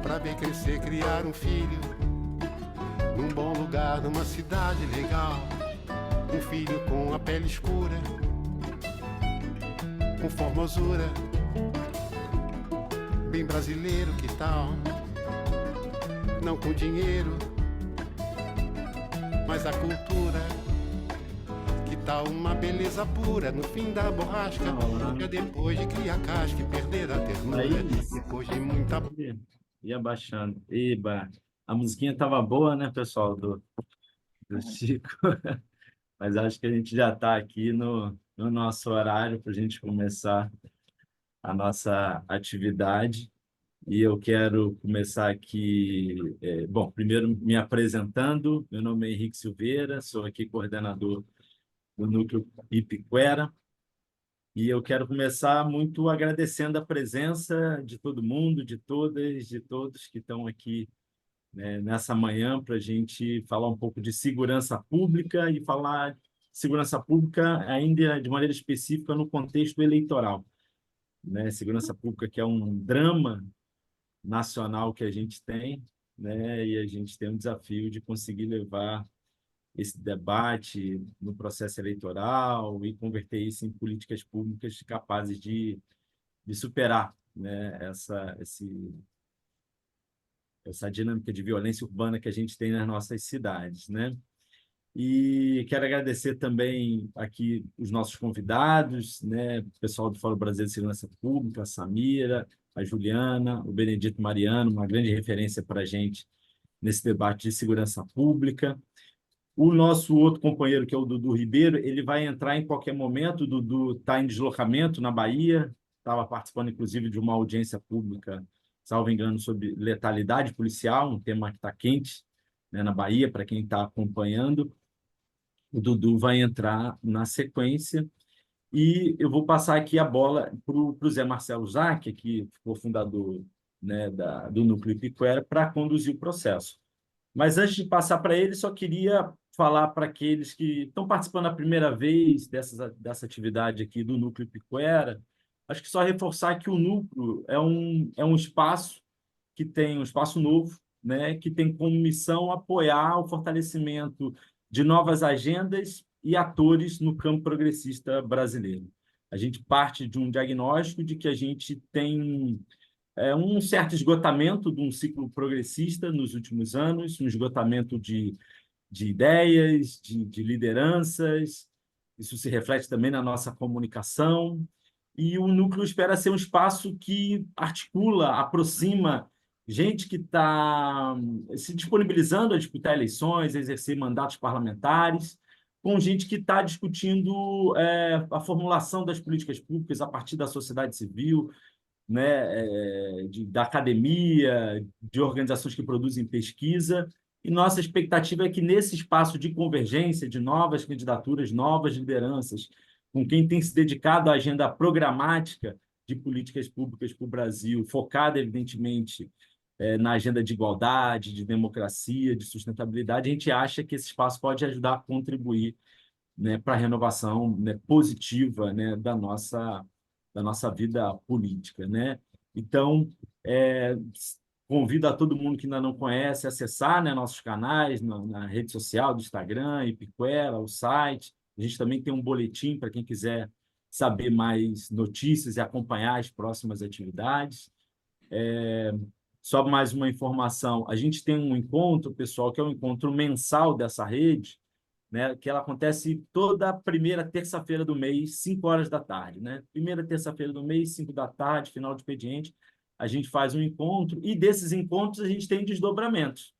pra ver crescer, criar um filho, num bom lugar, numa cidade legal. Um filho com a pele escura, com formosura, bem brasileiro, que tal? Não com dinheiro, mas a cultura. Que tal uma beleza pura no fim da borrasca? Nunca depois de criar casca e perder a ternura. Depois de muita... Ia baixando. Eba. A musiquinha tava boa, né, pessoal, do Chico? Mas acho que a gente já está aqui no nosso horário para a gente começar a nossa atividade. E eu quero começar aqui, bom, primeiro me apresentando. Meu nome é Henrique Silveira, sou aqui coordenador do Núcleo Ipiquera. E eu quero começar muito agradecendo a presença de todo mundo, de todas, de todos que estão aqui, né, nessa manhã para a gente falar um pouco de segurança pública e falar segurança pública ainda de maneira específica no contexto eleitoral, né? Segurança pública que é um drama nacional que a gente tem, né? E a gente tem um desafio de conseguir levar esse debate no processo eleitoral e converter isso em políticas públicas capazes de superar, né, essa dinâmica de violência urbana que a gente tem nas nossas cidades, né? E quero agradecer também aqui os nossos convidados, né? O pessoal do Fórum Brasileiro de Segurança Pública, a Samira, a Juliana, o Benedito Mariano, uma grande referência para a gente nesse debate de segurança pública. O nosso outro companheiro, que é o Dudu Ribeiro, ele vai entrar em qualquer momento. O Dudu está em deslocamento na Bahia, estava participando, inclusive, de uma audiência pública, salvo engano, sobre letalidade policial, um tema que está quente, né, na Bahia, para quem está acompanhando. O Dudu vai entrar na sequência. E eu vou passar aqui a bola para o Zé Marcelo Zac, que foi fundador, né, do Núcleo Ipiquera, para conduzir o processo. Mas antes de passar para ele, só queria falar para aqueles que estão participando a primeira vez dessa atividade aqui do Núcleo Ipiquera, acho que só reforçar que o Núcleo é um espaço que tem um espaço novo, né, que tem como missão apoiar o fortalecimento de novas agendas e atores no campo progressista brasileiro. A gente parte de um diagnóstico de que a gente tem um certo esgotamento de um ciclo progressista nos últimos anos, um esgotamento de ideias, de lideranças. Isso se reflete também na nossa comunicação. E o Núcleo espera ser um espaço que articula, aproxima gente que está se disponibilizando a disputar eleições, a exercer mandatos parlamentares, com gente que está discutindo a formulação das políticas públicas a partir da sociedade civil, né, da academia, de organizações que produzem pesquisa. E nossa expectativa é que, nesse espaço de convergência, de novas candidaturas, novas lideranças, com quem tem se dedicado à agenda programática de políticas públicas para o Brasil, focada, evidentemente, na agenda de igualdade, de democracia, de sustentabilidade, a gente acha que esse espaço pode ajudar a contribuir, né, para a renovação, né, positiva, né, da nossa vida política, né? Então, convido a todo mundo que ainda não conhece a acessar, né, nossos canais na rede social do Instagram, Ipiquera, o site. A gente também tem um boletim para quem quiser saber mais notícias e acompanhar as próximas atividades. Só mais uma informação: a gente tem um encontro, pessoal, que é um encontro mensal dessa rede, né, que ela acontece toda primeira terça-feira do mês, 5 horas da tarde, né? Primeira terça-feira do mês, 5 da tarde, final de expediente, a gente faz um encontro, e desses encontros a gente tem desdobramentos.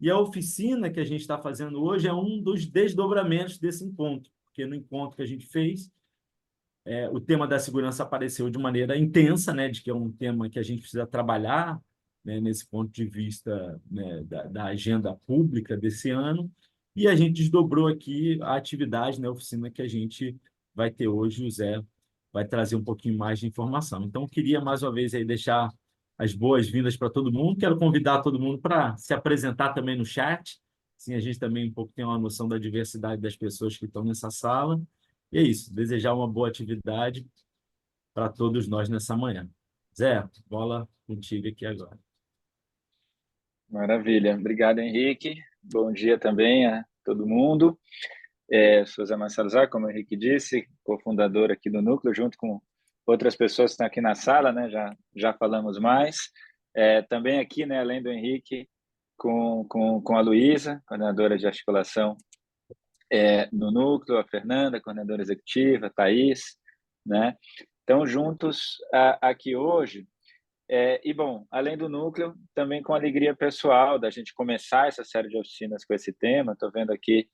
E a oficina que a gente está fazendo hoje é um dos desdobramentos desse encontro, porque no encontro que a gente fez, o tema da segurança apareceu de maneira intensa, né, de que é um tema que a gente precisa trabalhar, né, nesse ponto de vista, né, da agenda pública desse ano, e a gente desdobrou aqui a atividade, né, a oficina que a gente vai ter hoje. O Zé vai trazer um pouquinho mais de informação. Então, eu queria, mais uma vez, aí, deixar as boas-vindas para todo mundo. Quero convidar todo mundo para se apresentar também no chat, assim a gente também um pouco tem uma noção da diversidade das pessoas que estão nessa sala. E é isso, desejar uma boa atividade para todos nós nessa manhã. Zé, bola contigo aqui agora. Maravilha. Obrigado, Henrique. Bom dia também a todo mundo. Sou Zé Marcelo Zá, como o Henrique disse, cofundador aqui do Núcleo, junto com outras pessoas que estão aqui na sala, né? Já falamos mais. Também aqui, né, além do Henrique, com a Luísa, coordenadora de articulação no Núcleo, a Fernanda, coordenadora executiva, a Thaís, né? Então, juntos aqui hoje. Bom, além do núcleo, também com alegria pessoal da gente começar essa série de oficinas com esse tema. Estou vendo aqui,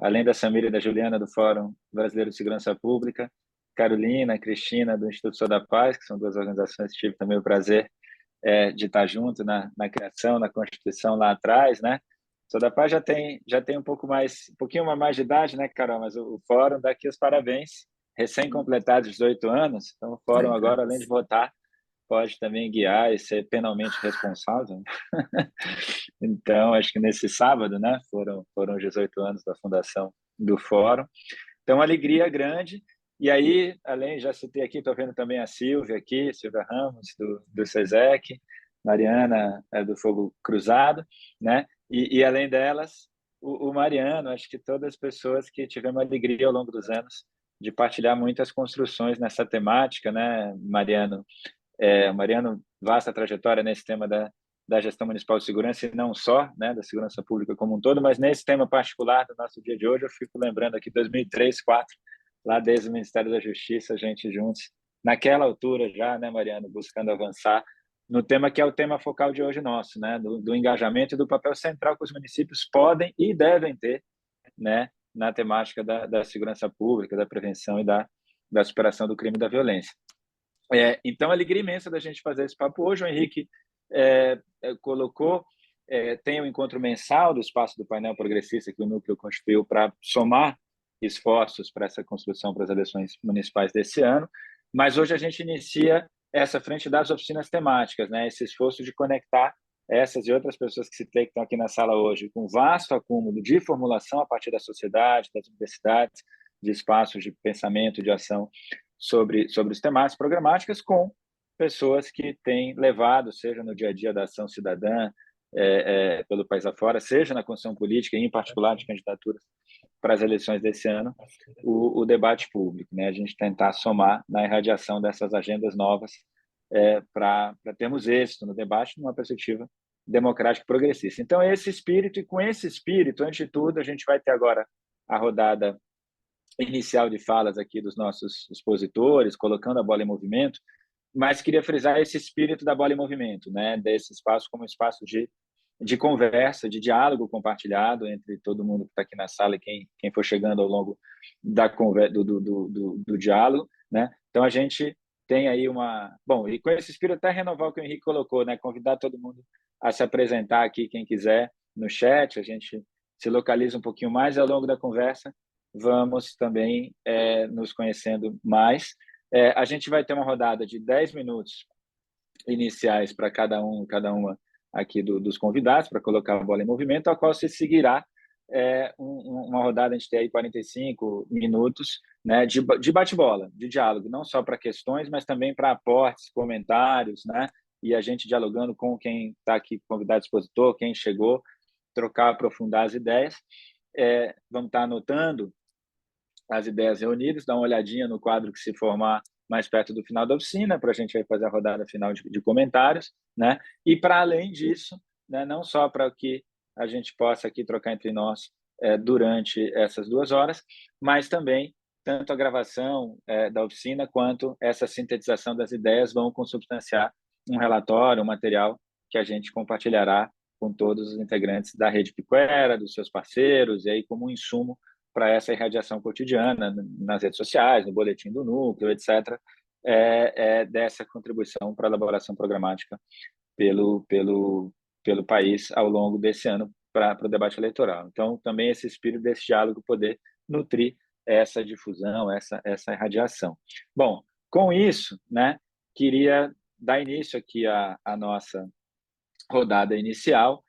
além da Samira e da Juliana, do Fórum Brasileiro de Segurança Pública, Carolina, Cristina, do Instituto Sou da Paz, que são duas organizações que tive também o prazer de estar junto na criação, na Constituição lá atrás, né? Sou da Paz já tem um pouquinho mais de idade, né, Carol? Mas o Fórum dá aqui os parabéns, recém-completados 18 anos. Então, o Fórum agora, além de votar, pode também guiar e ser penalmente responsável. Então, acho que nesse sábado, né, foram 18 anos da fundação do Fórum. Então, alegria grande. E aí, além, já citei aqui, estou vendo também a Silvia aqui, Silvia Ramos, do SESEC, Mariana, do Fogo Cruzado, né? E além delas, o Mariano, acho que todas as pessoas que tivemos alegria ao longo dos anos de partilhar muitas construções nessa temática, né, Mariano? Mariano, vasta trajetória nesse tema da gestão municipal de segurança, e não só, né, da segurança pública como um todo, mas nesse tema particular do nosso dia de hoje, eu fico lembrando aqui 2003, 2004, lá desde o Ministério da Justiça, a gente juntos, naquela altura já, né, Mariano, buscando avançar no tema que é o tema focal de hoje nosso, né, do engajamento e do papel central que os municípios podem e devem ter, né, na temática da segurança pública, da prevenção e da superação do crime e da violência. Então, alegria imensa da gente fazer esse papo hoje. O Henrique colocou, tem um encontro mensal do espaço do painel progressista que o Núcleo constituiu para somar esforços para essa construção para as eleições municipais desse ano, mas hoje a gente inicia essa frente das oficinas temáticas, né? Esse esforço de conectar essas e outras pessoas que citei que estão aqui na sala hoje, com vasto acúmulo de formulação a partir da sociedade, das universidades, de espaços de pensamento, de ação sobre os temas programáticas, com pessoas que têm levado, seja no dia a dia da ação cidadã, pelo país afora, seja na construção política, em particular de candidaturas para as eleições desse ano, o debate público, né? A gente tentar somar na irradiação dessas agendas novas para termos êxito no debate numa perspectiva democrática e progressista. Então, esse espírito, e com esse espírito, antes de tudo, a gente vai ter agora a rodada inicial de falas aqui dos nossos expositores, colocando a bola em movimento, mas queria frisar esse espírito da bola em movimento, né? Desse espaço como um espaço de conversa, de diálogo compartilhado entre todo mundo que está aqui na sala e quem for chegando ao longo do diálogo, né? Então, a gente tem aí Bom, e com esse espírito até renovar o que o Henrique colocou, né? Convidar todo mundo a se apresentar aqui, quem quiser, no chat, a gente se localiza um pouquinho mais, e ao longo da conversa vamos também nos conhecendo mais. A gente vai ter uma rodada de 10 minutos iniciais para cada uma aqui dos convidados, para colocar a bola em movimento, a qual se seguirá uma rodada, a gente tem aí 45 minutos, né, de bate-bola, de diálogo, não só para questões, mas também para aportes, comentários, né, e a gente dialogando com quem está aqui, convidado expositor, quem chegou, trocar, aprofundar as ideias. Vamos estar anotando as ideias reunidas, dar uma olhadinha no quadro que se formar mais perto do final da oficina, para a gente vai fazer a rodada final de comentários, né? E para além disso, né, não só para que a gente possa aqui trocar entre nós durante essas 2 horas, mas também tanto a gravação da oficina quanto essa sintetização das ideias vão consubstanciar um relatório, um material que a gente compartilhará com todos os integrantes da Rede Piquera, dos seus parceiros, e aí como um insumo para essa irradiação cotidiana nas redes sociais, no boletim do núcleo, etc., dessa contribuição para a elaboração programática pelo país ao longo desse ano para o debate eleitoral. Então, também esse espírito desse diálogo poder nutrir essa difusão, essa irradiação. Bom, com isso, né, queria dar início aqui à nossa rodada inicial.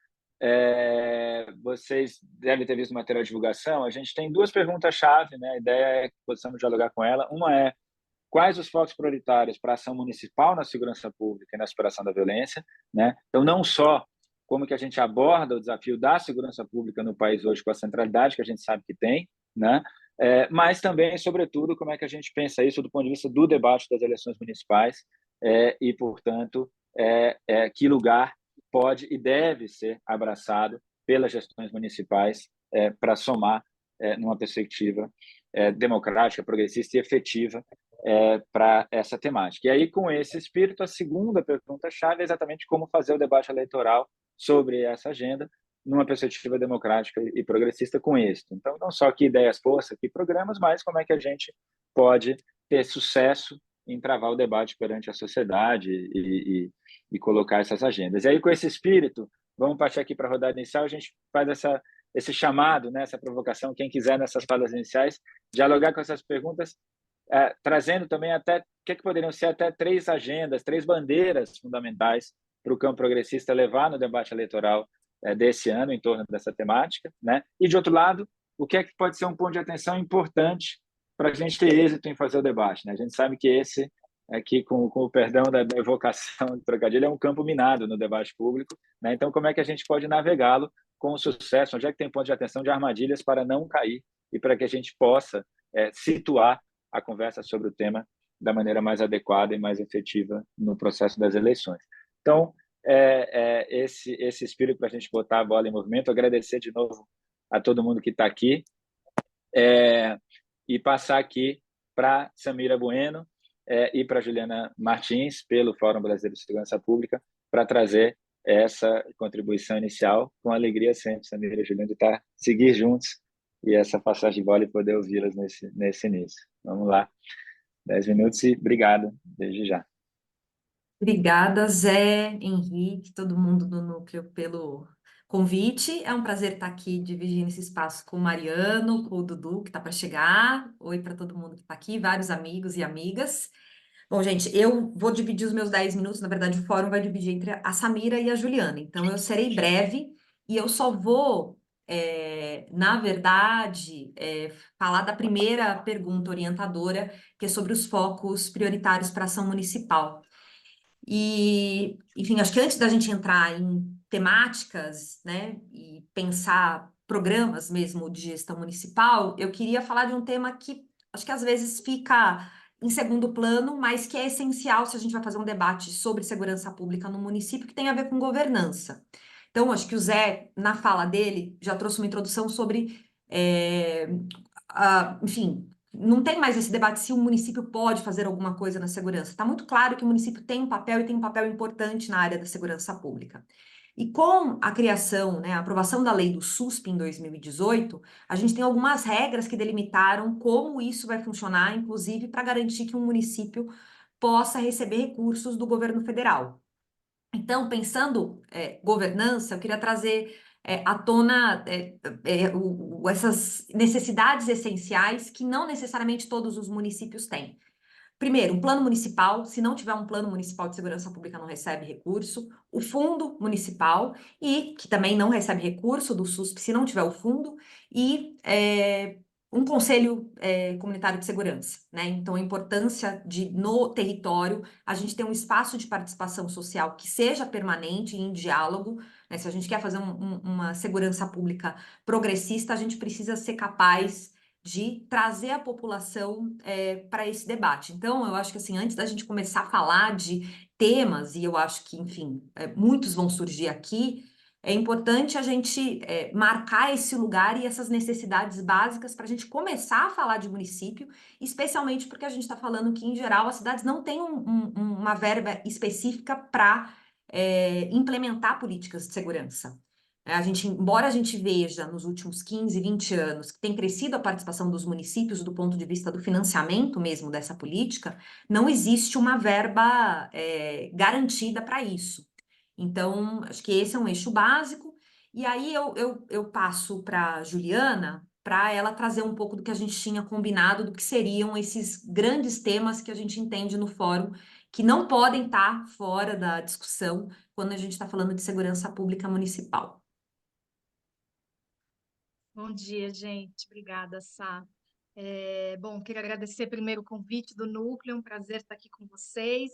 Vocês devem ter visto o material de divulgação. A gente tem 2 perguntas-chave, né? A ideia é que possamos dialogar com ela. Uma é: quais os focos prioritários para a ação municipal na segurança pública e na superação da violência, né? Então, não só como que a gente aborda o desafio da segurança pública no país hoje com a centralidade que a gente sabe que tem, né? Mas também, sobretudo, como é que a gente pensa isso do ponto de vista do debate das eleições municipais e, portanto, que lugar pode e deve ser abraçado pelas gestões municipais para somar numa perspectiva democrática, progressista e efetiva para essa temática. E aí, com esse espírito, a segunda pergunta-chave é exatamente como fazer o debate eleitoral sobre essa agenda numa perspectiva democrática e progressista com êxito. Então, não só que ideias boas, que programas, mas como é que a gente pode ter sucesso em travar o debate perante a sociedade e colocar essas agendas. E aí, com esse espírito, vamos partir aqui para a rodada inicial, a gente faz esse chamado, né, essa provocação, quem quiser nessas falas iniciais, dialogar com essas perguntas, trazendo também até o que poderiam ser até 3 agendas, 3 bandeiras fundamentais para o campo progressista levar no debate eleitoral desse ano em torno dessa temática, né? E de outro lado, o que pode ser um ponto de atenção importante para a gente ter êxito em fazer o debate, né? A gente sabe que esse aqui, com o perdão da evocação de trocadilho, é um campo minado no debate público, né? Então, como é que a gente pode navegá-lo com sucesso? Onde é que tem ponto de atenção de armadilhas para não cair e para que a gente possa situar a conversa sobre o tema da maneira mais adequada e mais efetiva no processo das eleições. Então, esse espírito para a gente botar a bola em movimento, agradecer de novo a todo mundo que está aqui e passar aqui para Samira Bueno e para Juliana Martins, pelo Fórum Brasileiro de Segurança Pública, para trazer essa contribuição inicial, com alegria sempre, Samira e Juliana, de seguir juntos e essa passagem de bola e poder ouvi-las nesse início. Vamos lá, 10 minutos e obrigado, desde já. Obrigada, Zé, Henrique, todo mundo do Núcleo pelo convite. É um prazer estar aqui dividindo esse espaço com o Mariano, com o Dudu, que está para chegar. Oi para todo mundo que está aqui, vários amigos e amigas. Bom, gente, eu vou dividir os meus 10 minutos, na verdade, o fórum vai dividir entre a Samira e a Juliana. Então, eu serei breve e eu só vou, na verdade, falar da primeira pergunta orientadora, que é sobre os focos prioritários para a ação municipal. E, enfim, acho que antes da gente entrar em temáticas, né, e pensar programas mesmo de gestão municipal, eu queria falar de um tema que acho que às vezes fica em segundo plano, mas que é essencial se a gente vai fazer um debate sobre segurança pública no município, que tem a ver com governança. Então, acho que o Zé, na fala dele, já trouxe uma introdução sobre, enfim, não tem mais esse debate se o município pode fazer alguma coisa na segurança. Está muito claro que o município tem um papel e tem um papel importante na área da segurança pública. E com a criação, né, a aprovação da lei do SUSP em 2018, a gente tem algumas regras que delimitaram como isso vai funcionar, inclusive para garantir que um município possa receber recursos do governo federal. Então, pensando governança, eu queria trazer à tona essas necessidades essenciais que não necessariamente todos os municípios têm. Primeiro, um plano municipal. Se não tiver um plano municipal de segurança pública, não recebe recurso. O fundo municipal, e que também não recebe recurso do SUSP se não tiver o fundo. E um conselho comunitário de segurança, né? Então, a importância de, no território, a gente ter um espaço de participação social que seja permanente e em diálogo, né? Se a gente quer fazer uma segurança pública progressista, a gente precisa ser capaz de trazer a população para esse debate. Então, eu acho que, assim, antes da gente começar a falar de temas, e eu acho que, enfim, muitos vão surgir aqui, é importante a gente marcar esse lugar e essas necessidades básicas para a gente começar a falar de município, especialmente porque a gente está falando que, em geral, as cidades não têm uma verba específica para implementar políticas de segurança. Embora a gente veja nos últimos 15, 20 anos que tem crescido a participação dos municípios do ponto de vista do financiamento mesmo dessa política, não existe uma verba garantida para isso. Então, acho que esse é um eixo básico. E aí eu passo para a Juliana para ela trazer um pouco do que a gente tinha combinado, do que seriam esses grandes temas que a gente entende no fórum, que não podem estar fora da discussão quando a gente está falando de segurança pública municipal. Bom dia, gente. Obrigada, Sá. Bom, queria agradecer primeiro o convite do Núcleo, é um prazer estar aqui com vocês.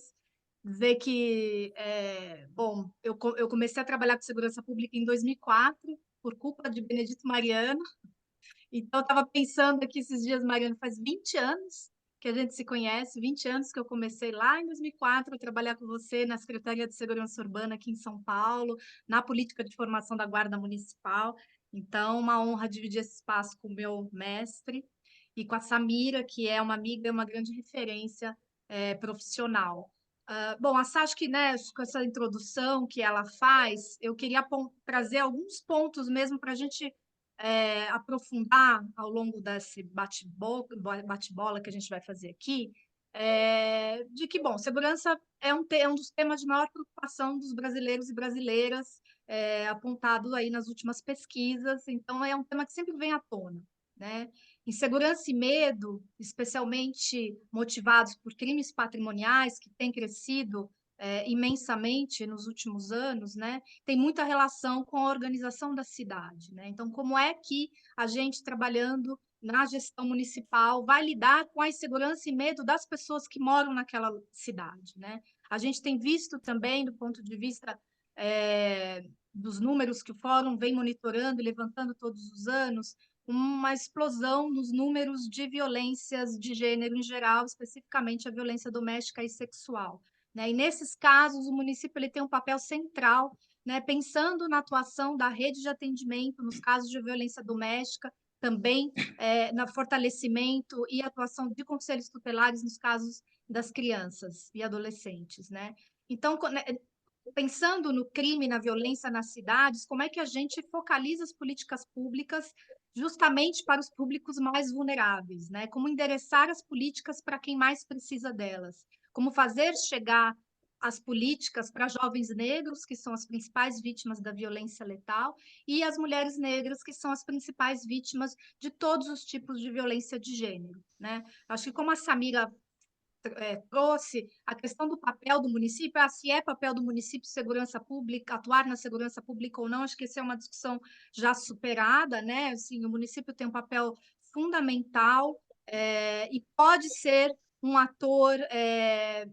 dizer que, bom, eu comecei a trabalhar com segurança pública em 2004, por culpa de Benedito Mariano. Então, eu estava pensando aqui esses dias, Mariano, faz 20 anos que a gente se conhece, 20 anos que eu comecei lá em 2004 a trabalhar com você na Secretaria de Segurança Urbana aqui em São Paulo, na política de formação da Guarda Municipal. Então, uma honra dividir esse espaço com o meu mestre e com a Samira, que é uma amiga e uma grande referência profissional. Bom, a Sá, acho que, né, com essa introdução que ela faz, eu queria trazer alguns pontos mesmo para a gente aprofundar ao longo desse bate-bola que a gente vai fazer aqui, de que, bom, segurança é um dos temas de maior preocupação dos brasileiros e brasileiras, apontado aí nas últimas pesquisas, então é um tema que sempre vem à tona, né? Insegurança e medo, especialmente motivados por crimes patrimoniais que têm crescido imensamente nos últimos anos, né? Tem muita relação com a organização da cidade, né? Então, como é que a gente, trabalhando na gestão municipal, vai lidar com a insegurança e medo das pessoas que moram naquela cidade, né? A gente tem visto também, do ponto de vista dos números que o Fórum vem monitorando e levantando todos os anos, uma explosão nos números de violências de gênero em geral, especificamente a violência doméstica e sexual, né? E nesses casos, o município ele tem um papel central, né? Pensando na atuação da rede de atendimento nos casos de violência doméstica, também no fortalecimento e atuação de conselhos tutelares nos casos das crianças e adolescentes, né? Então, pensando no crime, na violência nas cidades, como é que a gente focaliza as políticas públicas justamente para os públicos mais vulneráveis, né? Como endereçar as políticas para quem mais precisa delas? Como fazer chegar as políticas para jovens negros, que são as principais vítimas da violência letal, e as mulheres negras, que são as principais vítimas de todos os tipos de violência de gênero, né? Acho que como a Samira trouxe a questão do papel do município, se é papel do município segurança pública, atuar na segurança pública ou não, acho que essa é uma discussão já superada, né? Assim, o município tem um papel fundamental e pode ser um ator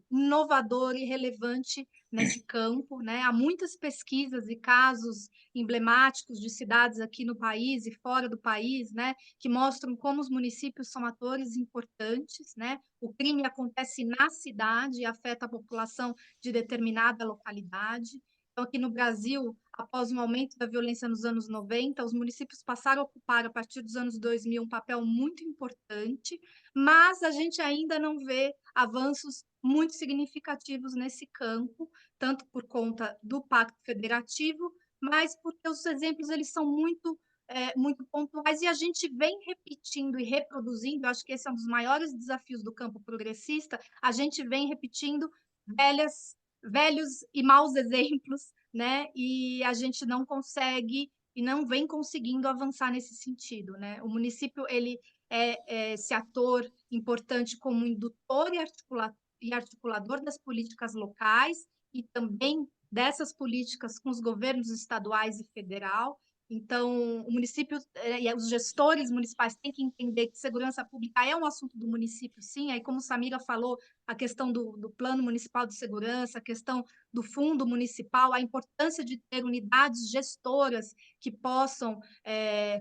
inovador e relevante nesse campo, né? Há muitas pesquisas e casos emblemáticos de cidades aqui no país e fora do país, né, que mostram como os municípios são atores importantes, né? O crime acontece na cidade e afeta a população de determinada localidade. Então, aqui no Brasil, após um aumento da violência nos anos 90, os municípios passaram a ocupar, a partir dos anos 2000, um papel muito importante, mas a gente ainda não vê avanços muito significativos nesse campo, tanto por conta do Pacto Federativo, mas porque os exemplos eles são muito pontuais e a gente vem repetindo e reproduzindo, acho que esse é um dos maiores desafios do campo progressista, a gente vem repetindo velhos e maus exemplos, né? E a gente não consegue e não vem conseguindo avançar nesse sentido, né? O município ele é esse ator importante como indutor e articulador das políticas locais e também dessas políticas com os governos estaduais e federal. Então, o município e os gestores municipais têm que entender que segurança pública é um assunto do município, sim. Aí, como Samira falou, a questão do Plano Municipal de Segurança, a questão do Fundo Municipal, a importância de ter unidades gestoras que possam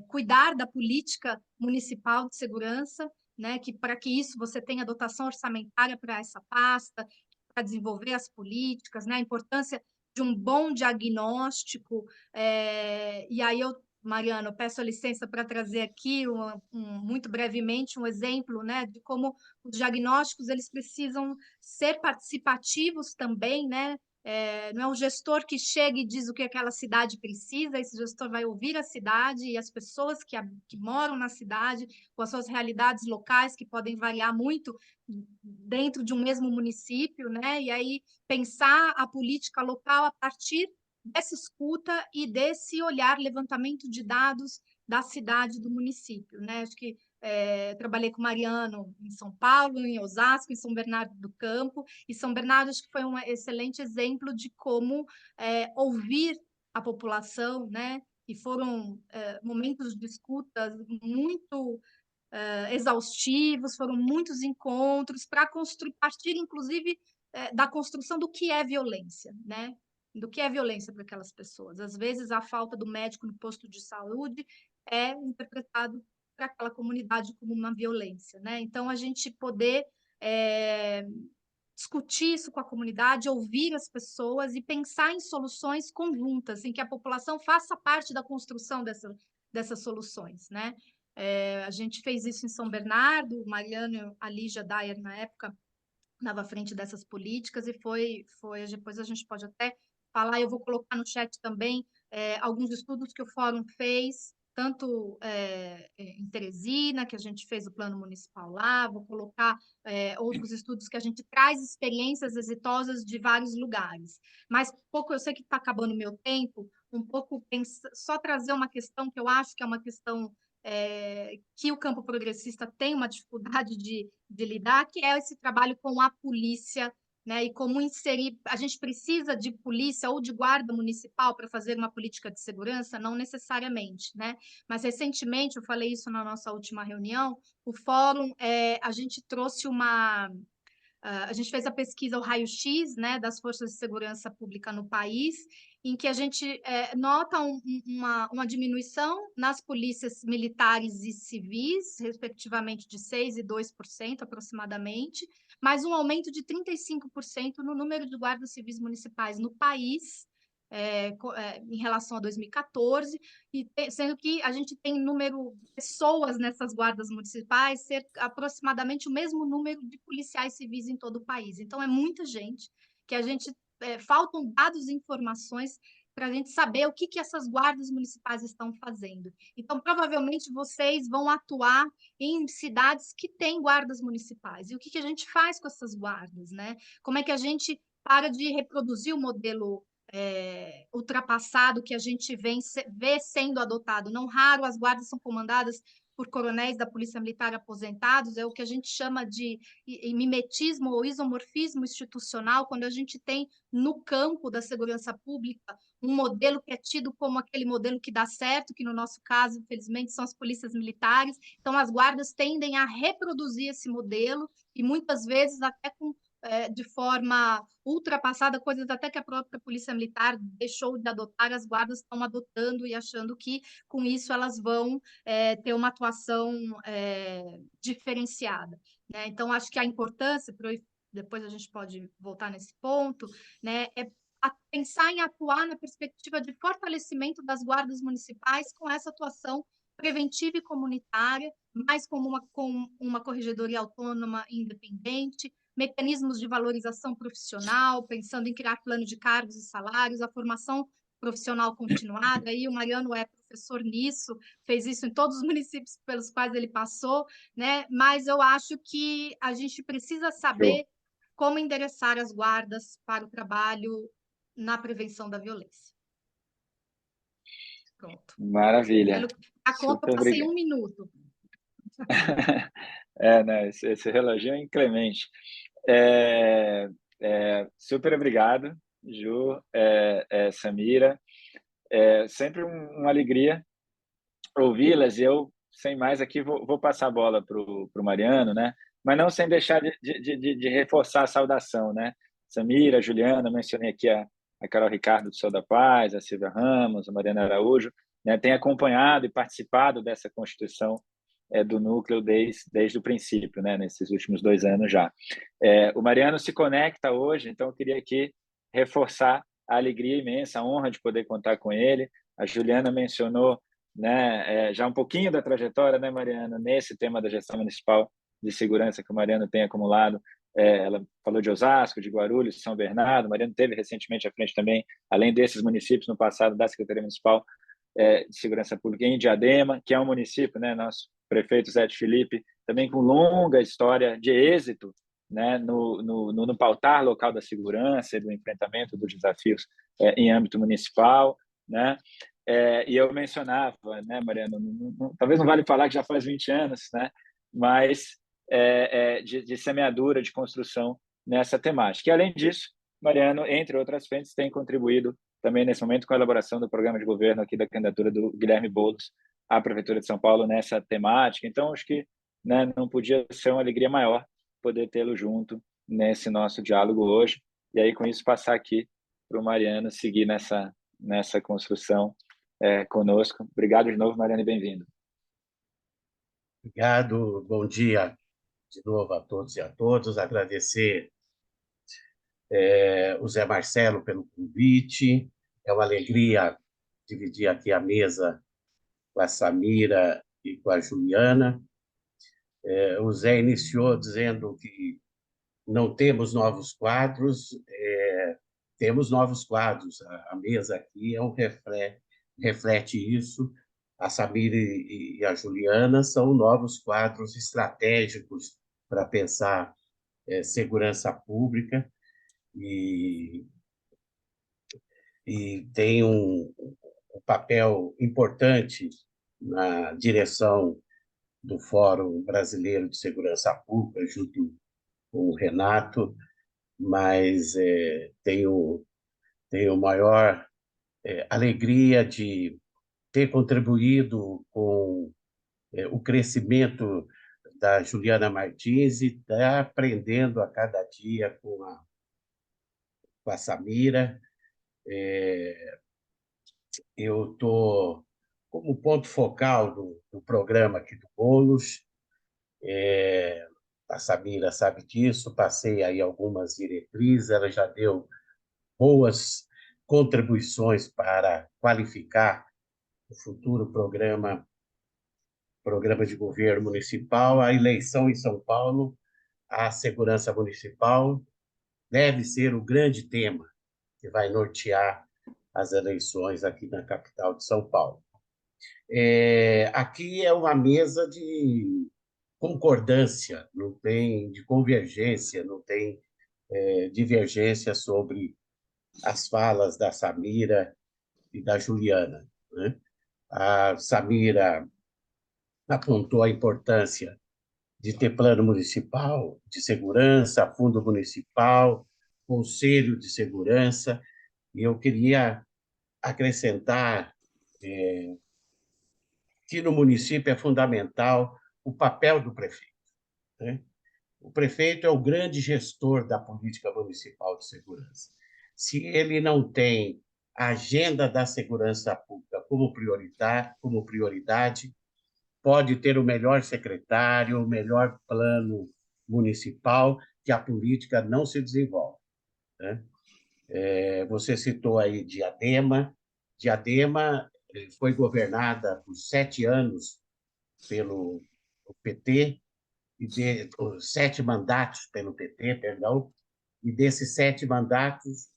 cuidar da política municipal de segurança, né? Que para que isso você tenha dotação orçamentária para essa pasta, para desenvolver as políticas, né? A importância de um bom diagnóstico. E aí Mariana, eu peço a licença para trazer aqui muito brevemente um exemplo, né, de como os diagnósticos eles precisam ser participativos também, né? Não é um gestor que chega e diz o que aquela cidade precisa, esse gestor vai ouvir a cidade e as pessoas que moram na cidade, com as suas realidades locais, que podem variar muito dentro de um mesmo município, né? E aí pensar a política local a partir dessa escuta e desse olhar, levantamento de dados da cidade, do município, né? Acho que trabalhei com o Mariano em São Paulo, em Osasco, em São Bernardo do Campo, e São Bernardo acho que foi um excelente exemplo de como ouvir a população, né? E foram momentos de escuta muito exaustivos, foram muitos encontros para construir, partir, inclusive, da construção do que é violência, né? Do que é violência para aquelas pessoas. Às vezes, a falta do médico no posto de saúde é interpretado para aquela comunidade como uma violência, né? Então, a gente poder discutir isso com a comunidade, ouvir as pessoas e pensar em soluções conjuntas, em que a população faça parte da construção dessas soluções, né? A gente fez isso em São Bernardo, o Mariano, a Lígia Dyer, na época, estava à frente dessas políticas e foi, depois a gente pode até falar, eu vou colocar no chat também alguns estudos que o Fórum fez, tanto em Teresina, que a gente fez o plano municipal lá, vou colocar outros estudos que a gente traz experiências exitosas de vários lugares. Mas pouco, eu sei que está acabando o meu tempo, um pouco só trazer uma questão que eu acho que é uma questão que o campo progressista tem uma dificuldade de lidar, que é esse trabalho com a polícia, né? E como inserir. A gente precisa de polícia ou de guarda municipal para fazer uma política de segurança? Não necessariamente, né? Mas recentemente, eu falei isso na nossa última reunião, o fórum, a gente trouxe a gente fez a pesquisa, o raio-x, né, das forças de segurança pública no país, em que a gente nota uma diminuição nas polícias militares e civis, respectivamente de 6% e 2% aproximadamente, mas um aumento de 35% no número de guardas civis municipais no país, em relação a 2014, sendo que a gente tem número de pessoas nessas guardas municipais ser aproximadamente o mesmo número de policiais civis em todo o país. Então, é muita gente que a gente faltam dados e informações para a gente saber o que essas guardas municipais estão fazendo. Então, provavelmente, vocês vão atuar em cidades que têm guardas municipais. E o que a gente faz com essas guardas, né? Como é que a gente para de reproduzir o modelo ultrapassado que a gente vê sendo adotado? Não raro, as guardas são comandadas por coronéis da Polícia Militar aposentados, é o que a gente chama de mimetismo ou isomorfismo institucional, quando a gente tem no campo da segurança pública um modelo que é tido como aquele modelo que dá certo, que no nosso caso, infelizmente, são as polícias militares. Então, as guardas tendem a reproduzir esse modelo e muitas vezes até de forma ultrapassada, coisas até que a própria Polícia Militar deixou de adotar, as guardas estão adotando e achando que, com isso, elas vão ter uma atuação diferenciada, né? Então, acho que a importância, depois a gente pode voltar nesse ponto, né, pensar em atuar na perspectiva de fortalecimento das guardas municipais com essa atuação preventiva e comunitária, mais como uma corregedoria autônoma independente, mecanismos de valorização profissional, pensando em criar plano de cargos e salários, a formação profissional continuada. Aí o Mariano é professor nisso, fez isso em todos os municípios pelos quais ele passou, né? Mas eu acho que a gente precisa saber como endereçar as guardas para o trabalho na prevenção da violência. Pronto. Maravilha. A conta eu passei 1 minuto. Né, esse reloginho é inclemente. Super obrigado, Ju, Samira. Sempre uma alegria ouvi-las, e eu, sem mais aqui, vou passar a bola para o Mariano, né? Mas não sem deixar de reforçar a saudação, né? Samira, Juliana, mencionei aqui a Carol Ricardo do Sol da Paz, a Silvia Ramos, a Mariana Araújo, né? Tem acompanhado e participado dessa constituição do núcleo desde o princípio, né? Nesses últimos 2 anos já. O Mariano se conecta hoje, então eu queria aqui reforçar a alegria imensa, a honra de poder contar com ele. A Juliana mencionou, né, já um pouquinho da trajetória, né, Mariana, nesse tema da gestão municipal de segurança que o Mariano tem acumulado. Ela falou de Osasco, de Guarulhos, de São Bernardo. O Mariano teve recentemente à frente também, além desses municípios, no passado, da Secretaria Municipal de Segurança Pública em Diadema, que é um município, né, nosso prefeito Zé de Felipe, também com longa história de êxito, né, no pautar local da segurança e do enfrentamento dos desafios em âmbito municipal, né? E eu mencionava, né, Mariano, talvez não vale falar que já faz 20 anos, né, mas de semeadura, de construção nessa temática. E, além disso, Mariano, entre outras frentes, tem contribuído também nesse momento com a elaboração do programa de governo aqui da candidatura do Guilherme Boulos à Prefeitura de São Paulo nessa temática. Então, acho que, né, não podia ser uma alegria maior poder tê-lo junto nesse nosso diálogo hoje. E aí, com isso, passar aqui para o Mariano seguir nessa construção conosco. Obrigado de novo, Mariano, e bem-vindo. Obrigado, bom dia de novo a todos e a todas. Agradecer o Zé Marcelo pelo convite. É uma alegria dividir aqui a mesa com a Samira e com a Juliana. O Zé iniciou dizendo que não temos novos quadros, temos novos quadros. A mesa aqui reflete isso. A Samira e a Juliana são novos quadros estratégicos para pensar segurança pública e tem um papel importante na direção do Fórum Brasileiro de Segurança Pública, junto com o Renato, mas tenho maior alegria de ter contribuído com o crescimento da Juliana Martins e estar aprendendo a cada dia com a Samira. Eu estou como ponto focal do programa aqui do Bônus. A Samira sabe disso, passei aí algumas diretrizes, ela já deu boas contribuições para qualificar o futuro programa de governo municipal. A eleição em São Paulo, a segurança municipal deve ser o grande tema que vai nortear as eleições aqui na capital de São Paulo. Aqui é uma mesa de concordância, não tem de convergência, não tem divergência sobre as falas da Samira e da Juliana, né? A Samira apontou a importância de ter plano municipal de segurança, fundo municipal, conselho de segurança, e eu queria acrescentar que no município é fundamental o papel do prefeito, né? O prefeito é o grande gestor da política municipal de segurança. Se ele não tem a agenda da segurança pública como prioridade, pode ter o melhor secretário, o melhor plano municipal, que a política não se desenvolve, né? Você citou aí Diadema. Diadema foi governada por 7 anos pelo PT, 7 mandatos pelo PT, perdão, e desses 7 mandatos,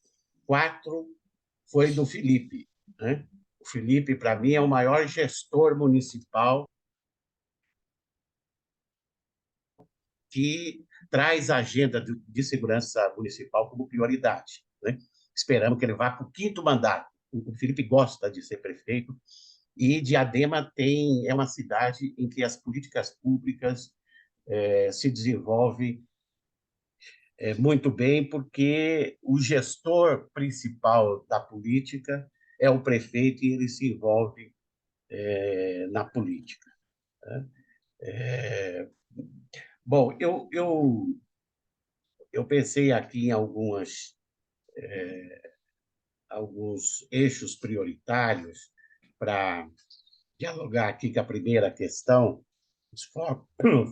4 foi do Felipe, né? O Felipe, para mim, é o maior gestor municipal que traz a agenda de segurança municipal como prioridade, né? Esperamos que ele vá para o 5º mandato. O Felipe gosta de ser prefeito, e Diadema é uma cidade em que as políticas públicas se desenvolvem muito bem, porque o gestor principal da política é o prefeito e ele se envolve na política, né? Bom, eu pensei aqui em alguns eixos prioritários para dialogar aqui com a primeira questão, os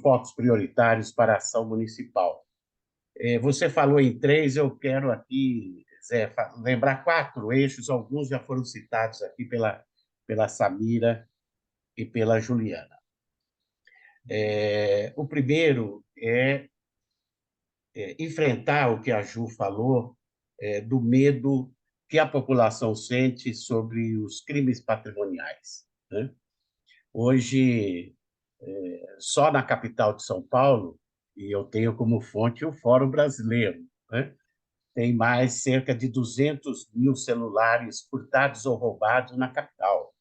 focos prioritários para a ação municipal. Você falou em 3, eu quero aqui, Zé, lembrar 4 eixos, alguns já foram citados aqui pela Samira e pela Juliana. O primeiro é enfrentar o que a Ju falou, do medo que a população sente sobre os crimes patrimoniais, né? Hoje, só na capital de São Paulo, e eu tenho como fonte o Fórum Brasileiro, né? Tem mais cerca de 200 mil celulares furtados ou roubados na capital,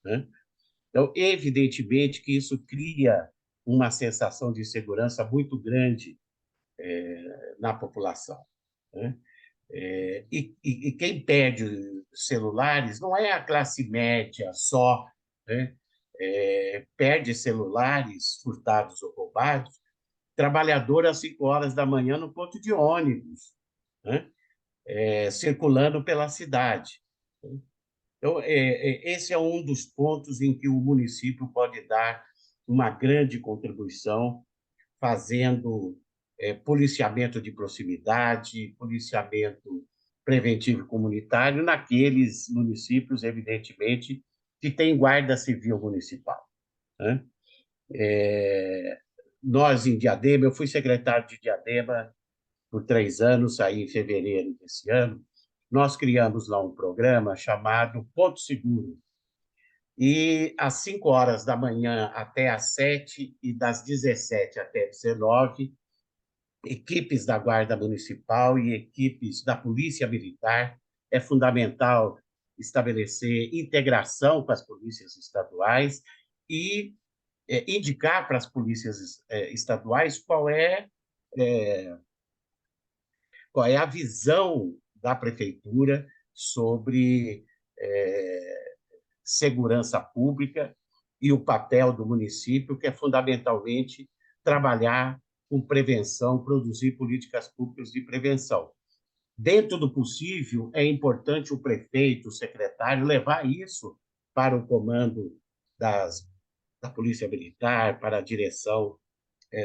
né? Então, evidentemente que isso cria uma sensação de insegurança muito grande na população, né? E quem perde celulares não é a classe média só, né? Perde celulares furtados ou roubados trabalhador às 5 horas da manhã no ponto de ônibus, né? Circulando pela cidade. Então, esse é um dos pontos em que o município pode dar uma grande contribuição, fazendo policiamento de proximidade, policiamento preventivo e comunitário naqueles municípios, evidentemente, que têm guarda civil municipal, né? Nós, em Diadema, eu fui secretário de Diadema por 3 anos, saí em fevereiro desse ano. Nós criamos lá um programa chamado Ponto Seguro. E às 5 horas da manhã até às 7 e das 17 até 19, equipes da Guarda Municipal e equipes da Polícia Militar. É fundamental estabelecer integração com as polícias estaduais e indicar para as polícias estaduais qual é a visão da prefeitura sobre segurança pública e o papel do município, que é fundamentalmente trabalhar com prevenção, produzir políticas públicas de prevenção. Dentro do possível, é importante o prefeito, o secretário, levar isso para o comando da Polícia Militar, para a direção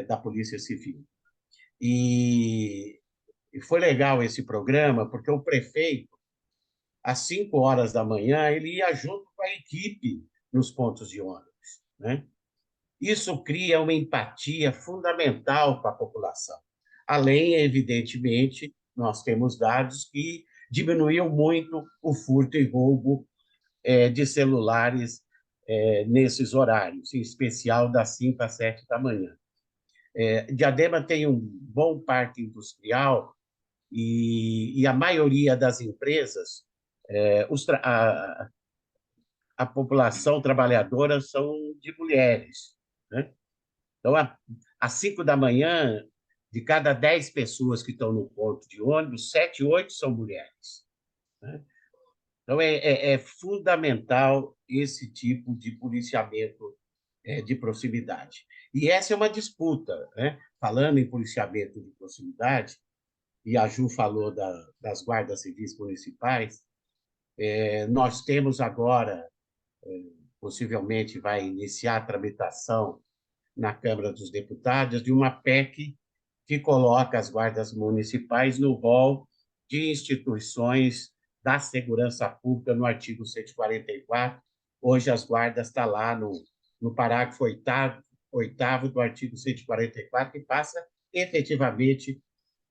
da Polícia Civil. E foi legal esse programa, porque o prefeito, às 5 horas da manhã, ele ia junto com a equipe nos pontos de ônibus, né? Isso cria uma empatia fundamental com a população. Além, evidentemente, nós temos dados que diminuiu muito o furto e roubo de celulares nesses horários, em especial das 5 às 7 da manhã. Diadema tem um bom parque industrial e a maioria das empresas, a população trabalhadora são de mulheres, né? Então, às 5 da manhã, de cada 10 pessoas que estão no ponto de ônibus, 7, 8 são mulheres, né? Então, é fundamental esse tipo de policiamento de proximidade. E essa é uma disputa, né? Falando em policiamento de proximidade, e a Ju falou das guardas civis municipais, nós temos agora, possivelmente vai iniciar a tramitação na Câmara dos Deputados, de uma PEC que coloca as guardas municipais no rol de instituições da segurança pública no artigo 144. Hoje as guardas estão lá no parágrafo 8º do artigo 144, que passa efetivamente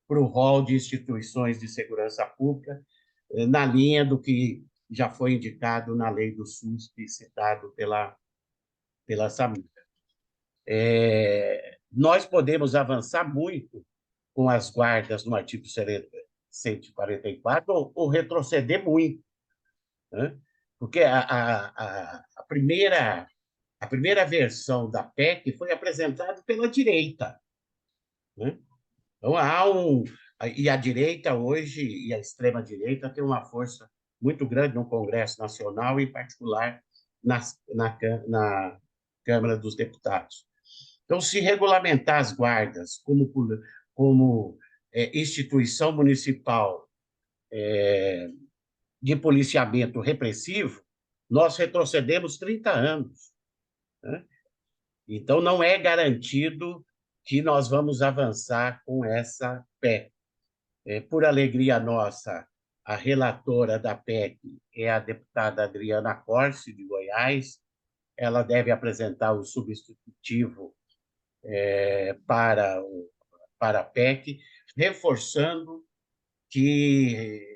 para o rol de instituições de segurança pública, na linha do que já foi indicado na lei do SUS, citado pela Samira. Nós podemos avançar muito com as guardas no artigo 144 ou retroceder muito, né? Porque a primeira versão da PEC foi apresentada pela direita, né? Então, e a direita hoje, e a extrema-direita, tem uma força muito grande no Congresso Nacional, em particular na Câmara dos Deputados. Então, se regulamentar as guardas como instituição municipal de policiamento repressivo, nós retrocedemos 30 anos, né? Então, não é garantido que nós vamos avançar com essa PEC. Por alegria nossa, a relatora da PEC é a deputada Adriana Corsi, de Goiás. Ela deve apresentar o substitutivo para a PEC, reforçando que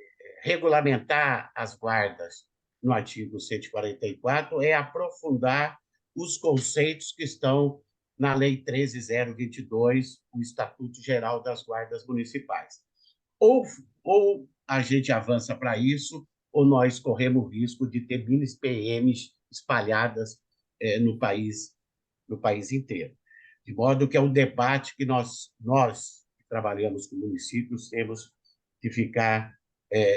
regulamentar as guardas no artigo 144 é aprofundar os conceitos que estão na Lei 13.022, o Estatuto Geral das Guardas Municipais. Ou a gente avança para isso, ou nós corremos o risco de ter minis PMs espalhadas no país inteiro. De modo que é um debate que nós que trabalhamos com municípios, temos que ficar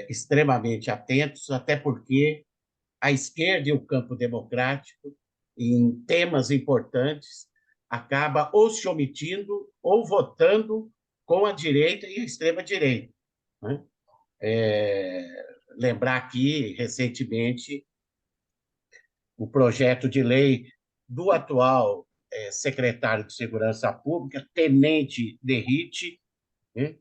extremamente atentos, até porque a esquerda e o campo democrático, em temas importantes, acaba ou se omitindo ou votando com a direita e a extrema-direita, né? Lembrar aqui, recentemente, o projeto de lei do atual secretário de Segurança Pública, Tenente Derrite, né?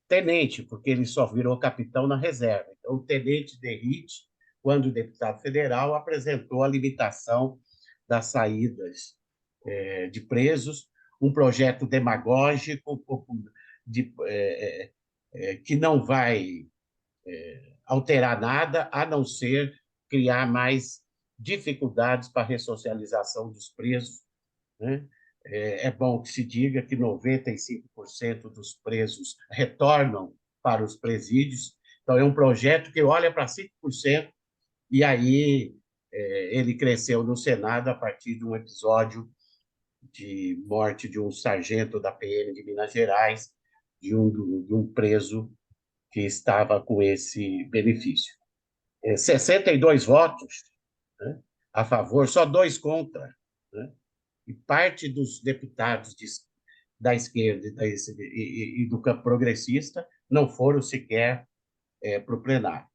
Tenente, porque ele só virou capitão na reserva. Então, o Tenente Derrite, quando deputado federal, apresentou a limitação das saídas de presos, um projeto demagógico que não vai alterar nada, a não ser criar mais dificuldades para a ressocialização dos presos, né? É bom que se diga que 95% dos presos retornam para os presídios. Então, é um projeto que olha para 5%, e aí ele cresceu no Senado a partir de um episódio de morte de um sargento da PM de Minas Gerais, de um preso que estava com esse benefício. 62 votos, né, a favor, só 2 contra, né? E parte dos deputados da esquerda e do campo progressista não foram sequer para o plenário.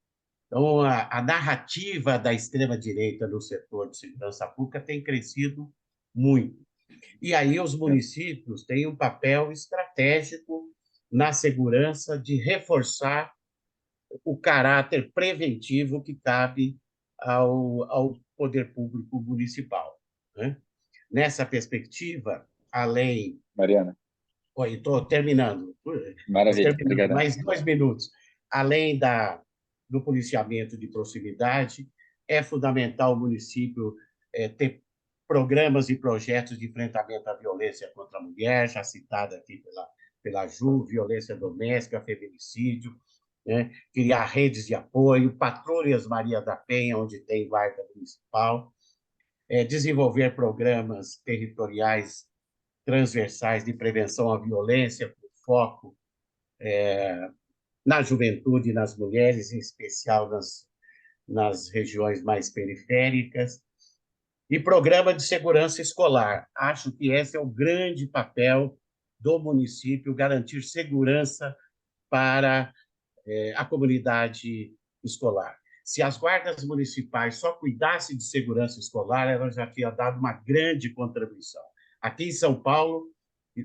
Então, a narrativa da extrema-direita no setor de segurança pública tem crescido muito. E aí os municípios têm um papel estratégico na segurança de reforçar o caráter preventivo que cabe ao poder público municipal, né? Nessa perspectiva, além... Mariana. Oi, estou terminando. Maravilha, obrigado. Mais 2 minutos. Além do policiamento de proximidade, é fundamental o município ter programas e projetos de enfrentamento à violência contra a mulher, já citada aqui pela Ju, violência doméstica, feminicídio, né? Criar redes de apoio, patrulhas Maria da Penha, onde tem guarda municipal, desenvolver programas territoriais transversais de prevenção à violência, com foco na juventude e nas mulheres, em especial nas regiões mais periféricas, e programa de segurança escolar. Acho que esse é o grande papel do município, garantir segurança para a comunidade escolar. Se as guardas municipais só cuidassem de segurança escolar, elas já tinham dado uma grande contribuição. Aqui em São Paulo,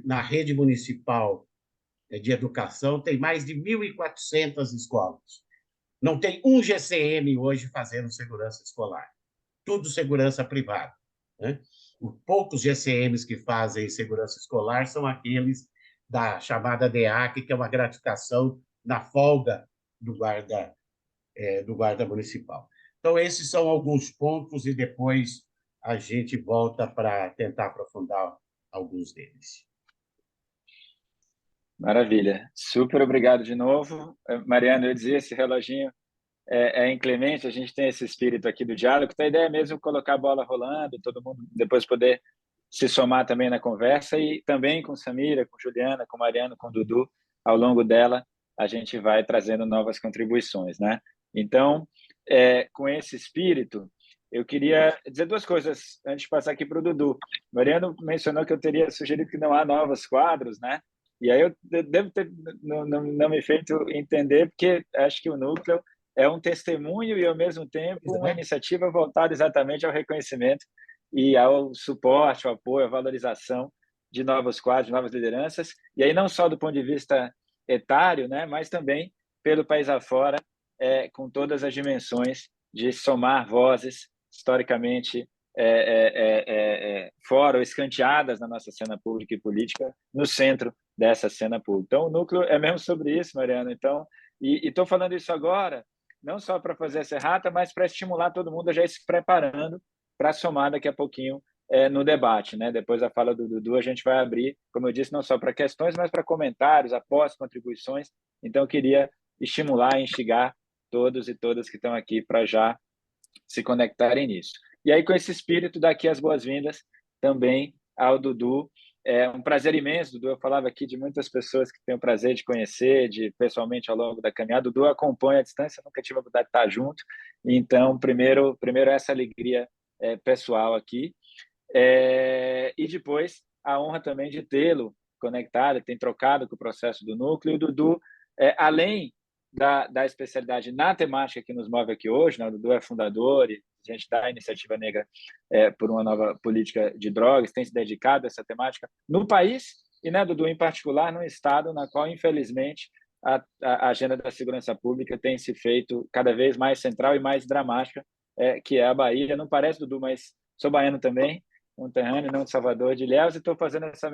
na rede municipal de educação, tem mais de 1.400 escolas. Não tem um GCM hoje fazendo segurança escolar. Tudo segurança privada, né? Os poucos GCMs que fazem segurança escolar são aqueles da chamada DEAC, que é uma gratificação na folga do guarda municipal. Então, esses são alguns pontos e depois a gente volta para tentar aprofundar alguns deles. Maravilha. Super obrigado de novo. Mariana, eu dizia, esse reloginho é inclemente, a gente tem esse espírito aqui do diálogo, então a ideia é mesmo colocar a bola rolando, todo mundo depois poder se somar também na conversa, e também com Samira, com Juliana, com Mariano, com Dudu, ao longo dela a gente vai trazendo novas contribuições, né? Então, com esse espírito, eu queria dizer 2 coisas antes de passar aqui para o Dudu. Mariano mencionou que eu teria sugerido que não há novos quadros, né? E aí eu devo ter não me feito entender, porque acho que o núcleo é um testemunho e, ao mesmo tempo, uma iniciativa voltada exatamente ao reconhecimento e ao suporte, ao apoio, à valorização de novos quadros, de novas lideranças, e aí não só do ponto de vista etário, né, mas também pelo país afora, com todas as dimensões de somar vozes historicamente fora ou escanteadas na nossa cena pública e política, no centro dessa cena pública. Então, o núcleo é mesmo sobre isso, Mariana. Então, e estou falando isso agora, não só para fazer essa errata, mas para estimular todo mundo a já ir se preparando para somar daqui a pouquinho no debate, né? Depois da fala do Dudu, a gente vai abrir, como eu disse, não só para questões, mas para comentários, apostas, contribuições. Então, eu queria estimular e instigar todos e todas que estão aqui para já se conectarem nisso. E aí, com esse espírito, daqui as boas-vindas também ao Dudu. É um prazer imenso, Dudu. Eu falava aqui de muitas pessoas que tenho o prazer de conhecer pessoalmente ao longo da caminhada. Dudu acompanha à distância, nunca tive a oportunidade de estar junto. Então, primeiro essa alegria pessoal aqui. E depois, a honra também de tê-lo conectado, tem trocado com o processo do núcleo. O Dudu, além da especialidade na temática que nos move aqui hoje, né? O Dudu é fundador e a gente da Iniciativa Negra por uma nova política de drogas, tem se dedicado a essa temática no país e, né, Dudu, em particular, no estado na qual, infelizmente, a agenda da segurança pública tem se feito cada vez mais central e mais dramática, que é a Bahia. Não parece, Dudu, mas sou baiano também, conterrâneo, não de Salvador, de Ilhéus, e estou fazendo essa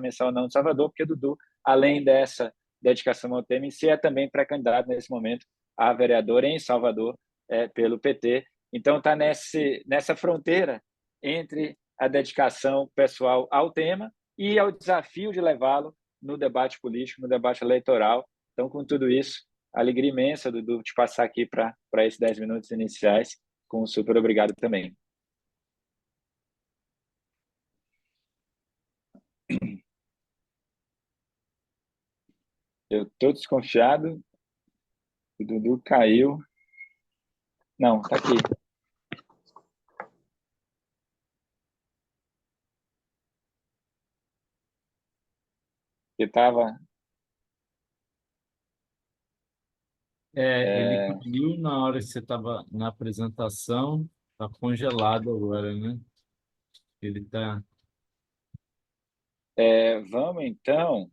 menção não de Salvador, porque Dudu, além dessa dedicação ao tema em si, é também pré-candidato nesse momento a vereador em Salvador pelo PT. Então, está nessa fronteira entre a dedicação pessoal ao tema e ao desafio de levá-lo no debate político, no debate eleitoral. Então, com tudo isso, alegria imensa, Dudu, te passar aqui para esses 10 minutos iniciais, com um super obrigado também. Eu estou desconfiado. O Dudu caiu. Não, está aqui. Ele estava... Ele caiu na hora que você estava na apresentação, está congelado agora, né? Ele está... Vamos, então.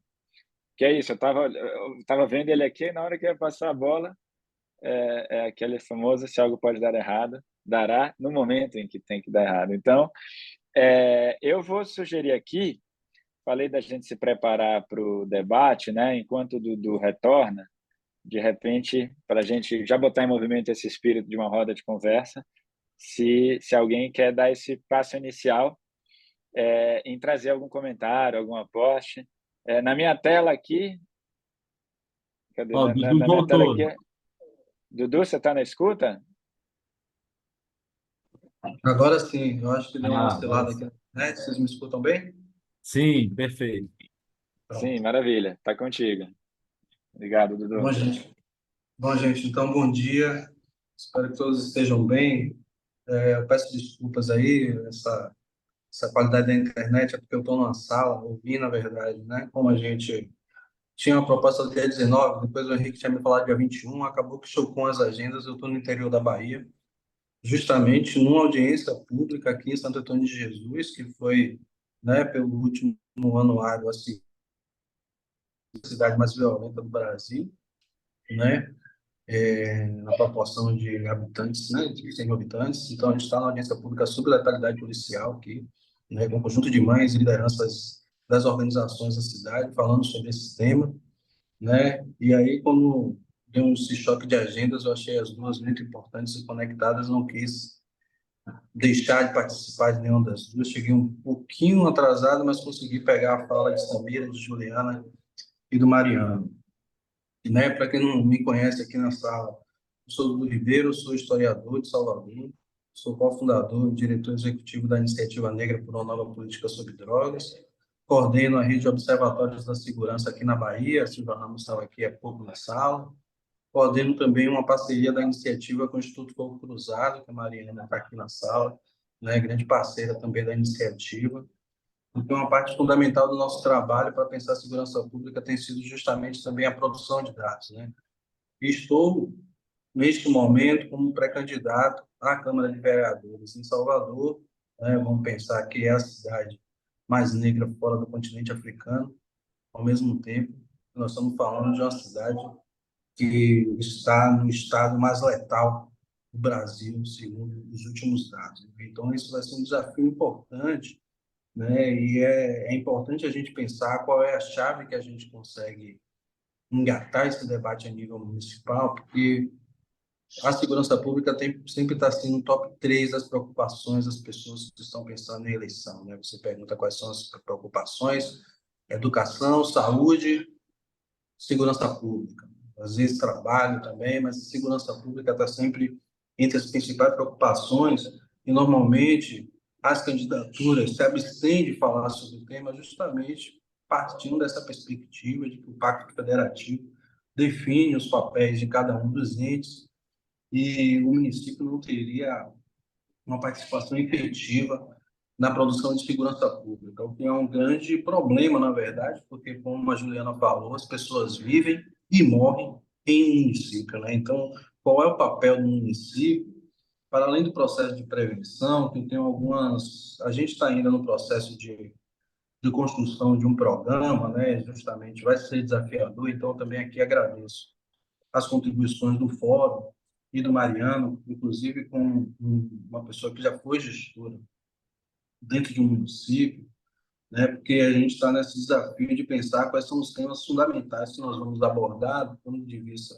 Que é isso, eu estava vendo ele aqui, na hora que ia passar a bola, aquele famoso, se algo pode dar errado, dará no momento em que tem que dar errado. Então, eu vou sugerir aqui, falei da gente se preparar para o debate, né? Enquanto o Dudu retorna, de repente, para a gente já botar em movimento esse espírito de uma roda de conversa, se alguém quer dar esse passo inicial em trazer algum comentário, algum aporte. Na minha tela aqui... Cadê? Ó, Dudu na minha voltou. tela aqui... Dudu, você está na escuta? Agora sim, eu acho que deu uma Ah, oscilada aqui na internet. Vocês me escutam bem? sim, perfeito. Pronto. Sim, maravilha. Está contigo. Obrigado, Dudu. Bom, gente, então bom dia. Espero que todos estejam bem. Eu peço desculpas aí, essa qualidade da internet é porque eu estou numa sala, ouvi, na verdade, né? Como a gente tinha uma proposta do dia 19, depois o Henrique tinha me falado dia 21, acabou que chocou as agendas, eu estou no interior da Bahia, justamente numa audiência pública aqui em Santo Antônio de Jesus, que foi, né, pelo último anuário, assim, a cidade mais violenta do Brasil, né, na proporção de habitantes, né, de 100 habitantes. Então, a gente está na audiência pública sobre letalidade policial aqui, né, com um conjunto de mães e lideranças das organizações da cidade, falando sobre esse tema, né, e aí, quando deu esse choque de agendas, eu achei as duas muito importantes e conectadas, não quis deixar de participar de nenhuma das duas. Cheguei um pouquinho atrasado, mas consegui pegar a fala de Samira, de Juliana e do Mariano. Né? Para quem não me conhece aqui na sala, eu sou Dudu Ribeiro, sou historiador de Salvador, sou cofundador e diretor executivo da Iniciativa Negra por uma Nova Política sobre Drogas, coordeno a rede de observatórios da segurança aqui na Bahia, a Silvia Ramos estava aqui há pouco na sala, coordeno também uma parceria da iniciativa com o Instituto Fogo Cruzado, que a Mariana está aqui na sala, né? Grande parceira também da iniciativa. Então, uma parte fundamental do nosso trabalho para pensar a segurança pública tem sido justamente também a produção de dados, né? E estou, neste momento, como pré-candidato à Câmara de Vereadores em Salvador, né? Vamos pensar que é a cidade mais negra fora do continente africano. Ao mesmo tempo, nós estamos falando de uma cidade que está no estado mais letal do Brasil, segundo os últimos dados. Então, isso vai ser um desafio importante, né? E é importante a gente pensar qual é a chave que a gente consegue engatar esse debate a nível municipal, porque a segurança pública sempre está sendo no top 3 das preocupações das pessoas que estão pensando em eleição, né? Você pergunta quais são as preocupações: educação, saúde, segurança pública. Às vezes trabalho também, mas segurança pública está sempre entre as principais preocupações, e normalmente as candidaturas se abstêm de falar sobre o tema justamente partindo dessa perspectiva de que o Pacto Federativo define os papéis de cada um dos entes e o município não teria uma participação efetiva na produção de segurança pública, o que é um grande problema, na verdade, porque, como a Juliana falou, as pessoas vivem e morrem em um município, né? Então, qual é o papel do município, para além do processo de prevenção, que tem algumas... A gente está ainda no processo de construção de um programa, né? Justamente vai ser desafiador, então também aqui agradeço as contribuições do Fórum e do Mariano, inclusive com uma pessoa que já foi gestora dentro de um município, né? Porque a gente está nesse desafio de pensar quais são os temas fundamentais que nós vamos abordar do ponto de vista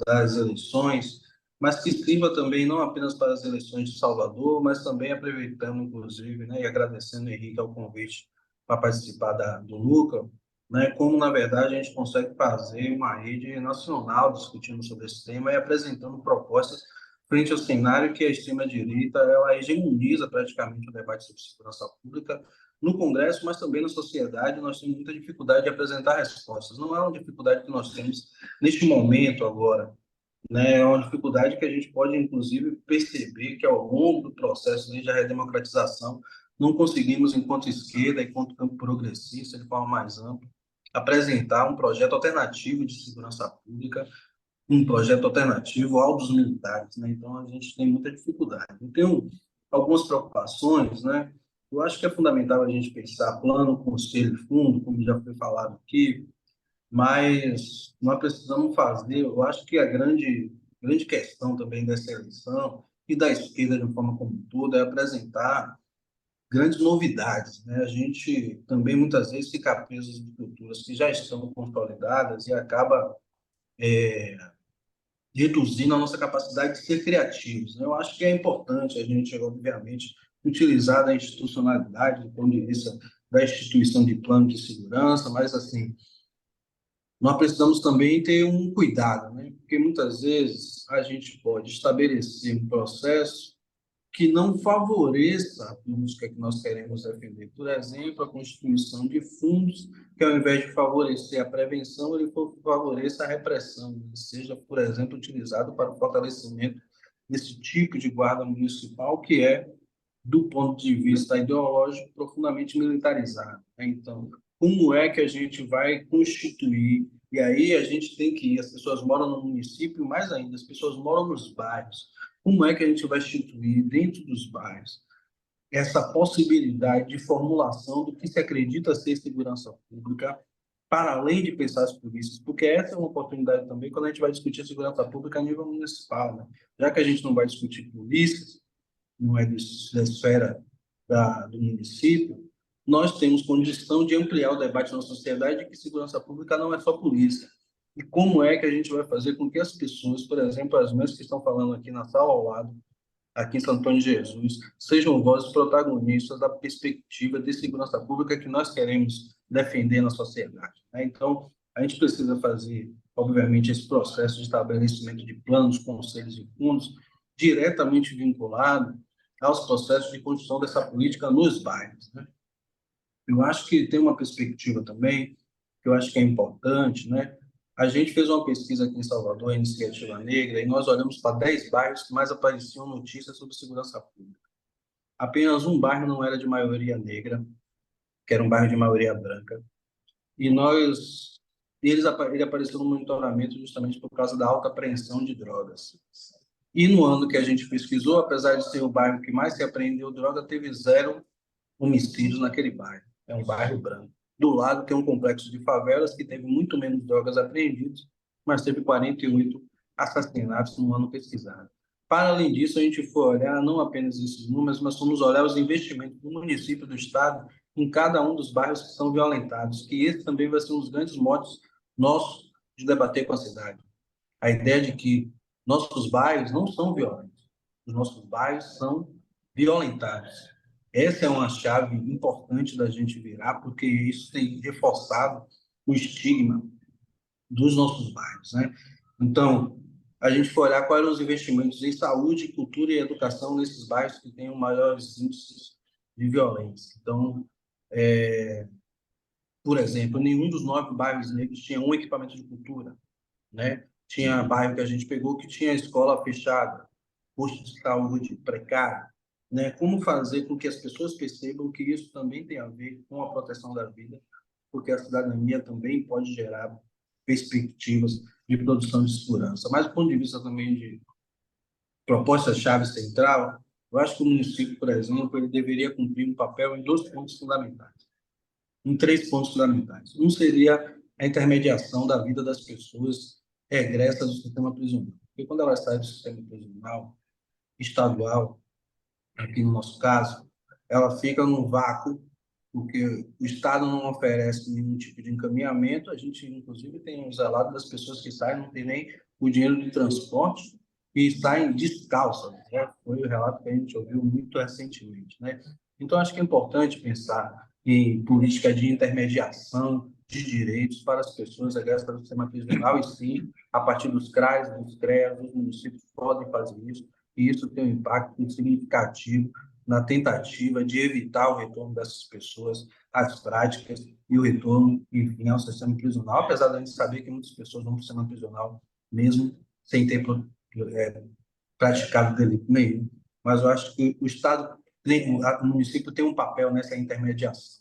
das eleições, mas que sirva também não apenas para as eleições de Salvador, mas também aproveitando, inclusive, né, e agradecendo, Henrique, ao convite para participar do núcleo, né, como, na verdade, a gente consegue fazer uma rede nacional discutindo sobre esse tema e apresentando propostas frente ao cenário que a extrema-direita ela hegemoniza praticamente o debate sobre segurança pública no Congresso, mas também na sociedade. Nós temos muita dificuldade de apresentar respostas. Não é uma dificuldade que nós temos neste momento agora, né? É uma dificuldade que a gente pode, inclusive, perceber que ao longo do processo desde a redemocratização não conseguimos, enquanto esquerda, enquanto campo progressista, de forma mais ampla, apresentar um projeto alternativo de segurança pública, um projeto alternativo ao dos militares, né? Então a gente tem muita dificuldade. Eu tenho algumas preocupações, né? Eu acho que é fundamental a gente pensar plano, conselho e fundo, como já foi falado aqui, mas nós precisamos fazer, eu acho que a grande questão também dessa eleição e da esquerda de uma forma como um todo é apresentar grandes novidades, né? A gente também muitas vezes fica preso de culturas que já estão consolidadas e acaba reduzindo a nossa capacidade de ser criativos, né? Eu acho que é importante a gente, obviamente, utilizar da institucionalidade do ponto de vista da instituição de plano de segurança, mas assim, nós precisamos também ter um cuidado, né? Porque muitas vezes a gente pode estabelecer um processo que não favoreça a política que nós queremos defender. Por exemplo, a constituição de fundos que, ao invés de favorecer a prevenção, ele favoreça a repressão, né? Seja, por exemplo, utilizado para o fortalecimento desse tipo de guarda municipal que é, do ponto de vista ideológico, profundamente militarizado, né? Então, como é que a gente vai constituir? E aí a gente tem que ir, as pessoas moram no município, mais ainda, as pessoas moram nos bairros. Como é que a gente vai instituir dentro dos bairros essa possibilidade de formulação do que se acredita ser segurança pública, para além de pensar as polícias? Porque essa é uma oportunidade também quando a gente vai discutir segurança pública a nível municipal, né? Já que a gente não vai discutir polícias, não é da esfera do município, nós temos condição de ampliar o debate na sociedade de que segurança pública não é só polícia. E como é que a gente vai fazer com que as pessoas, por exemplo, as mesmas que estão falando aqui na sala ao lado, aqui em Santo Antônio de Jesus, sejam vozes protagonistas da perspectiva de segurança pública que nós queremos defender na sociedade, né? Então, a gente precisa fazer, obviamente, esse processo de estabelecimento de planos, conselhos e fundos diretamente vinculado aos processos de construção dessa política nos bairros, né? Eu acho que tem uma perspectiva também, que eu acho que é importante, né? A gente fez uma pesquisa aqui em Salvador, a Iniciativa Negra, e nós olhamos para 10 bairros que mais apareciam notícias sobre segurança pública. Apenas um bairro não era de maioria negra, que era um bairro de maioria branca. E ele apareceu no monitoramento justamente por causa da alta apreensão de drogas. E no ano que a gente pesquisou, apesar de ser o bairro que mais se apreendeu droga, teve 0 homicídios naquele bairro. É um bairro branco. Do lado tem um complexo de favelas que teve muito menos drogas apreendidas, mas teve 48 assassinatos no ano pesquisado. Para além disso, a gente for olhar não apenas esses números, mas vamos olhar os investimentos do município, do estado, em cada um dos bairros que são violentados, que esse também vai ser um dos grandes motivos nossos de debater com a cidade. A ideia de que nossos bairros não são violentos, os nossos bairros são violentados. Essa é uma chave importante da gente virar, porque isso tem reforçado o estigma dos nossos bairros, né? Então, a gente for olhar quais eram os investimentos em saúde, cultura e educação nesses bairros que têm os maiores índices de violência. Então, por exemplo, nenhum dos 9 bairros negros tinha um equipamento de cultura, né? Tinha bairro que a gente pegou que tinha escola fechada, posto de saúde precário, né? Como fazer com que as pessoas percebam que isso também tem a ver com a proteção da vida, porque a cidadania também pode gerar perspectivas de produção de segurança. Mas do ponto de vista também de proposta-chave central, eu acho que o município, por exemplo, ele deveria cumprir um papel em dois pontos fundamentais, em três pontos fundamentais. Um seria a intermediação da vida das pessoas regressas do sistema prisional. Porque quando elas saem do sistema prisional estadual, aqui no nosso caso, ela fica num vácuo, porque o Estado não oferece nenhum tipo de encaminhamento. A gente, inclusive, tem um zelado das pessoas que saem, não tem nem o dinheiro de transporte e saem descalças, né? Foi o relato que a gente ouviu muito recentemente, né? Então, acho que é importante pensar em política de intermediação de direitos para as pessoas regressas do sistema prisional, e sim, a partir dos CRAs, dos CREAs, os municípios podem fazer isso, e isso tem um impacto significativo na tentativa de evitar o retorno dessas pessoas às práticas e o retorno, enfim, ao sistema prisional, apesar de a gente saber que muitas pessoas vão para o sistema prisional mesmo sem ter praticado delito nenhum. Mas eu acho que o Estado, o município tem um papel nessa intermediação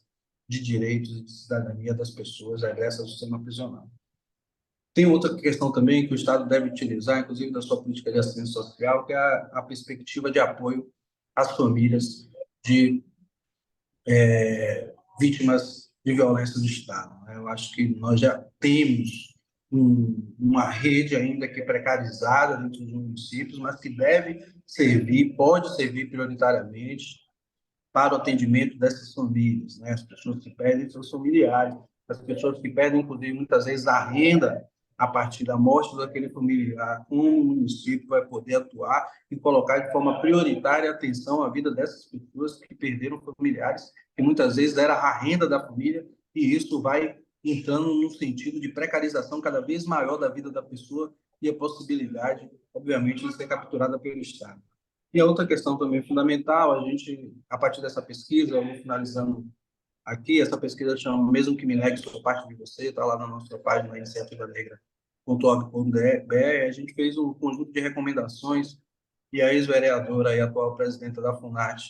de direitos e de cidadania das pessoas regressas ao sistema prisional. Tem outra questão também que o Estado deve utilizar, inclusive da sua política de assistência social, que é a perspectiva de apoio às famílias de vítimas de violência do Estado, né? Eu acho que nós já temos uma rede ainda que é precarizada dentro dos municípios, mas que deve servir, pode servir prioritariamente para o atendimento dessas famílias, né? As pessoas que perdem seus familiares, as pessoas que perdem, inclusive, muitas vezes a renda a partir da morte daquele familiar, como o município vai poder atuar e colocar de forma prioritária a atenção à vida dessas pessoas que perderam familiares, que muitas vezes era a renda da família, e isso vai entrando num sentido de precarização cada vez maior da vida da pessoa e a possibilidade, obviamente, de ser capturada pelo Estado. E a outra questão também fundamental, a gente, a partir dessa pesquisa, eu vou finalizando aqui, essa pesquisa chama Mesmo que me negue, sou parte de você, está lá na nossa página iniciativanegra.org.br, a gente fez um conjunto de recomendações e a ex-vereadora e atual presidenta da FUNAT,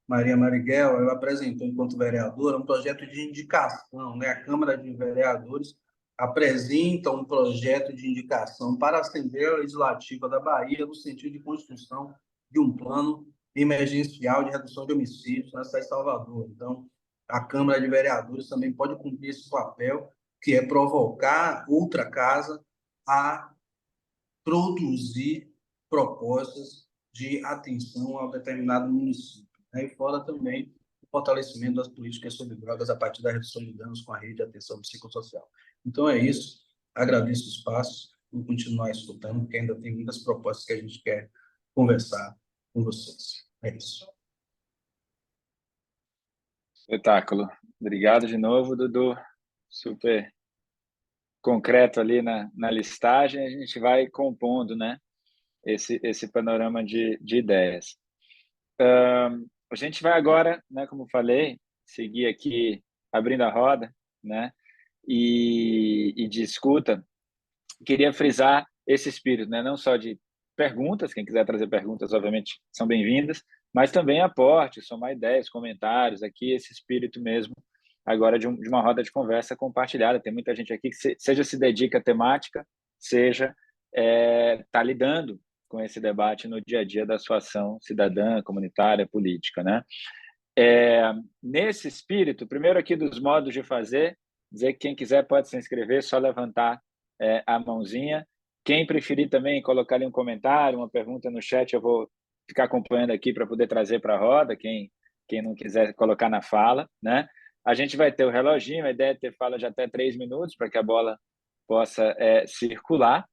Maria Marighella, ela apresentou, enquanto vereadora, um projeto de indicação, né? A Câmara de Vereadores apresenta um projeto de indicação para a Assembleia Legislativa da Bahia no sentido de construção de um plano emergencial de redução de homicídios na cidade de Salvador. Então, a Câmara de Vereadores também pode cumprir esse papel, que é provocar outra casa a produzir propostas de atenção a determinado município, né? E fora também o fortalecimento das políticas sobre drogas a partir da redução de danos com a rede de atenção psicossocial. Então é isso, agradeço o espaço, vou continuar escutando, porque ainda tem muitas propostas que a gente quer conversar com vocês. É isso. Espetáculo. Obrigado de novo, Dudu. Super concreto ali na listagem. A gente vai compondo, né, esse panorama de ideias. A gente vai agora, né, como falei, seguir aqui abrindo a roda, né, e de escuta. Queria frisar esse espírito, né, não só de perguntas, quem quiser trazer perguntas, obviamente, são bem-vindas, mas também aporte, somar ideias, comentários, aqui esse espírito mesmo, agora de uma roda de conversa compartilhada. Tem muita gente aqui que seja se dedica à temática, seja está lidando com esse debate no dia a dia da sua ação cidadã, comunitária, política, né? Nesse espírito, primeiro aqui dos modos de fazer, dizer que quem quiser pode se inscrever, só levantar a mãozinha. Quem preferir também colocar ali um comentário, uma pergunta no chat, eu vou ficar acompanhando aqui para poder trazer para a roda, quem não quiser colocar na fala, né? A gente vai ter o reloginho, a ideia é ter fala de até 3 minutos para que a bola possa circular.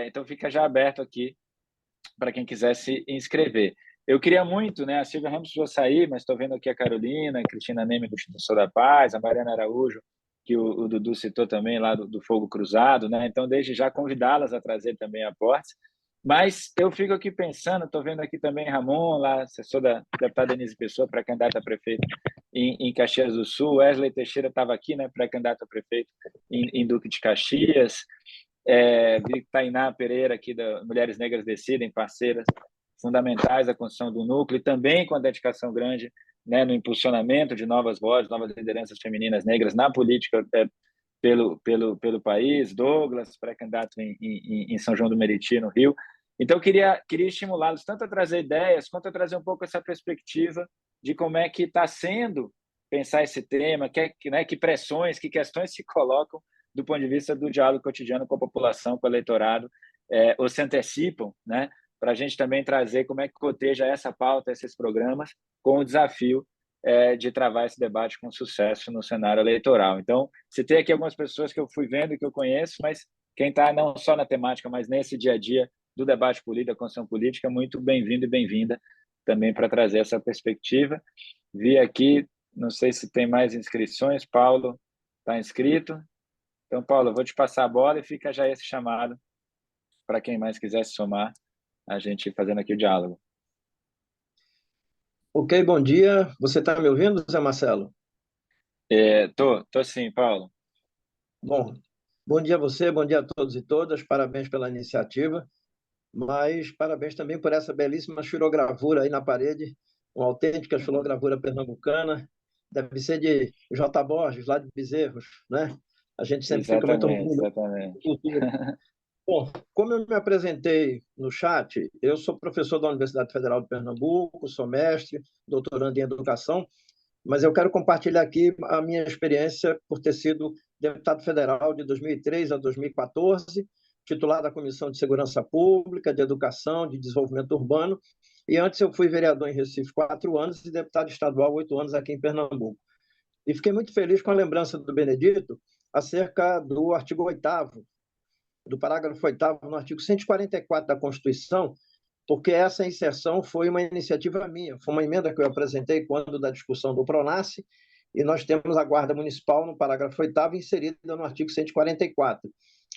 Então fica já aberto aqui para quem quiser se inscrever. Eu queria muito, né? A Silvia Ramos precisou sair, mas estou vendo aqui a Carolina, a Cristina Neme do Instituto da Paz, a Mariana Araújo, que o Dudu citou também lá do Fogo Cruzado, né? Então, desde já convidá-las a trazer também aportes. Mas eu fico aqui pensando, estou vendo aqui também Ramon, lá, assessor da deputada Denise Pessoa, pré-candidata a prefeito em Caxias do Sul. Wesley Teixeira estava aqui, né? Pré-candidato a prefeito em Duque de Caxias. Vi Tainá Pereira, aqui da Mulheres Negras Decidem, parceiras fundamentais da construção do núcleo, e também com a dedicação grande, né, no impulsionamento de novas vozes, novas lideranças femininas negras na política pelo país, Douglas, pré-candidato em São João do Meriti, no Rio. Então, queria estimulá-los tanto a trazer ideias, quanto a trazer um pouco essa perspectiva de como é que está sendo pensar esse tema, que pressões, que questões se colocam do ponto de vista do diálogo cotidiano com a população, com o eleitorado, ou se antecipam, né, para a gente também trazer como é que coteja essa pauta, esses programas, com o desafio de travar esse debate com sucesso no cenário eleitoral. Então, citei aqui algumas pessoas que eu fui vendo e que eu conheço, mas quem está não só na temática, mas nesse dia a dia do debate político, da construção política, muito bem-vindo e bem-vinda também para trazer essa perspectiva. Vi aqui, não sei se tem mais inscrições, Paulo está inscrito. Então, Paulo, eu vou te passar a bola e fica já esse chamado para quem mais quiser se somar, a gente fazendo aqui o diálogo. Ok, bom dia. Você está me ouvindo, Zé Marcelo? Tô sim, Paulo. Bom dia a você, bom dia a todos e todas. Parabéns pela iniciativa, mas parabéns também por essa belíssima xilogravura aí na parede, uma autêntica xilogravura pernambucana. Deve ser de J. Borges, lá de Bezerros, né? A gente sempre fica muito orgulhoso. Exatamente. Bom, como eu me apresentei no chat, eu sou professor da Universidade Federal de Pernambuco, sou mestre, doutorando em educação, mas eu quero compartilhar aqui a minha experiência por ter sido deputado federal de 2003 a 2014, titular da Comissão de Segurança Pública, de Educação, de Desenvolvimento Urbano, e antes eu fui vereador em Recife 4 anos e deputado estadual 8 anos aqui em Pernambuco. E fiquei muito feliz com a lembrança do Benedito acerca do artigo 8º, do parágrafo 8º, no artigo 144 da Constituição, porque essa inserção foi uma iniciativa minha, foi uma emenda que eu apresentei quando da discussão do PRONASSE, e nós temos a Guarda Municipal no parágrafo 8º inserida no artigo 144,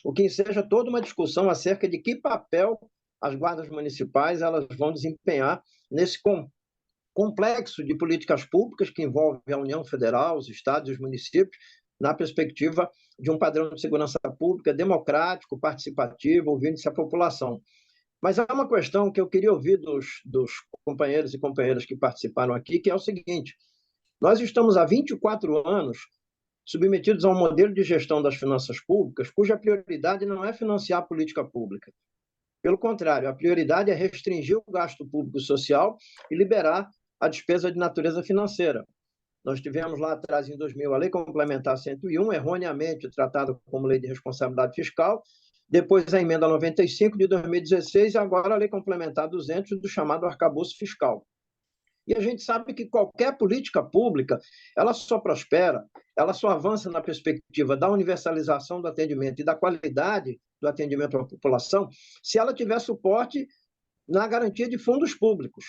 o que enseja toda uma discussão acerca de que papel as guardas municipais elas vão desempenhar nesse complexo de políticas públicas que envolve a União Federal, os estados e os municípios, na perspectiva de um padrão de segurança pública democrático, participativo, ouvindo-se a população. Mas há uma questão que eu queria ouvir dos companheiros e companheiras que participaram aqui, que é o seguinte: nós estamos há 24 anos submetidos a um modelo de gestão das finanças públicas cuja prioridade não é financiar a política pública. Pelo contrário, a prioridade é restringir o gasto público e social e liberar a despesa de natureza financeira. Nós tivemos lá atrás, em 2000, a Lei Complementar 101, erroneamente tratada como Lei de Responsabilidade Fiscal, depois a Emenda 95 de 2016 e agora a Lei Complementar 200 do chamado Arcabouço Fiscal. E a gente sabe que qualquer política pública, ela só prospera, ela só avança na perspectiva da universalização do atendimento e da qualidade do atendimento à população, se ela tiver suporte na garantia de fundos públicos.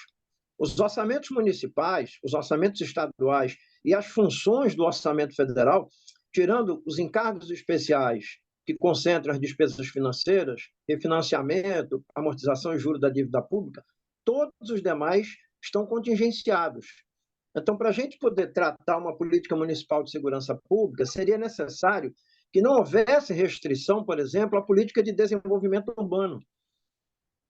Os orçamentos municipais, os orçamentos estaduais e as funções do orçamento federal, tirando os encargos especiais que concentram as despesas financeiras, refinanciamento, amortização e juros da dívida pública, todos os demais estão contingenciados. Então, para a gente poder tratar uma política municipal de segurança pública, seria necessário que não houvesse restrição, por exemplo, à política de desenvolvimento urbano.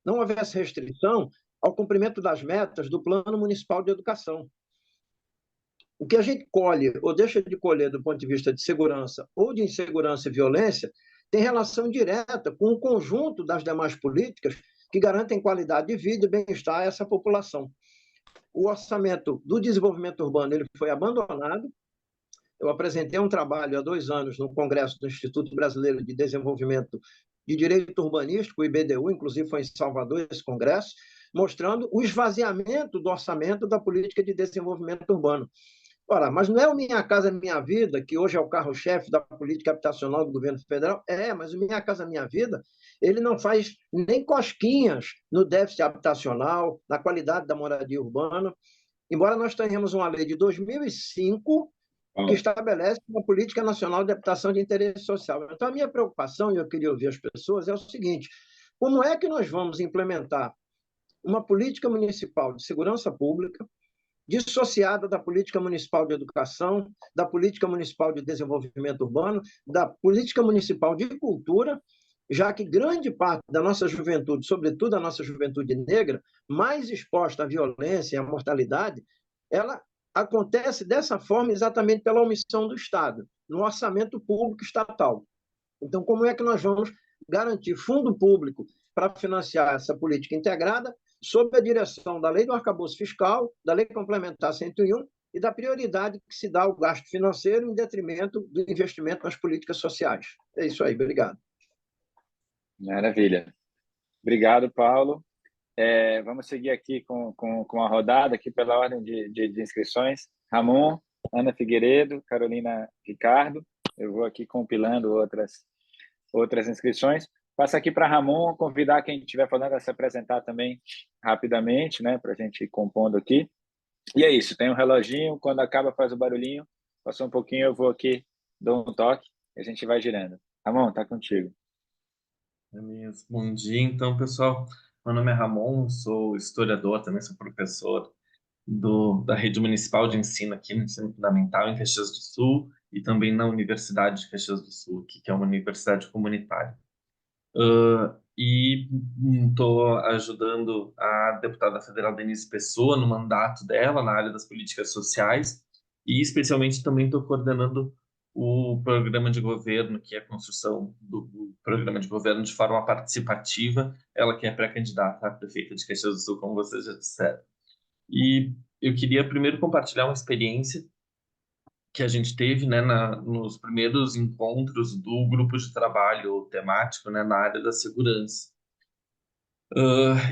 Não houvesse restrição ao cumprimento das metas do Plano Municipal de Educação. O que a gente colhe ou deixa de colher do ponto de vista de segurança ou de insegurança e violência tem relação direta com o conjunto das demais políticas que garantem qualidade de vida e bem-estar a essa população. O orçamento do desenvolvimento urbano ele foi abandonado. Eu apresentei um trabalho há 2 anos no Congresso do Instituto Brasileiro de Desenvolvimento de Direito Urbanístico, o IBDU, inclusive foi em Salvador esse congresso, mostrando o esvaziamento do orçamento da política de desenvolvimento urbano. Ora, mas não é o Minha Casa Minha Vida, que hoje é o carro-chefe da política habitacional do governo federal? Mas o Minha Casa Minha Vida, ele não faz nem cosquinhas no déficit habitacional, na qualidade da moradia urbana, embora nós tenhamos uma lei de 2005 que estabelece uma política nacional de habitação de interesse social. Então, a minha preocupação, e eu queria ouvir as pessoas, é o seguinte: como é que nós vamos implementar uma política municipal de segurança pública dissociada da política municipal de educação, da política municipal de desenvolvimento urbano, da política municipal de cultura já que grande parte da nossa juventude, sobretudo a nossa juventude negra, mais exposta à violência e à mortalidade, ela acontece dessa forma exatamente pela omissão do Estado, no orçamento público estatal. Então, como é que nós vamos garantir fundo público para financiar essa política integrada, sob a direção da Lei do Arcabouço Fiscal, da Lei Complementar 101 e da prioridade que se dá ao gasto financeiro em detrimento do investimento nas políticas sociais? É isso aí, obrigado. Maravilha. Obrigado, Paulo. Vamos seguir aqui com a rodada, aqui pela ordem de inscrições. Ramon, Ana Figueiredo, Carolina Ricardo. Eu vou aqui compilando outras inscrições. Passa aqui para Ramon, convidar quem estiver falando a se apresentar também rapidamente, né, para a gente ir compondo aqui. E é isso, tem um reloginho, quando acaba faz o barulhinho, passou um pouquinho, eu vou aqui, dou um toque e a gente vai girando. Ramon, tá contigo. Beleza. Bom dia, então, pessoal. Meu nome é Ramon, sou historiador, também sou professor da Rede Municipal de Ensino aqui no Ensino Fundamental em Caxias do Sul e também na Universidade de Caxias do Sul, que é uma universidade comunitária. E estou ajudando a deputada federal Denise Pessoa no mandato dela na área das políticas sociais e especialmente também estou coordenando o programa de governo, que é a construção do programa de governo de forma participativa, ela que é pré-candidata a prefeita de Caxias do Sul, como vocês já disseram. E eu queria primeiro compartilhar uma experiência que a gente teve, né, nos primeiros encontros do grupo de trabalho temático, né, na área da segurança.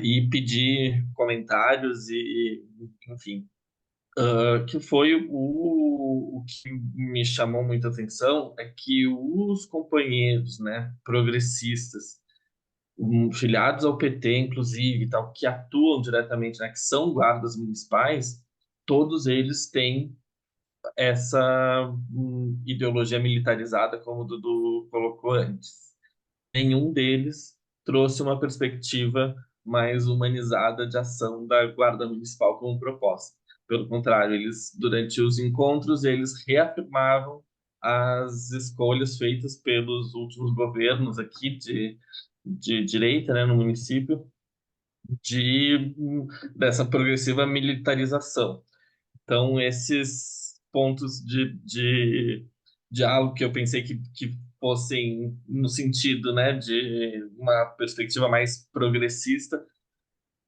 E pedir comentários e enfim, que foi o que me chamou muita atenção é que os companheiros, né, progressistas, filiados ao PT, inclusive, tal, que atuam diretamente, né, que são guardas municipais, todos eles têm essa ideologia militarizada, como o Dudu colocou antes. Nenhum deles trouxe uma perspectiva mais humanizada de ação da Guarda Municipal como proposta. Pelo contrário, eles, durante os encontros, eles reafirmavam as escolhas feitas pelos últimos governos aqui de direita, né, no município, dessa progressiva militarização. Então, esses pontos de diálogo que eu pensei que fossem no sentido, né, de uma perspectiva mais progressista,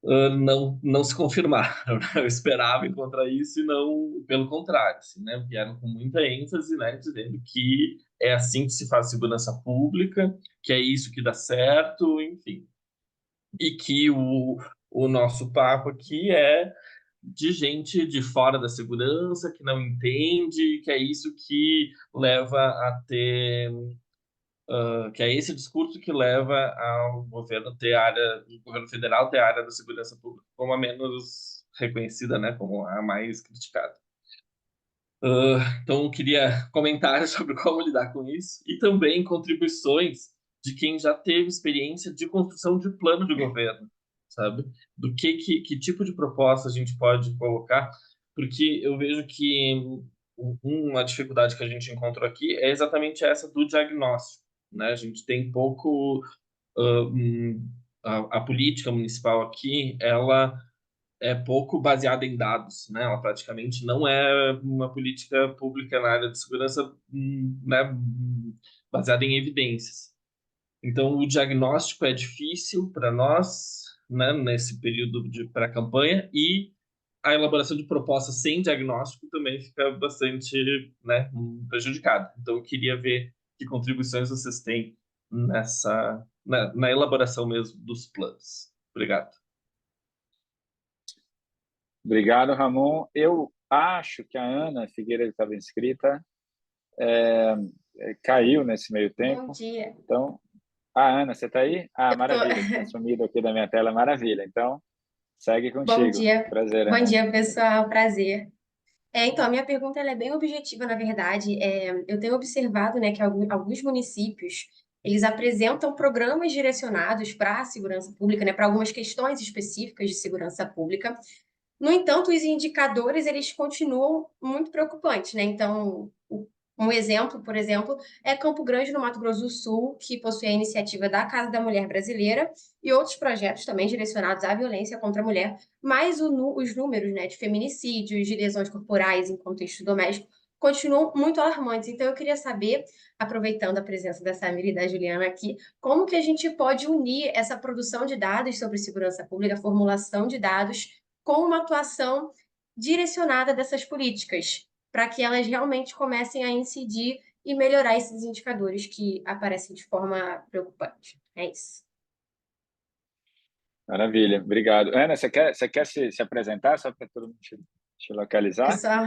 não se confirmaram. Eu esperava encontrar isso e não, pelo contrário, assim, né, vieram com muita ênfase, né, dizendo que é assim que se faz segurança pública, que é isso que dá certo, enfim. E que o nosso papo aqui é de gente de fora da segurança, que não entende, que é isso que leva a ter... que é esse discurso que leva ao governo o governo federal ter a área da segurança pública como a menos reconhecida, né, como a mais criticada. Então, eu queria comentários sobre como lidar com isso e também contribuições de quem já teve experiência de construção de plano de governo, sabe? Do que tipo de proposta a gente pode colocar, porque eu vejo que uma dificuldade que a gente encontrou aqui é exatamente essa do diagnóstico, né? A gente tem pouco... a política municipal aqui, ela é pouco baseada em dados, né? Ela praticamente não é uma política pública na área de segurança, né, baseada em evidências. Então, o diagnóstico é difícil para nós, né, nesse período de pré-campanha, e a elaboração de propostas sem diagnóstico também fica bastante, né, prejudicada. Então, eu queria ver que contribuições vocês têm na elaboração mesmo dos planos. Obrigado. Obrigado, Ramon. Eu acho que a Ana Figueiredo estava inscrita, caiu nesse meio tempo. Bom dia. Então, Ana, você está aí? Maravilha, está sumido aqui da minha tela, maravilha. Então, segue contigo. Bom dia. Prazer, Bom Ana. dia, pessoal. Prazer. Então, a minha pergunta ela é bem objetiva, na verdade. Eu tenho observado, né, que alguns municípios eles apresentam programas direcionados para a segurança pública, né, para algumas questões específicas de segurança pública. No entanto, os indicadores eles continuam muito preocupantes, né? Então, Um exemplo, por exemplo, é Campo Grande, no Mato Grosso do Sul, que possui a iniciativa da Casa da Mulher Brasileira e outros projetos também direcionados à violência contra a mulher, mas os números, né, de feminicídios, de lesões corporais em contexto doméstico, continuam muito alarmantes. Então, eu queria saber, aproveitando a presença da Samira e da Juliana aqui, como que a gente pode unir essa produção de dados sobre segurança pública, formulação de dados, com uma atuação direcionada dessas políticas, para que elas realmente comecem a incidir e melhorar esses indicadores que aparecem de forma preocupante. É isso. Maravilha, obrigado. Ana, você quer se apresentar, só para todo mundo te localizar? Pessoal,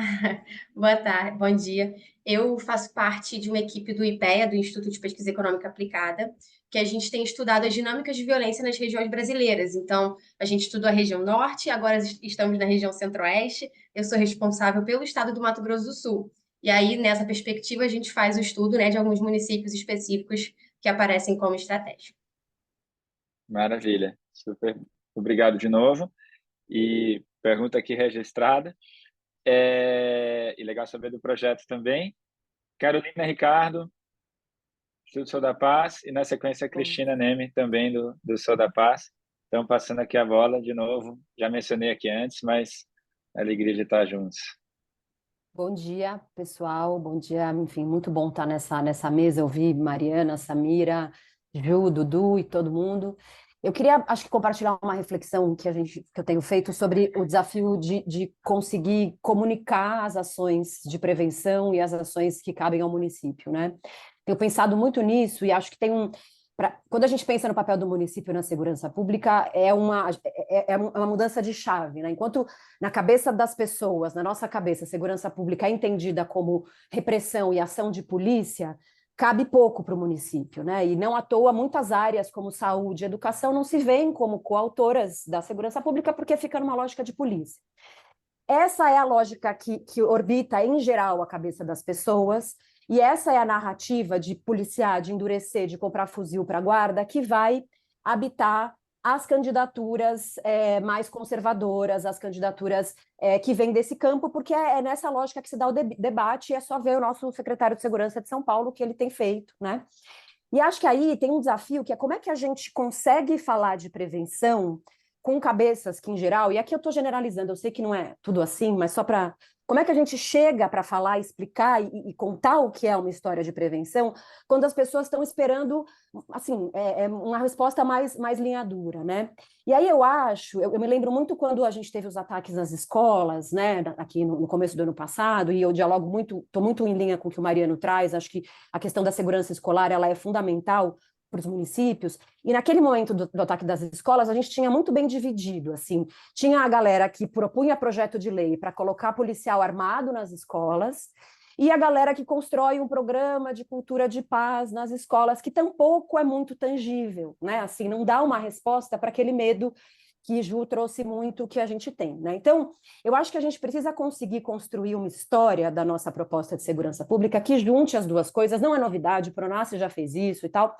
boa tarde, bom dia. Eu faço parte de uma equipe do IPEA, do Instituto de Pesquisa Econômica Aplicada, que a gente tem estudado as dinâmicas de violência nas regiões brasileiras. Então, a gente estudou a região norte, agora estamos na região centro-oeste. Eu sou responsável pelo estado do Mato Grosso do Sul. E aí, nessa perspectiva, a gente faz o estudo, né, de alguns municípios específicos que aparecem como estratégia. Maravilha, super. Obrigado de novo. E pergunta aqui registrada. E legal saber do projeto também. Carolina Ricardo, Instituto Sou da Paz, e na sequência Cristina Neme, também do Sou da Paz. Então, passando aqui a bola de novo. Já mencionei aqui antes, mas a alegria de estar juntos. Bom dia, pessoal. Bom dia. Enfim, muito bom estar nessa mesa. Eu vi Mariana, Samira, Ju, Dudu e todo mundo. Eu queria, acho que, compartilhar uma reflexão que eu tenho feito sobre o desafio de conseguir comunicar as ações de prevenção e as ações que cabem ao município, né? Tenho pensado muito nisso e acho que quando a gente pensa no papel do município na segurança pública, é uma mudança de chave, né? Enquanto na cabeça das pessoas, na nossa cabeça, segurança pública é entendida como repressão e ação de polícia, cabe pouco para o município, né? E não à toa muitas áreas como saúde e educação não se veem como coautoras da segurança pública porque fica numa lógica de polícia. Essa é a lógica que orbita, em geral, a cabeça das pessoas, e essa é a narrativa de policiar, de endurecer, de comprar fuzil para a guarda, que vai habitar as candidaturas mais conservadoras, as candidaturas que vêm desse campo, porque é nessa lógica que se dá o debate, e é só ver o nosso secretário de Segurança de São Paulo, que ele tem feito, né? E acho que aí tem um desafio, que é como é que a gente consegue falar de prevenção com cabeças que, em geral, e aqui eu estou generalizando, eu sei que não é tudo assim, mas só para... Como é que a gente chega para falar, explicar e contar o que é uma história de prevenção quando as pessoas estão esperando, assim, uma resposta mais linha dura, né? E aí eu me lembro muito quando a gente teve os ataques nas escolas, né, aqui no começo do ano passado, e eu dialogo muito, estou muito em linha com o que o Mariano traz, acho que a questão da segurança escolar, ela é fundamental para os municípios, e naquele momento do ataque das escolas, a gente tinha muito bem dividido, assim, tinha a galera que propunha projeto de lei para colocar policial armado nas escolas, e a galera que constrói um programa de cultura de paz nas escolas, que tampouco é muito tangível, né, assim, não dá uma resposta para aquele medo que Ju trouxe muito que a gente tem, né? Então, eu acho que a gente precisa conseguir construir uma história da nossa proposta de segurança pública que junte as duas coisas, não é novidade, o Pronace já fez isso e tal,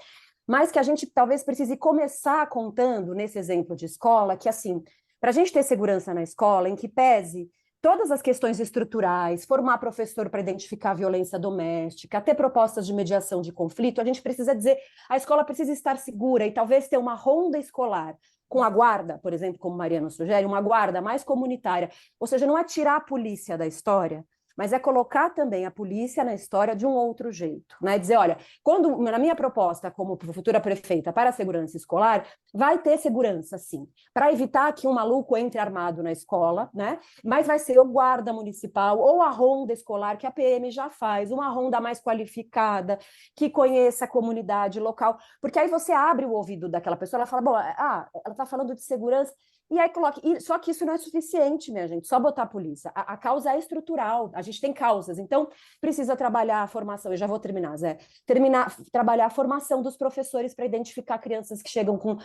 mas que a gente talvez precise começar contando nesse exemplo de escola, que assim, para a gente ter segurança na escola, em que pese todas as questões estruturais, formar professor para identificar a violência doméstica, ter propostas de mediação de conflito, a gente precisa dizer, a escola precisa estar segura e talvez ter uma ronda escolar com a guarda, por exemplo, como Mariana sugere, uma guarda mais comunitária, ou seja, não é tirar a polícia da história, mas é colocar também a polícia na história de um outro jeito, né? Dizer, olha, quando na minha proposta como futura prefeita para a segurança escolar, vai ter segurança, sim, para evitar que um maluco entre armado na escola, né? Mas vai ser o guarda municipal ou a ronda escolar que a PM já faz, uma ronda mais qualificada, que conheça a comunidade local, porque aí você abre o ouvido daquela pessoa, ela fala, bom, ela está falando de segurança, e aí coloca, só que isso não é suficiente, minha gente, só botar a polícia. A causa é estrutural, a gente tem causas, então precisa trabalhar a formação, eu já vou terminar, Zé, trabalhar a formação dos professores para identificar crianças que chegam com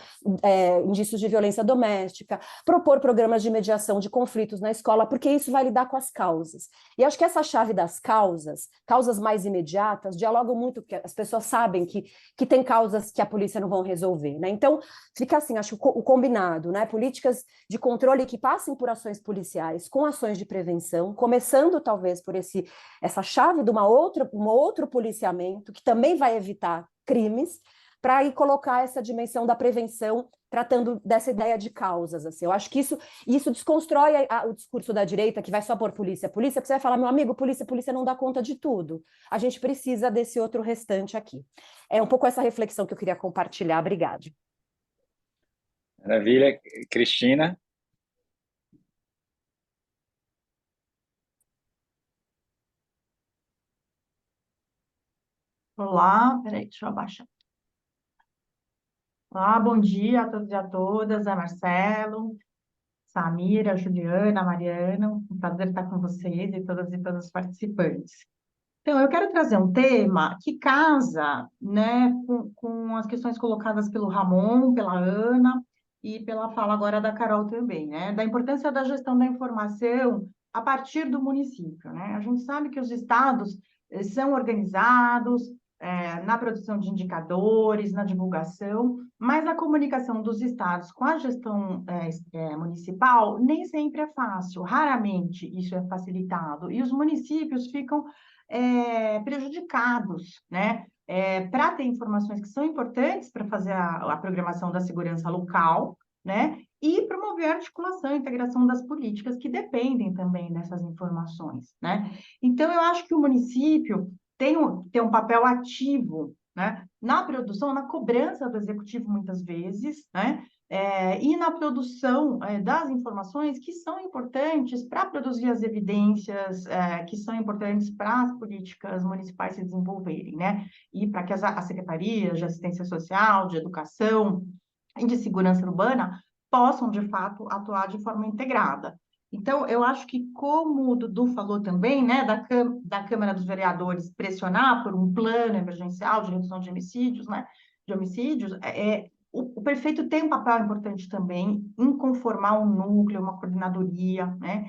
indícios de violência doméstica, propor programas de mediação de conflitos na escola, porque isso vai lidar com as causas. E acho que essa chave das causas mais imediatas, dialogam muito, porque as pessoas sabem que tem causas que a polícia não vão resolver, né? Então, fica assim, acho o combinado, né? Políticas políticas de controle que passem por ações policiais, com ações de prevenção, começando talvez por essa chave de um outro policiamento, que também vai evitar crimes, para aí colocar essa dimensão da prevenção, tratando dessa ideia de causas. Assim. Eu acho que isso desconstrói o discurso da direita, que vai só por polícia, polícia, porque você vai falar, meu amigo, polícia não dá conta de tudo. A gente precisa desse outro restante aqui. É um pouco essa reflexão que eu queria compartilhar. Obrigada. Maravilha. Cristina? Olá, peraí, deixa eu abaixar. Olá, bom dia a todos e a todas, a Marcelo, Samira, Juliana, Mariana, um prazer estar com vocês e todos os participantes. Então, eu quero trazer um tema que casa, né, com as questões colocadas pelo Ramon, pela Ana e pela fala agora da Carol também, né, da importância da gestão da informação a partir do município, né? A gente sabe que os estados são organizados na produção de indicadores, na divulgação, mas a comunicação dos estados com a gestão municipal nem sempre é fácil, raramente isso é facilitado, e os municípios ficam prejudicados, né? Para ter informações que são importantes para fazer a programação da segurança local, né? E promover a articulação e integração das políticas que dependem também dessas informações, né? Então, eu acho que o município tem um papel ativo, né? Na produção, na cobrança do executivo, muitas vezes, né? E na produção das informações que são importantes para produzir as evidências, que são importantes para as políticas municipais se desenvolverem, né? E para que as secretarias de assistência social, de educação e de segurança urbana possam, de fato, atuar de forma integrada. Então, eu acho que, como o Dudu falou também, né, da Câmara dos Vereadores pressionar por um plano emergencial de redução de homicídios, né, o prefeito tem um papel importante também em conformar um núcleo, uma coordenadoria, né,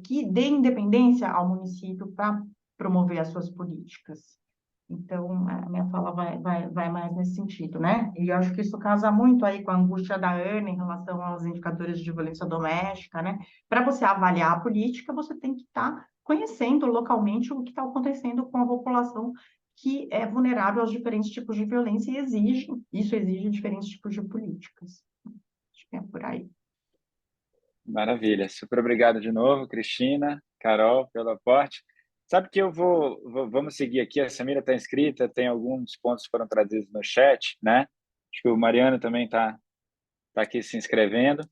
que dê independência ao município para promover as suas políticas. Então, a minha fala vai mais nesse sentido, né? E eu acho que isso casa muito aí com a angústia da Ana em relação aos indicadores de violência doméstica, né? Para você avaliar a política, você tem que estar conhecendo localmente o que está acontecendo com a população que é vulnerável aos diferentes tipos de violência e isso exige diferentes tipos de políticas. Acho que é por aí. Maravilha. Super obrigado de novo, Cristina, Carol, pelo aporte. Sabe que vamos seguir aqui, a Samira está inscrita, tem alguns pontos que foram trazidos no chat, né? Acho que o Mariano também está aqui se inscrevendo.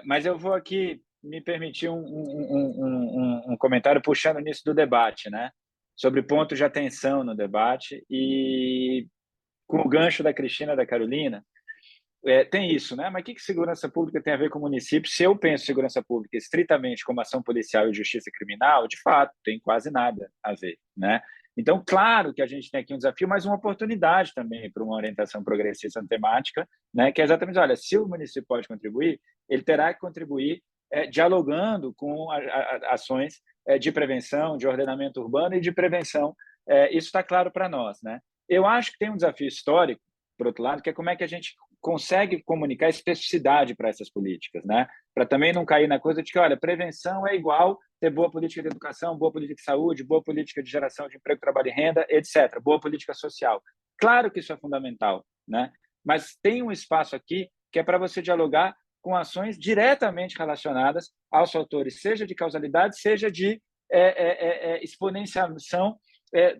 Mas eu vou aqui me permitir um comentário puxando nisso do debate, né? Sobre pontos de atenção no debate e com o gancho da Cristina, da Carolina, tem isso, né? Mas o que segurança pública tem a ver com o município? Se eu penso segurança pública estritamente como ação policial e justiça criminal, de fato, tem quase nada a ver, né? Então, claro que a gente tem aqui um desafio, mas uma oportunidade também para uma orientação progressista na temática, né? Que é exatamente, olha, se o município pode contribuir, ele terá que contribuir dialogando com ações de prevenção, de ordenamento urbano e de prevenção. Isso está claro para nós, né? Eu acho que tem um desafio histórico, por outro lado, que é como é que a gente consegue comunicar especificidade para essas políticas, né? Para também não cair na coisa de que, olha, prevenção é igual ter boa política de educação, boa política de saúde, boa política de geração de emprego, trabalho e renda, etc. Boa política social. Claro que isso é fundamental, né? Mas tem um espaço aqui que é para você dialogar com ações diretamente relacionadas aos fatores, seja de causalidade, seja de exponenciação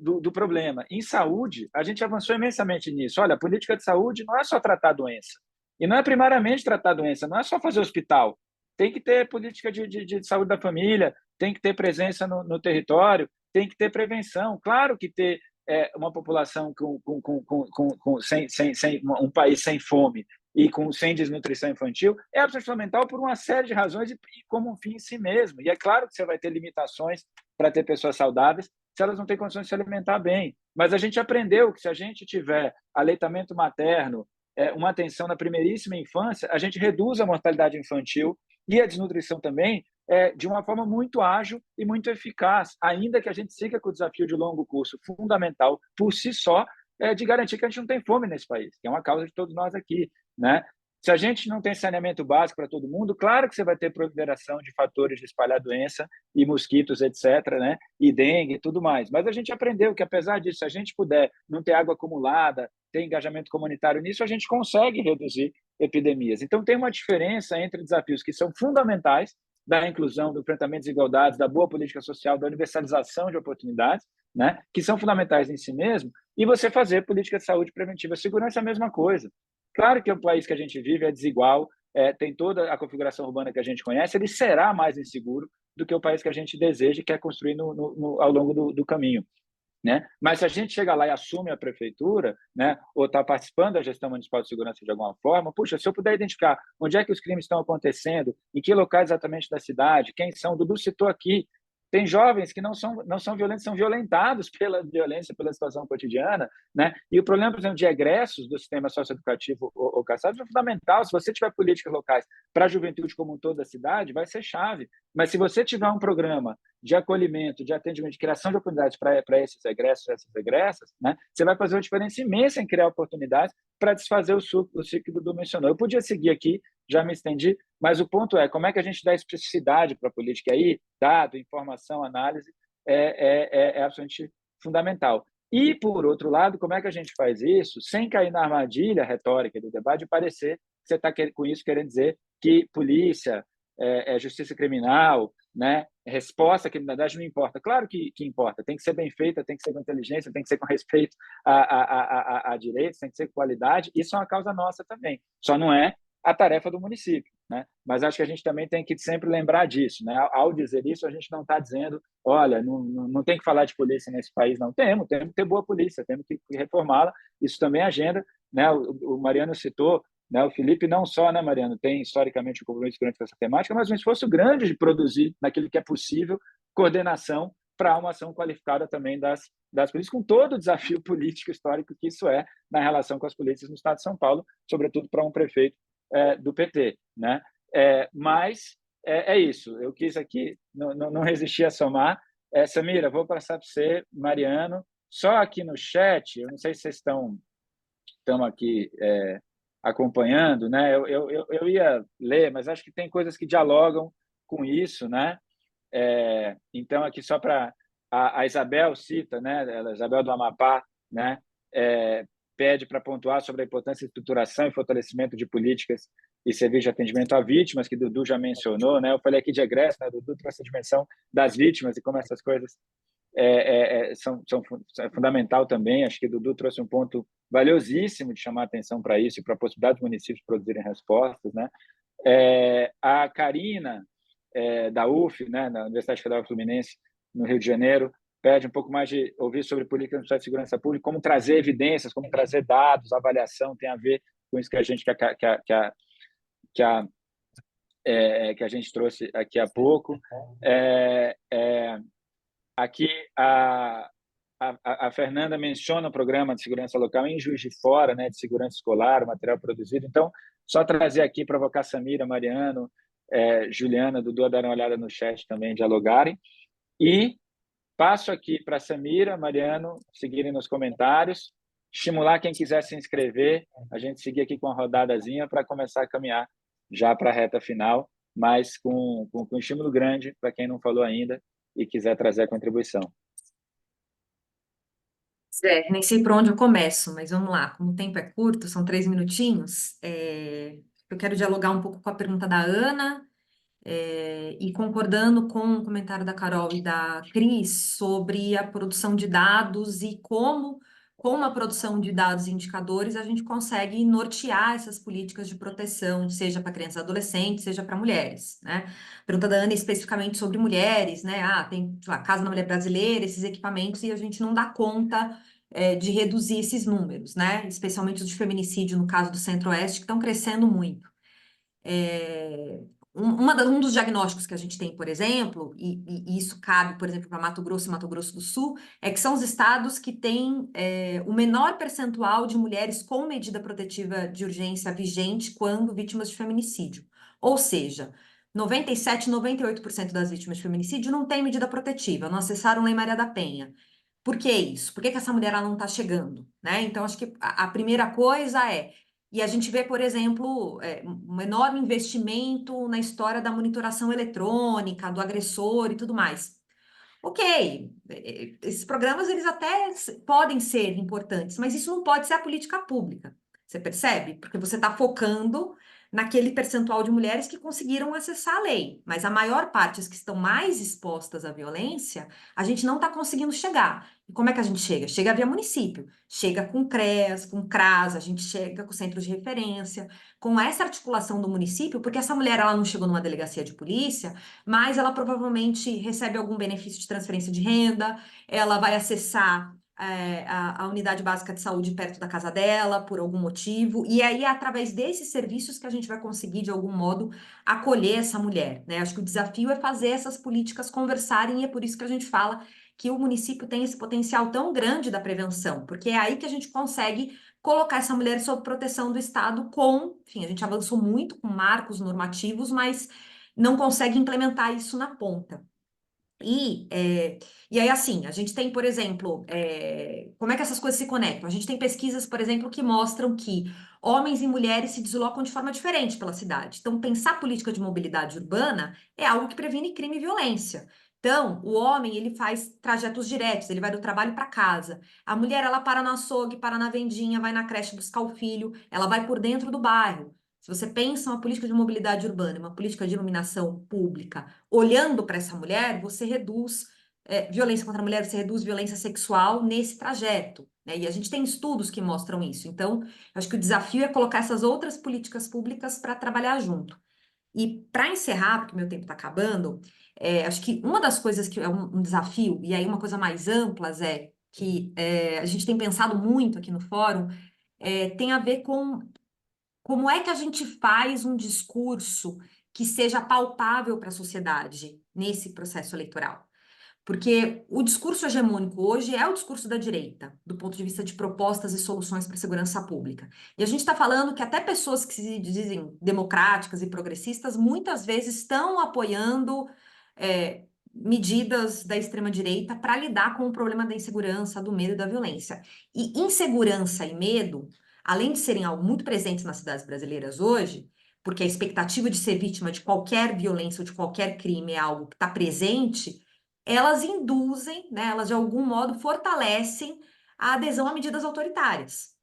do problema. Em saúde, a gente avançou imensamente nisso. Olha, a política de saúde não é só tratar a doença. E não é primariamente tratar a doença, não é só fazer hospital. Tem que ter política de saúde da família, tem que ter presença no território, tem que ter prevenção. Claro que ter uma população sem um país sem fome e sem desnutrição infantil é absolutamente fundamental por uma série de razões e como um fim em si mesmo. E é claro que você vai ter limitações para ter pessoas saudáveis se elas não têm condições de se alimentar bem. Mas a gente aprendeu que se a gente tiver aleitamento materno, uma atenção na primeiríssima infância, a gente reduz a mortalidade infantil e a desnutrição também de uma forma muito ágil e muito eficaz, ainda que a gente siga com o desafio de longo curso fundamental, por si só, de garantir que a gente não tem fome nesse país, que é uma causa de todos nós aqui, né? Se a gente não tem saneamento básico para todo mundo, claro que você vai ter proliferação de fatores de espalhar doença e mosquitos, etc., né? E dengue e tudo mais. Mas a gente aprendeu que, apesar disso, se a gente puder não ter água acumulada, ter engajamento comunitário nisso, a gente consegue reduzir epidemias. Então, tem uma diferença entre desafios que são fundamentais, da inclusão, do enfrentamento de desigualdades, da boa política social, da universalização de oportunidades, né? Que são fundamentais em si mesmo, e você fazer política de saúde preventiva. Segurança é a mesma coisa. Claro que o país que a gente vive é desigual, tem toda a configuração urbana que a gente conhece, ele será mais inseguro do que o país que a gente deseja e quer construir ao longo do caminho. Né? Mas se a gente chega lá e assume a prefeitura, né, ou está participando da gestão municipal de segurança de alguma forma, puxa, se eu puder identificar onde é que os crimes estão acontecendo, em que locais exatamente da cidade, quem são, Dudu citou aqui, tem jovens que não são violentos, são violentados pela violência, pela situação cotidiana, né? E o problema, por exemplo, de egressos do sistema socioeducativo ou caçado é fundamental. Se você tiver políticas locais para a juventude como um todo da cidade, vai ser chave. Mas se você tiver um programa de acolhimento, de atendimento, de criação de oportunidades para esses egressos, essas egressas, né? Você vai fazer uma diferença imensa em criar oportunidades para desfazer o ciclo que o Dudu mencionou. Eu podia seguir aqui, já me estendi, mas o ponto é como é que a gente dá especificidade para a política. E aí, dado, informação, análise, é absolutamente fundamental. E, por outro lado, como é que a gente faz isso sem cair na armadilha retórica do debate de parecer que você está com isso querendo dizer que polícia, justiça criminal, né, resposta à criminalidade não importa. Claro que importa, tem que ser bem feita, tem que ser com inteligência, tem que ser com respeito a direitos, tem que ser com qualidade. Isso é uma causa nossa também, só não é a tarefa do município, né? Mas acho que a gente também tem que sempre lembrar disso, né? Ao dizer isso, a gente não está dizendo, olha, não tem que falar de polícia nesse país, não. Temos que ter boa polícia, temos que reformá-la, isso também é agenda, né? O Mariano citou, né? O Felipe não só, né, Mariano, tem historicamente um compromisso grande com essa temática, mas um esforço grande de produzir naquilo que é possível coordenação para uma ação qualificada também das polícias, com todo o desafio político histórico que isso é na relação com as polícias no estado de São Paulo, sobretudo para um prefeito do PT, né? Mas é isso, eu quis aqui, não resisti a somar. Samira, vou passar para você, Mariano, só aqui no chat, eu não sei se vocês estão aqui acompanhando, né? Eu ia ler, mas acho que tem coisas que dialogam com isso, né? Então, aqui só para... A Isabel cita, né? A Isabel do Amapá, né? Pede para pontuar sobre a importância de estruturação e fortalecimento de políticas e serviços de atendimento a vítimas, que Dudu já mencionou, né? Eu falei aqui de egresso, né? Dudu trouxe a dimensão das vítimas e como essas coisas são fundamental também. Acho que Dudu trouxe um ponto valiosíssimo de chamar a atenção para isso e para a possibilidade dos municípios produzirem respostas, né? A Karina, da UF, né? Na Universidade Federal Fluminense, no Rio de Janeiro, pede um pouco mais de ouvir sobre política de segurança pública, como trazer evidências, como trazer dados, avaliação, tem a ver com isso que a gente que a gente trouxe aqui há pouco. Aqui a Fernanda menciona o programa de segurança local em Juiz de Fora, né, de segurança escolar, o material produzido. Então, só trazer aqui, provocar Samira, Mariano, Juliana, Dudu a darem uma olhada no chat também, dialogarem. E passo aqui para Samira, Mariano, seguirem nos comentários, estimular quem quiser se inscrever, a gente seguir aqui com uma rodadazinha para começar a caminhar já para a reta final, mas com um estímulo grande para quem não falou ainda e quiser trazer a contribuição. Nem sei por onde eu começo, mas vamos lá. Como o tempo é curto, são 3 minutinhos, eu quero dialogar um pouco com a pergunta da Ana, e concordando com o comentário da Carol e da Cris sobre a produção de dados e como, com a produção de dados e indicadores, a gente consegue nortear essas políticas de proteção, seja para crianças e adolescentes, seja para mulheres, né? A pergunta da Ana especificamente sobre mulheres, né? Tem, sei lá, Casa da Mulher Brasileira, esses equipamentos, e a gente não dá conta de reduzir esses números, né? Especialmente os de feminicídio, no caso do Centro-Oeste, que estão crescendo muito. Um dos diagnósticos que a gente tem, por exemplo, e isso cabe, por exemplo, para Mato Grosso e Mato Grosso do Sul, é que são os estados que têm o menor percentual de mulheres com medida protetiva de urgência vigente quando vítimas de feminicídio. Ou seja, 97, 98% das vítimas de feminicídio não têm medida protetiva, não acessaram Lei Maria da Penha. Por que isso? Por que essa mulher ela não está chegando? Né? Então, acho que a primeira coisa E a gente vê, por exemplo, um enorme investimento na história da monitoração eletrônica, do agressor e tudo mais. Ok, esses programas eles até podem ser importantes, mas isso não pode ser a política pública. Você percebe? Porque você está focando naquele percentual de mulheres que conseguiram acessar a lei, mas a maior parte, as que estão mais expostas à violência, a gente não está conseguindo chegar. E como é que a gente chega? Chega via município, chega com CREAS, com CRAS, a gente chega com centros de referência, com essa articulação do município, porque essa mulher ela não chegou numa delegacia de polícia, mas ela provavelmente recebe algum benefício de transferência de renda, ela vai acessar a unidade básica de saúde perto da casa dela, por algum motivo, e aí é através desses serviços que a gente vai conseguir, de algum modo, acolher essa mulher, né? Acho que o desafio é fazer essas políticas conversarem, e é por isso que a gente fala que o município tem esse potencial tão grande da prevenção, porque é aí que a gente consegue colocar essa mulher sob proteção do Estado enfim, a gente avançou muito com marcos normativos, mas não consegue implementar isso na ponta. E aí, assim, a gente tem, por exemplo, como é que essas coisas se conectam? A gente tem pesquisas, por exemplo, que mostram que homens e mulheres se deslocam de forma diferente pela cidade. Então, pensar política de mobilidade urbana é algo que previne crime e violência. Então, o homem, ele faz trajetos diretos, ele vai do trabalho para casa. A mulher, ela para no açougue, para na vendinha, vai na creche buscar o filho, ela vai por dentro do bairro. Se você pensa uma política de mobilidade urbana, uma política de iluminação pública, olhando para essa mulher, você reduz violência contra a mulher, você reduz violência sexual nesse trajeto, né? E a gente tem estudos que mostram isso. Então, acho que o desafio é colocar essas outras políticas públicas para trabalhar junto. E para encerrar, porque meu tempo está acabando, acho que uma das coisas que é um desafio, e aí uma coisa mais ampla, é que a gente tem pensado muito aqui no fórum, tem a ver com como é que a gente faz um discurso que seja palpável para a sociedade nesse processo eleitoral? Porque o discurso hegemônico hoje é o discurso da direita, do ponto de vista de propostas e soluções para a segurança pública. E a gente está falando que até pessoas que se dizem democráticas e progressistas muitas vezes estão apoiando medidas da extrema-direita para lidar com o problema da insegurança, do medo e da violência. E insegurança e medo, além de serem algo muito presentes nas cidades brasileiras hoje, porque a expectativa de ser vítima de qualquer violência ou de qualquer crime é algo que está presente, elas induzem, né, elas de algum modo fortalecem a adesão a medidas autoritárias.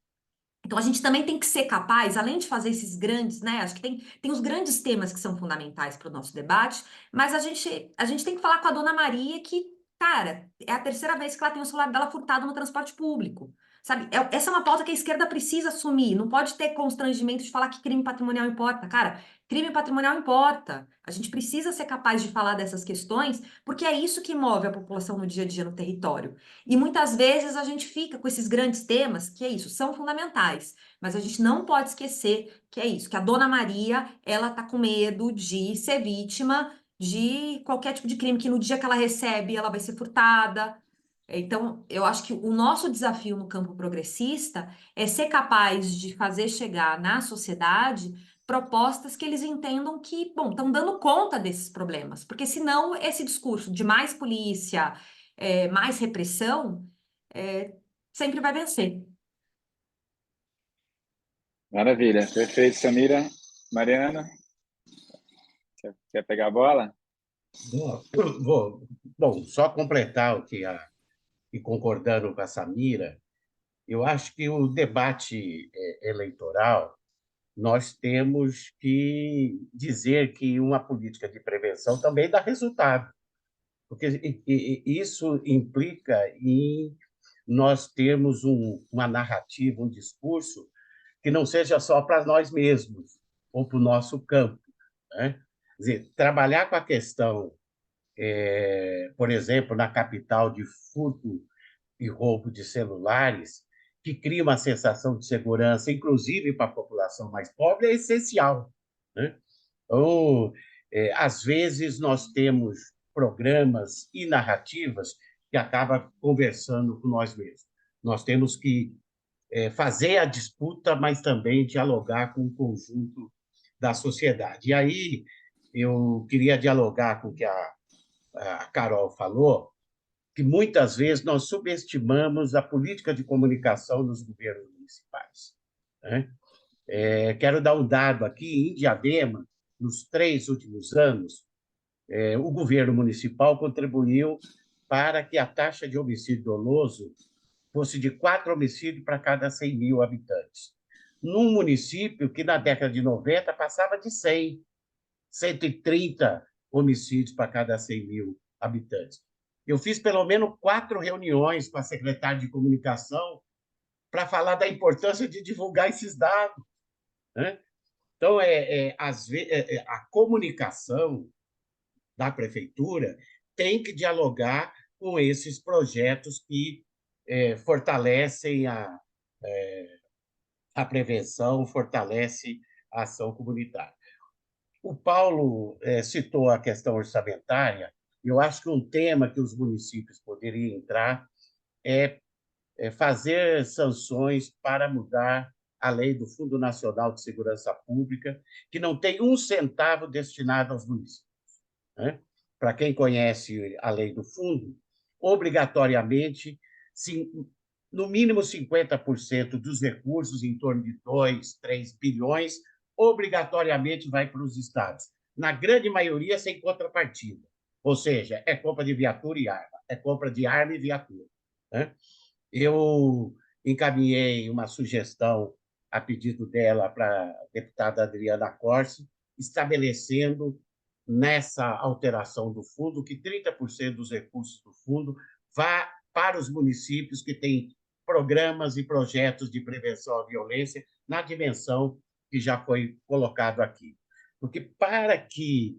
Então a gente também tem que ser capaz, além de fazer esses grandes, né, acho que tem os grandes temas que são fundamentais para o nosso debate, mas a gente tem que falar com a Dona Maria que, cara, é a terceira vez que ela tem o celular dela furtado no transporte público. Sabe, essa é uma pauta que a esquerda precisa assumir. Não pode ter constrangimento de falar que crime patrimonial importa. Cara, crime patrimonial importa. A gente precisa ser capaz de falar dessas questões, porque é isso que move a população no dia a dia no território. E muitas vezes a gente fica com esses grandes temas, que é isso, são fundamentais. Mas a gente não pode esquecer que é isso, que a Dona Maria, ela tá com medo de ser vítima de qualquer tipo de crime, que no dia que ela recebe, ela vai ser furtada. Então, eu acho que o nosso desafio no campo progressista é ser capaz de fazer chegar na sociedade propostas que eles entendam que, bom, estão dando conta desses problemas, porque senão esse discurso de mais polícia, mais repressão, sempre vai vencer. Maravilha, perfeito, Samira. Mariana, quer pegar a bola? Bom, só completar o que e concordando com a Samira, eu acho que o debate eleitoral, nós temos que dizer que uma política de prevenção também dá resultado, porque isso implica em nós termos uma narrativa, um discurso que não seja só para nós mesmos ou para o nosso campo, né? Quer dizer, trabalhar com a questão, por exemplo, na capital, de furto e roubo de celulares, que cria uma sensação de segurança, inclusive para a população mais pobre, é essencial, né? Então, às vezes, nós temos programas e narrativas que acabam conversando com nós mesmos. Nós temos que fazer a disputa, mas também dialogar com o conjunto da sociedade. E aí, eu queria dialogar com o que a Carol falou, que muitas vezes nós subestimamos a política de comunicação nos governos municipais, né? Quero dar um dado aqui: em Diadema, nos 3 últimos anos, o governo municipal contribuiu para que a taxa de homicídio doloso fosse de 4 homicídios para cada 100 mil habitantes. Num município que, na década de 90, passava de 130 homicídios para cada 100 mil habitantes. Eu fiz pelo menos 4 reuniões com a secretária de comunicação para falar da importância de divulgar esses dados, né? Então, a comunicação da prefeitura tem que dialogar com esses projetos que fortalecem a prevenção, fortalece a ação comunitária. O Paulo citou a questão orçamentária. Eu acho que um tema que os municípios poderiam entrar é fazer sanções para mudar a lei do Fundo Nacional de Segurança Pública, que não tem um centavo destinado aos municípios, né? Para quem conhece a lei do fundo, obrigatoriamente, no mínimo 50% dos recursos, em torno de 2, 3 bilhões, obrigatoriamente vai para os estados. Na grande maioria, sem contrapartida. Ou seja, é compra de viatura e arma, é compra de arma e viatura, né? Eu encaminhei uma sugestão a pedido dela para a deputada Adriana Corsi, estabelecendo nessa alteração do fundo que 30% dos recursos do fundo vá para os municípios que têm programas e projetos de prevenção à violência na dimensão que já foi colocado aqui. Porque para que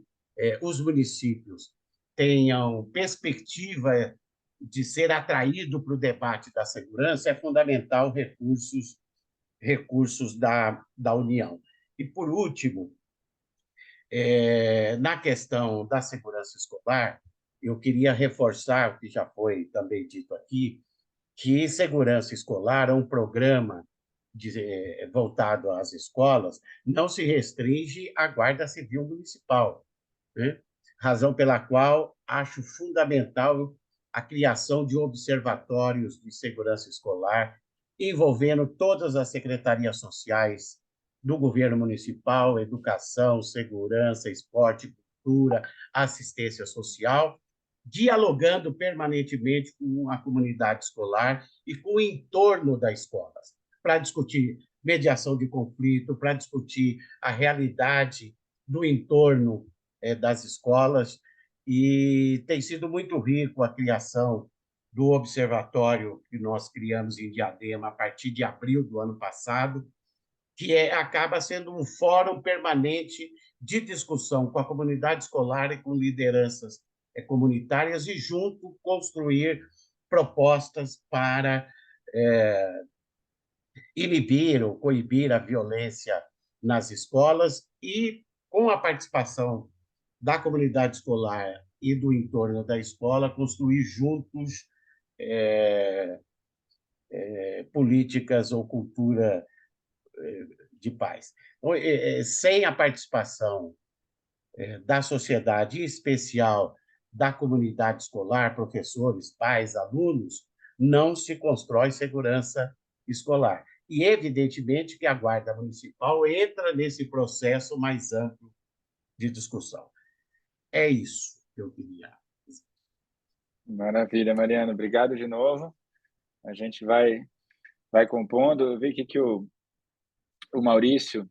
os municípios tenham perspectiva de ser atraído para o debate da segurança, é fundamental recursos da União. E, por último, na questão da segurança escolar, eu queria reforçar o que já foi também dito aqui, que segurança escolar é um programa voltado às escolas, não se restringe à Guarda Civil Municipal, né? Razão pela qual acho fundamental a criação de observatórios de segurança escolar, envolvendo todas as secretarias sociais do governo municipal, educação, segurança, esporte, cultura, assistência social, dialogando permanentemente com a comunidade escolar e com o entorno da escola, para discutir mediação de conflito, para discutir a realidade do entorno das escolas. E tem sido muito rico a criação do observatório que nós criamos em Diadema a partir de abril do ano passado, que acaba sendo um fórum permanente de discussão com a comunidade escolar e com lideranças comunitárias e, junto, construir propostas para inibir ou coibir a violência nas escolas e, com a participação da comunidade escolar e do entorno da escola, construir juntos políticas ou cultura de paz. Então, sem a participação da sociedade, em especial da comunidade escolar, professores, pais, alunos, não se constrói segurança escolar. E, evidentemente, que a Guarda Municipal entra nesse processo mais amplo de discussão. É isso que eu queria dizer. Maravilha, Mariana. Obrigado de novo. A gente vai compondo. Eu vi que o Maurício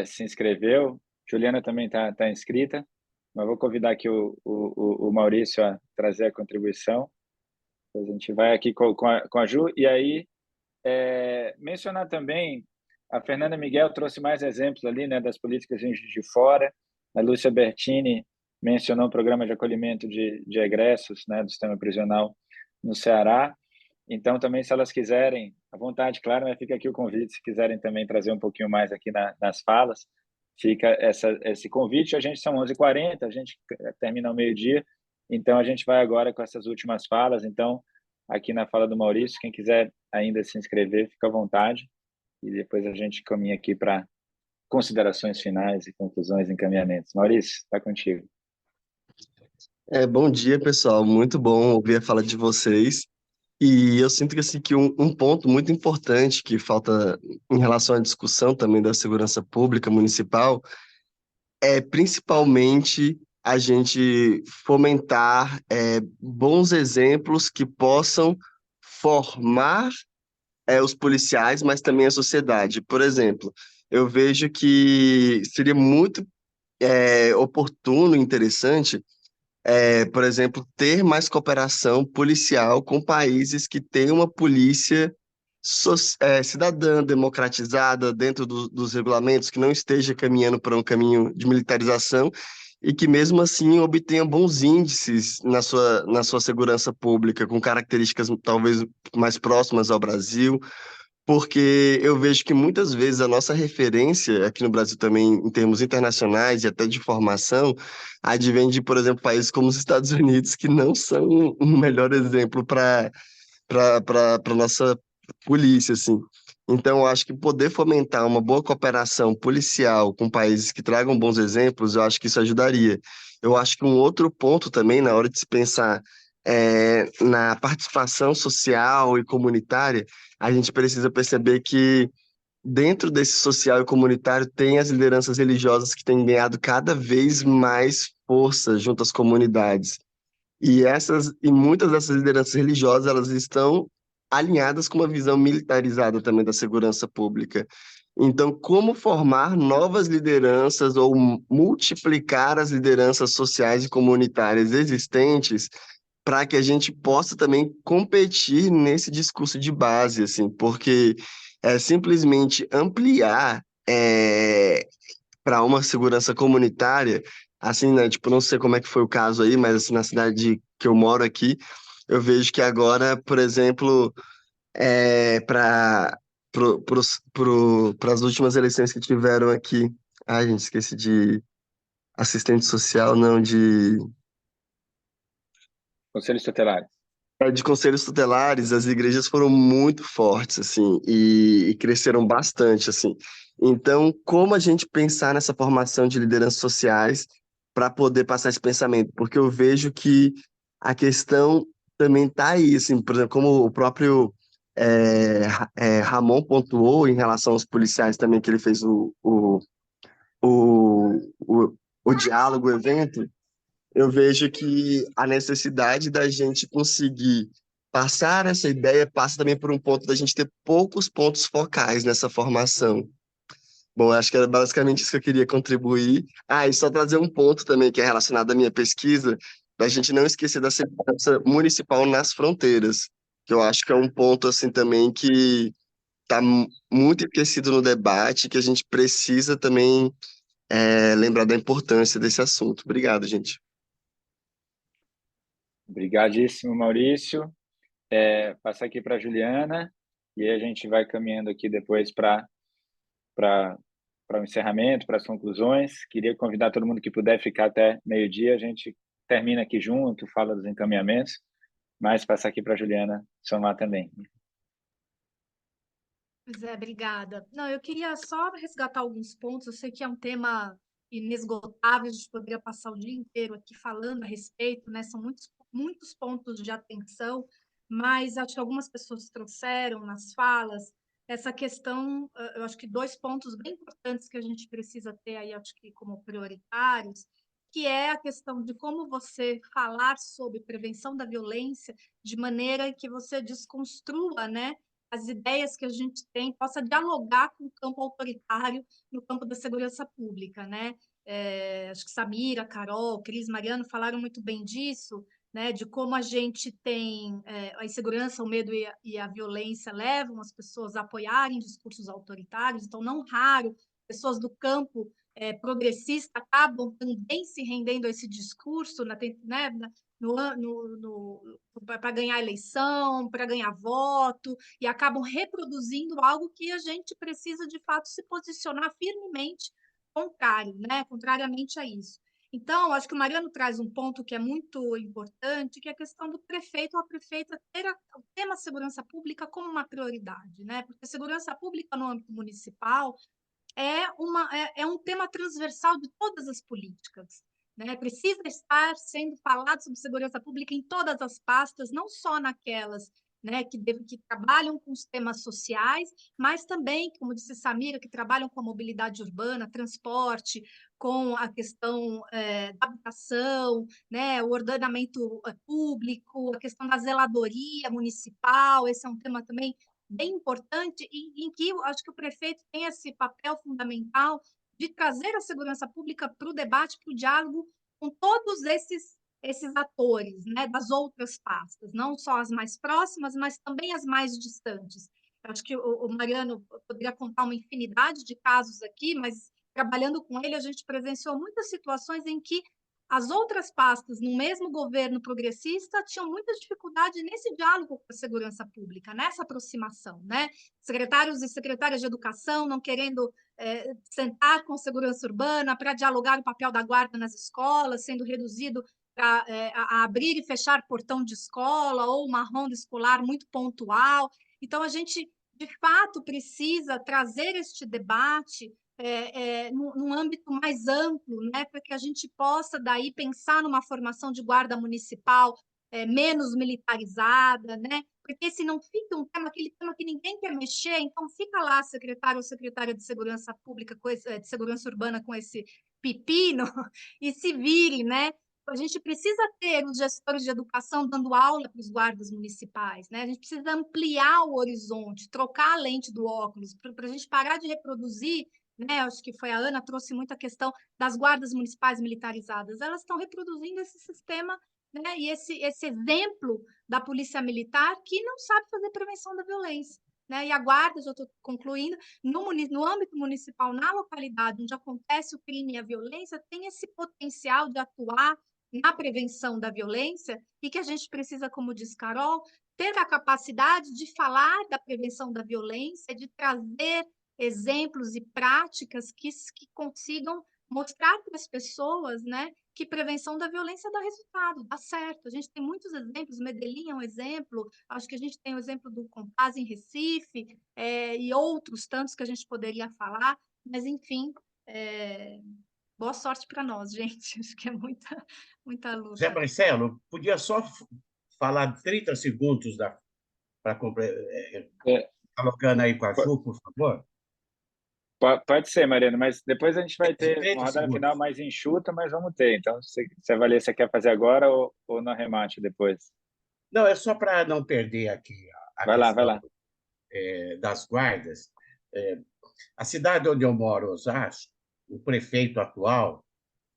se inscreveu. Juliana também está inscrita, mas vou convidar aqui o Maurício a trazer a contribuição. A gente vai aqui com a Ju. E aí, mencionar também, a Fernanda Miguel trouxe mais exemplos ali, né, das políticas de fora. A Lúcia Bertini mencionou o programa de acolhimento de egressos, né, do sistema prisional no Ceará. Então, também, se elas quiserem, à vontade, claro, mas fica aqui o convite, se quiserem também trazer um pouquinho mais aqui nas falas, fica esse convite. A gente são 11h40, a gente termina ao meio-dia, então a gente vai agora com essas últimas falas. Então, aqui na fala do Maurício, quem quiser ainda se inscrever, fica à vontade, e depois a gente caminha aqui para considerações finais e conclusões e encaminhamentos. Maurício, está contigo. Bom dia, pessoal. Muito bom ouvir a fala de vocês. E eu sinto que, assim, que um ponto muito importante que falta em relação à discussão também da segurança pública municipal é principalmente a gente fomentar bons exemplos que possam formar os policiais, mas também a sociedade. Por exemplo, eu vejo que seria muito oportuno e interessante, por exemplo, ter mais cooperação policial com países que têm uma polícia cidadã, democratizada, dentro dos regulamentos, que não esteja caminhando para um caminho de militarização e que, mesmo assim, obtenha bons índices na sua segurança pública, com características talvez mais próximas ao Brasil, porque eu vejo que muitas vezes a nossa referência aqui no Brasil também, em termos internacionais e até de formação, advém de, por exemplo, países como os Estados Unidos, que não são um melhor exemplo para nossa polícia, assim. Então, eu acho que poder fomentar uma boa cooperação policial com países que tragam bons exemplos, eu acho que isso ajudaria. Eu acho que um outro ponto também, na hora de se pensar na participação social e comunitária, a gente precisa perceber que dentro desse social e comunitário tem as lideranças religiosas que têm ganhado cada vez mais força junto às comunidades. E muitas dessas lideranças religiosas, elas estão alinhadas com uma visão militarizada também da segurança pública. Então, como formar novas lideranças ou multiplicar as lideranças sociais e comunitárias existentes para que a gente possa também competir nesse discurso de base, assim, porque simplesmente ampliar para uma segurança comunitária, assim, né, tipo, não sei como é que foi o caso aí, mas assim, na cidade que eu moro aqui, eu vejo que agora, por exemplo, para as últimas eleições que tiveram aqui, ai, gente, esqueci de assistente social, não, Conselhos tutelares. de conselhos tutelares, as igrejas foram muito fortes, assim, e cresceram bastante, assim. Então, como a gente pensar nessa formação de lideranças sociais para poder passar esse pensamento? Porque eu vejo que a questão também está aí, assim, por exemplo, como o próprio Ramon pontuou em relação aos policiais também, que ele fez o, o diálogo, o evento, eu vejo que a necessidade da gente conseguir passar essa ideia passa também por um ponto da gente ter poucos pontos focais nessa formação. Bom, acho que era basicamente isso que eu queria contribuir. Ah, e só trazer um ponto também que é relacionado à minha pesquisa, da gente não esquecer da segurança municipal nas fronteiras, que eu acho que é um ponto assim também que está muito esquecido no debate, que a gente precisa também lembrar da importância desse assunto. Obrigado, gente. Obrigadíssimo, Maurício. Passar aqui para a Juliana, e aí a gente vai caminhando aqui depois para o encerramento, para as conclusões. Queria convidar todo mundo que puder ficar até meio-dia, a gente termina aqui junto, fala dos encaminhamentos, mas passar aqui para a Juliana somar também. Pois é, obrigada. Não, eu queria só resgatar alguns pontos. Eu sei que é um tema inesgotável, a gente poderia passar o dia inteiro aqui falando a respeito, né? São muitos pontos de atenção, mas acho que algumas pessoas trouxeram nas falas essa questão, eu acho que 2 pontos bem importantes que a gente precisa ter aí, acho que como prioritários, que é a questão de como você falar sobre prevenção da violência de maneira que você desconstrua, né, as ideias que a gente tem, possa dialogar com o campo autoritário no campo da segurança pública, né? Acho que Samira, Carol, Cris, Mariano falaram muito bem disso, né? De como a gente tem a insegurança, o medo e a violência levam as pessoas a apoiarem discursos autoritários, então não raro pessoas do campo progressista acabam também se rendendo a esse discurso, né? Para ganhar eleição, para ganhar voto, e acabam reproduzindo algo que a gente precisa, de fato, se posicionar firmemente contrário, né? Contrariamente a isso. Então, acho que o Mariano traz um ponto que é muito importante, que é a questão do prefeito ou a prefeita ter o tema segurança pública como uma prioridade, né? Porque segurança pública no âmbito municipal é um tema transversal de todas as políticas, né? Precisa estar sendo falado sobre segurança pública em todas as pastas, não só naquelas né, que trabalham com os temas sociais, mas também, como disse Samira, que trabalham com a mobilidade urbana, transporte, com a questão da habitação, né, o ordenamento público, a questão da zeladoria municipal. Esse é um tema também bem importante, em que eu acho que o prefeito tem esse papel fundamental de trazer a segurança pública para o debate, para o diálogo com todos esses atores, né, das outras pastas, não só as mais próximas, mas também as mais distantes. Eu acho que o Mariano poderia contar uma infinidade de casos aqui, mas trabalhando com ele, a gente presenciou muitas situações em que as outras pastas, no mesmo governo progressista, tinham muita dificuldade nesse diálogo com a segurança pública, nessa aproximação, né? Secretários e secretárias de educação não querendo sentar com a segurança urbana para dialogar o papel da guarda nas escolas, sendo reduzido para a abrir e fechar portão de escola ou uma ronda escolar muito pontual. Então, a gente, de fato, precisa trazer este debate num âmbito mais amplo, né, para que a gente possa daí pensar numa formação de guarda municipal menos militarizada, né? Porque se não fica um tema, aquele tema que ninguém quer mexer, então fica lá secretário ou secretária de segurança pública, de segurança urbana com esse pepino e se vire, né? A gente precisa ter os gestores de educação dando aula para os guardas municipais, né? A gente precisa ampliar o horizonte, trocar a lente do óculos, para a gente parar de reproduzir, né? Acho que foi a Ana trouxe muita questão das guardas municipais militarizadas. Elas estão reproduzindo esse sistema, né? E esse exemplo da polícia militar que não sabe fazer prevenção da violência, né? E a guarda, já estou concluindo, no âmbito municipal, na localidade onde acontece o crime e a violência, tem esse potencial de atuar na prevenção da violência e que a gente precisa, como diz Carol, ter a capacidade de falar da prevenção da violência, de trazer exemplos e práticas que consigam mostrar para as pessoas, né, que prevenção da violência dá resultado, dá certo. A gente tem muitos exemplos, Medellín é um exemplo, acho que a gente tem o exemplo do Compaz em Recife, e outros tantos que a gente poderia falar, mas, enfim, boa sorte para nós, gente. Acho que é muita luta. Zé Marcelo, podia só falar 30 segundos para dialogando aí com a Ju, por favor? Pode ser, Mariana, mas depois a gente vai ter 30 uma rodada segundos. final mais enxuta, mas vamos ter. Então, se avalia se você quer fazer agora ou no arremate depois. Não, é só para não perder aqui a Vai questão lá. Das guardas. A cidade onde eu moro, Osasco, o prefeito atual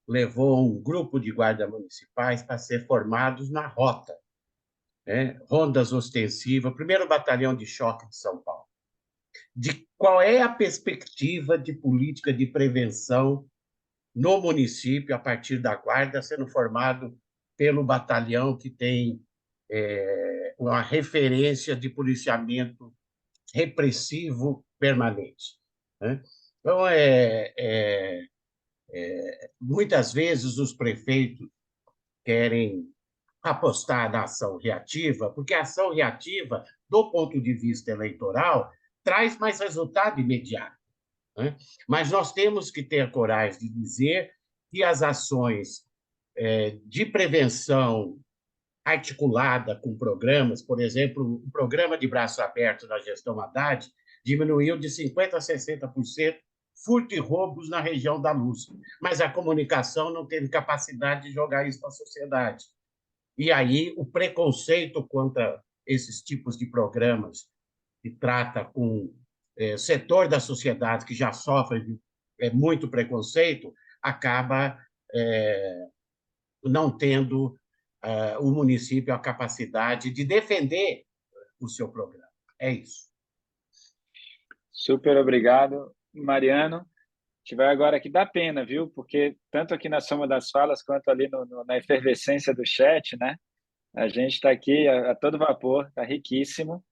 levou um grupo de guardas municipais para ser formados na rota, né? Rondas ostensivas, primeiro batalhão de choque de São Paulo. De qual é a perspectiva de política de prevenção no município a partir da guarda sendo formado pelo batalhão que tem uma referência de policiamento repressivo permanente, né? Então, muitas vezes os prefeitos querem apostar na ação reativa, porque a ação reativa, do ponto de vista eleitoral, traz mais resultado imediato, né? Mas nós temos que ter a coragem de dizer que as ações de prevenção articulada com programas, por exemplo, o programa de braço aberto na gestão Haddad diminuiu de 50% a 60% furto e roubos na região da Luz, mas a comunicação não teve capacidade de jogar isso para a sociedade. E aí o preconceito contra esses tipos de programas que trata com setor da sociedade que já sofre muito preconceito, acaba não tendo o município a capacidade de defender o seu programa. É isso. Super obrigado, Mariano. A gente vai agora aqui, dá pena, viu? Porque tanto aqui na soma das falas quanto ali na efervescência do chat, né? A gente está aqui a todo vapor, está riquíssimo.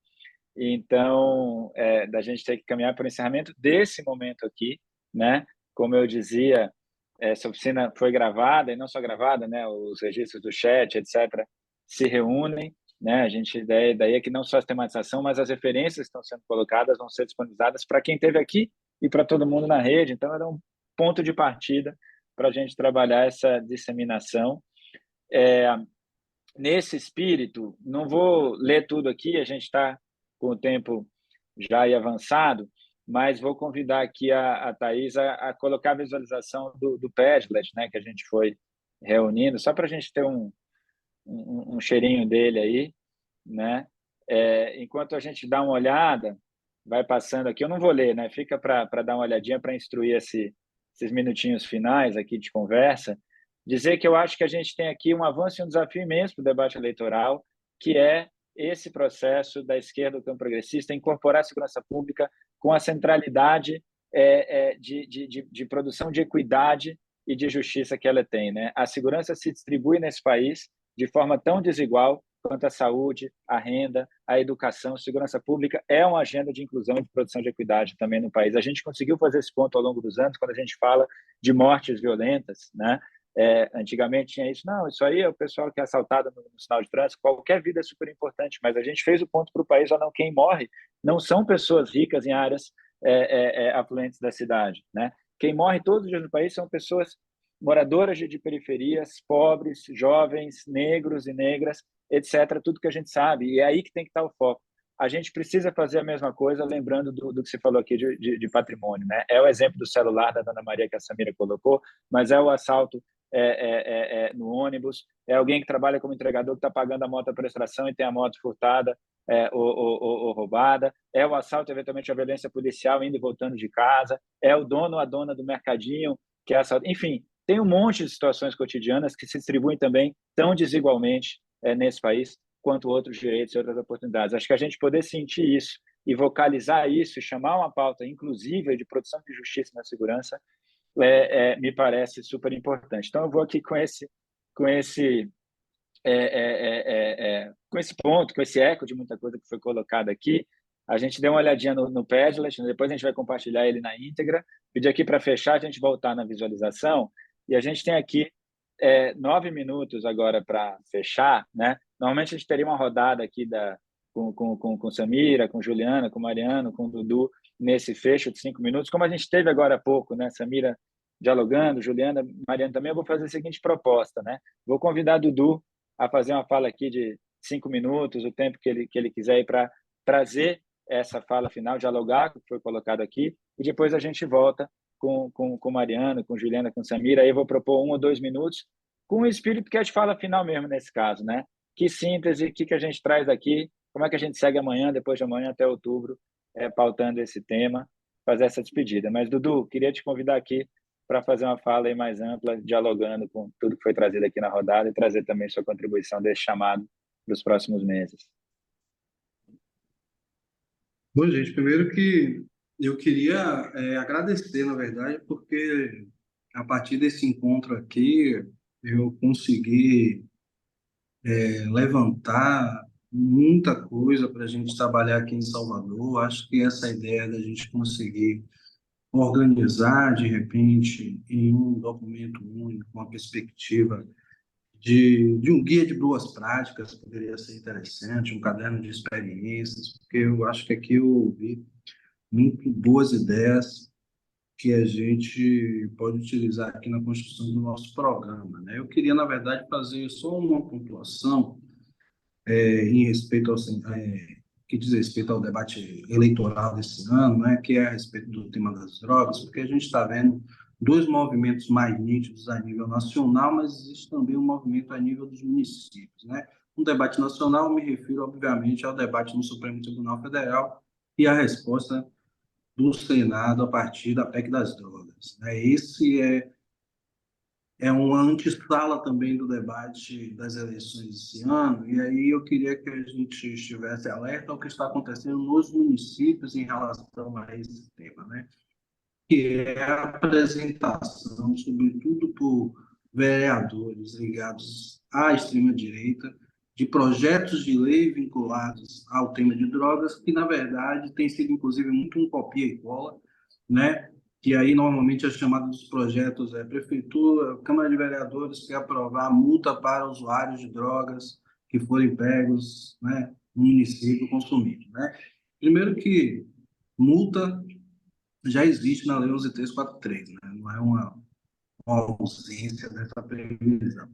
Então, da gente ter que caminhar para o encerramento desse momento aqui, né? Como eu dizia, essa oficina foi gravada, e não só gravada, né? Os registros do chat, etc., se reúnem, né? A daí é que não só a tematização, mas as referências que estão sendo colocadas vão ser disponibilizadas para quem esteve aqui e para todo mundo na rede. Então, era um ponto de partida para a gente trabalhar essa disseminação. nesse espírito, não vou ler tudo aqui, a gente está com o tempo já aí avançado, mas vou convidar aqui a Thaís a colocar a visualização do Padlet, né, que a gente foi reunindo, só para a gente ter um cheirinho dele aí, né? Enquanto a gente dá uma olhada, vai passando aqui, eu não vou ler, né? Fica para dar uma olhadinha, para instruir esses minutinhos finais aqui de conversa, dizer que eu acho que a gente tem aqui um avanço e um desafio imenso para o debate eleitoral, que é esse processo da esquerda do campo progressista incorporar a segurança pública com a centralidade de produção de equidade e de justiça que ela tem, né? A segurança se distribui nesse país de forma tão desigual quanto a saúde, a renda, a educação. Segurança pública é uma agenda de inclusão e de produção de equidade também no país. A gente conseguiu fazer esse ponto ao longo dos anos, quando a gente fala de mortes violentas, né? Antigamente tinha isso, não, isso aí é o pessoal que é assaltado no sinal de trânsito, qualquer vida é super importante, mas a gente fez o ponto para o país, ou não, quem morre não são pessoas ricas em áreas afluentes da cidade, né? Quem morre todos os dias no país são pessoas moradoras de periferias, pobres, jovens, negros e negras, etc., tudo que a gente sabe, e é aí que tem que estar o foco. A gente precisa fazer a mesma coisa, lembrando do que você falou aqui de patrimônio, né? É o exemplo do celular da Dona Maria que a Samira colocou, mas é o assalto no ônibus, é alguém que trabalha como entregador que está pagando a moto à prestação e tem a moto furtada ou roubada, é o assalto, eventualmente a violência policial indo e voltando de casa, é o dono ou a dona do mercadinho que é assalto, enfim, tem um monte de situações cotidianas que se distribuem também tão desigualmente nesse país quanto outros direitos e outras oportunidades. Acho que a gente poder sentir isso e vocalizar isso e chamar uma pauta inclusiva de produção de justiça na segurança me parece super importante. Então, eu vou aqui com esse ponto, com esse eco de muita coisa que foi colocada aqui. A gente deu uma olhadinha no Padlet, depois a gente vai compartilhar ele na íntegra. Pedir aqui para fechar, a gente voltar na visualização. E a gente tem aqui 9 minutos agora para fechar, né? Normalmente a gente teria uma rodada aqui com Samira, com Juliana, com Mariano, com Dudu, nesse fecho de 5 minutos, como a gente teve agora há pouco, né? Samira dialogando, Juliana, Mariano também. Eu vou fazer a seguinte proposta, né? Vou convidar Dudu a fazer uma fala aqui de 5 minutos, o tempo que ele quiser, ir para trazer essa fala final, dialogar com o que foi colocado aqui, e depois a gente volta com Mariano, com Juliana, com Samira. Aí eu vou propor 1 ou 2 minutos, com o espírito que é de fala final mesmo nesse caso, né? Que síntese, o que a gente traz daqui, como é que a gente segue amanhã, depois de amanhã até outubro, pautando esse tema, fazer essa despedida. Mas, Dudu, queria te convidar aqui para fazer uma fala aí mais ampla, dialogando com tudo que foi trazido aqui na rodada e trazer também sua contribuição desse chamado para os próximos meses. Bom, gente, primeiro que eu queria agradecer, na verdade, porque a partir desse encontro aqui eu consegui levantar muita coisa para a gente trabalhar aqui em Salvador. Acho que essa ideia da gente conseguir organizar, de repente, em um documento único, uma perspectiva de um guia de boas práticas, poderia ser interessante, um caderno de experiências, porque eu acho que aqui eu ouvi muito boas ideias que a gente pode utilizar aqui na construção do nosso programa, né? Eu queria, na verdade, fazer só uma pontuação em respeito ao que diz respeito ao debate eleitoral desse ano, né, que é a respeito do tema das drogas, porque a gente está vendo 2 movimentos mais nítidos a nível nacional, mas existe também um movimento a nível dos municípios, né? Um debate nacional, me refiro, obviamente, ao debate no Supremo Tribunal Federal e a resposta do Senado a partir da PEC das drogas, né? Esse é uma antessala também do debate das eleições desse ano, e aí eu queria que a gente estivesse alerta ao que está acontecendo nos municípios em relação a esse tema, né? Que é a apresentação, sobretudo por vereadores ligados à extrema-direita, de projetos de lei vinculados ao tema de drogas, que, na verdade, tem sido, inclusive, muito um copia e cola, né? Que aí, normalmente, a chamada dos projetos é Prefeitura, Câmara de Vereadores quer aprovar multa para usuários de drogas que forem pegos, né, no município consumindo, né? Primeiro que multa já existe na Lei 11.343, né? Não é uma ausência dessa previsão.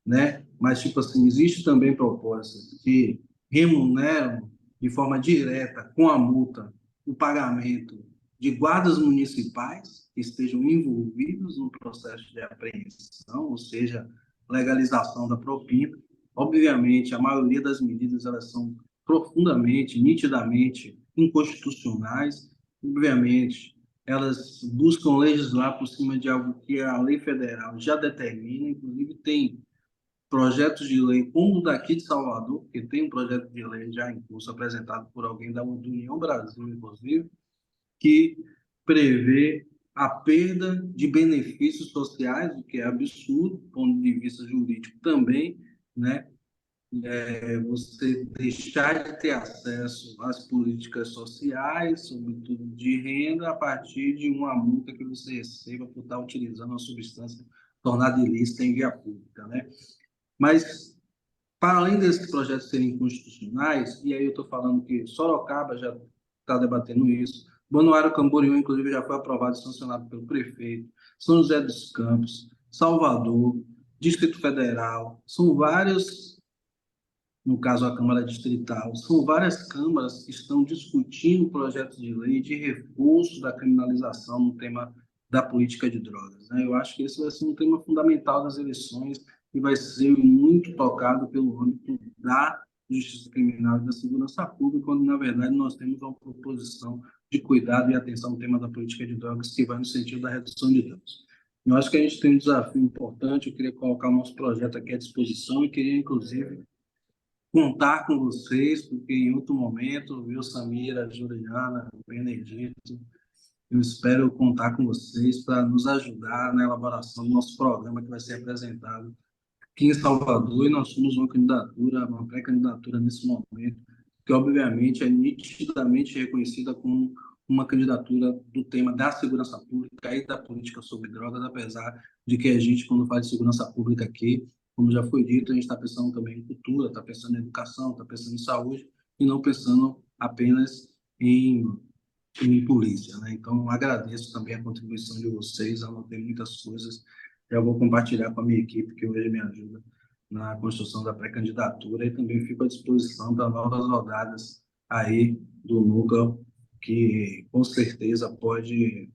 né? Mas, tipo assim, existe também propostas que remuneram de forma direta, com a multa, o pagamento de guardas municipais que estejam envolvidos no processo de apreensão, ou seja, legalização da propina. Obviamente, a maioria das medidas elas são profundamente, nitidamente inconstitucionais. Obviamente, elas buscam legislar por cima de algo que a lei federal já determina, inclusive tem projetos de lei, como o daqui de Salvador, que tem um projeto de lei já em curso, apresentado por alguém da União Brasil, inclusive, que prevê a perda de benefícios sociais, o que é absurdo, do ponto de vista jurídico também, né? Você deixar de ter acesso às políticas sociais, sobretudo de renda, a partir de uma multa que você receba por estar utilizando uma substância tornada ilícita em via pública, né? Mas, para além desses projetos serem constitucionais, e aí eu estou falando que Sorocaba já está debatendo isso, Balneário Camboriú, inclusive, já foi aprovado e sancionado pelo prefeito, São José dos Campos, Salvador, Distrito Federal, são vários, no caso a Câmara Distrital, são várias câmaras que estão discutindo projetos de lei de reforço da criminalização no tema da política de drogas, né? Eu acho que esse vai ser um tema fundamental das eleições e vai ser muito tocado pelo âmbito da justiça criminal e da segurança pública, quando, na verdade, nós temos uma proposição de cuidado e atenção ao tema da política de drogas que vai no sentido da redução de danos. Eu acho que a gente tem um desafio importante, eu queria colocar o nosso projeto aqui à disposição e queria, inclusive, contar com vocês, porque em outro momento, viu, Samira, Juliana, Benedito, eu espero contar com vocês para nos ajudar na elaboração do nosso programa que vai ser apresentado aqui em Salvador, e nós somos uma candidatura, uma pré-candidatura nesse momento, que obviamente é nitidamente reconhecida como uma candidatura do tema da segurança pública e da política sobre drogas, apesar de que a gente, quando fala de segurança pública aqui, como já foi dito, a gente está pensando também em cultura, está pensando em educação, está pensando em saúde, e não pensando apenas em polícia, né? Então, agradeço também a contribuição de vocês, anotei muitas coisas, já vou compartilhar com a minha equipe, que hoje me ajuda na construção da pré-candidatura, e também fico à disposição para novas rodadas aí do núcleo, que com certeza pode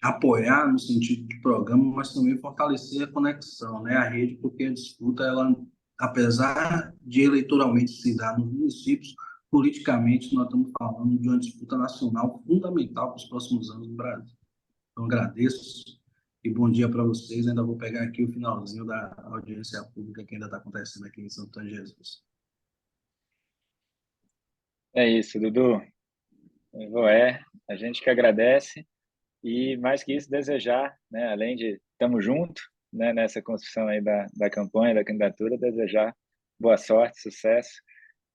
apoiar no sentido de programa, mas também fortalecer a conexão, né? A rede, porque a disputa, ela, apesar de eleitoralmente se dar nos municípios, politicamente nós estamos falando de uma disputa nacional fundamental para os próximos anos do Brasil. Então, agradeço e bom dia para vocês. Ainda vou pegar aqui o finalzinho da audiência pública que ainda está acontecendo aqui em São Antônio de Jesus. É isso, Dudu. A gente que agradece e, mais que isso, desejar, né, além de estamos juntos, né, nessa construção aí da campanha, da candidatura, desejar boa sorte, sucesso,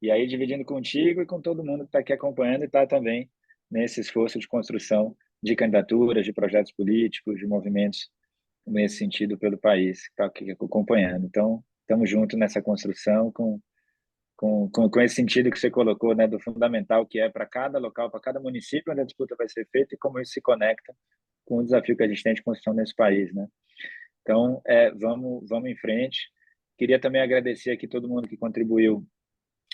e aí dividindo contigo e com todo mundo que está aqui acompanhando e está também nesse esforço de construção de candidaturas, de projetos políticos, de movimentos nesse sentido pelo país, que está aqui acompanhando. Então, estamos juntos nessa construção com esse sentido que você colocou, né, do fundamental que é para cada local, para cada município onde a disputa vai ser feita e como isso se conecta com o desafio que a gente tem de construção nesse país, né? Então, vamos em frente. Queria também agradecer aqui todo mundo que contribuiu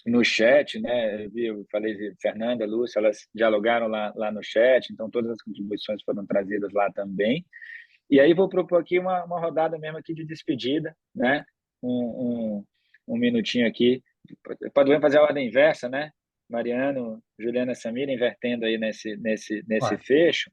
no chat, né? Eu falei de Fernanda, Lúcia, elas dialogaram lá no chat, então todas as contribuições foram trazidas lá também. E aí vou propor aqui uma rodada mesmo aqui de despedida, né? Um minutinho aqui. Podemos fazer a ordem inversa, né? Mariano, Juliana, Samira, invertendo aí nesse fecho.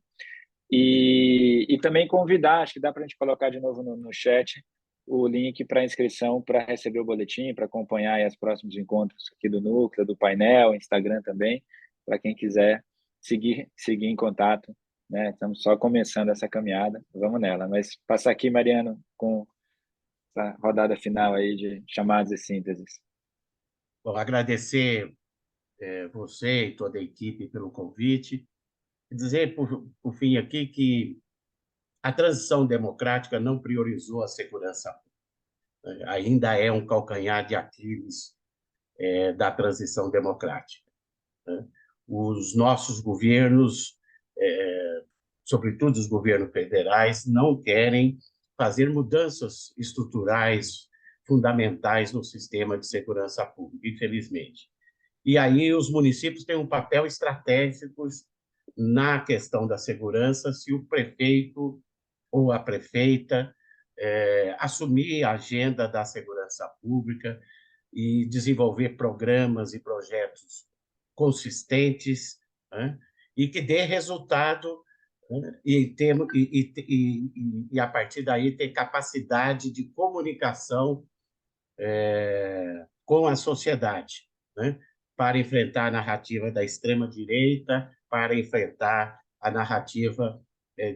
E também convidar, acho que dá para a gente colocar de novo no chat, o link para inscrição para receber o boletim, para acompanhar aí os próximos encontros aqui do Núcleo, do painel, Instagram também, para quem quiser seguir em contato, né? Estamos só começando essa caminhada, vamos nela. Mas passar aqui, Mariano, com essa rodada final aí de chamadas e sínteses. Bom, agradecer você e toda a equipe pelo convite. Dizer, por fim, aqui, que a transição democrática não priorizou a segurança. Ainda é um calcanhar de Aquiles da transição democrática. Os nossos governos, sobretudo os governos federais, não querem fazer mudanças estruturais fundamentais no sistema de segurança pública, infelizmente. E aí os municípios têm um papel estratégico na questão da segurança, se o prefeito ou a prefeita assumir a agenda da segurança pública e desenvolver programas e projetos consistentes, né, e que dê resultado, né, e a partir daí ter capacidade de comunicação com a sociedade, né, para enfrentar a narrativa da extrema-direita, para enfrentar a narrativa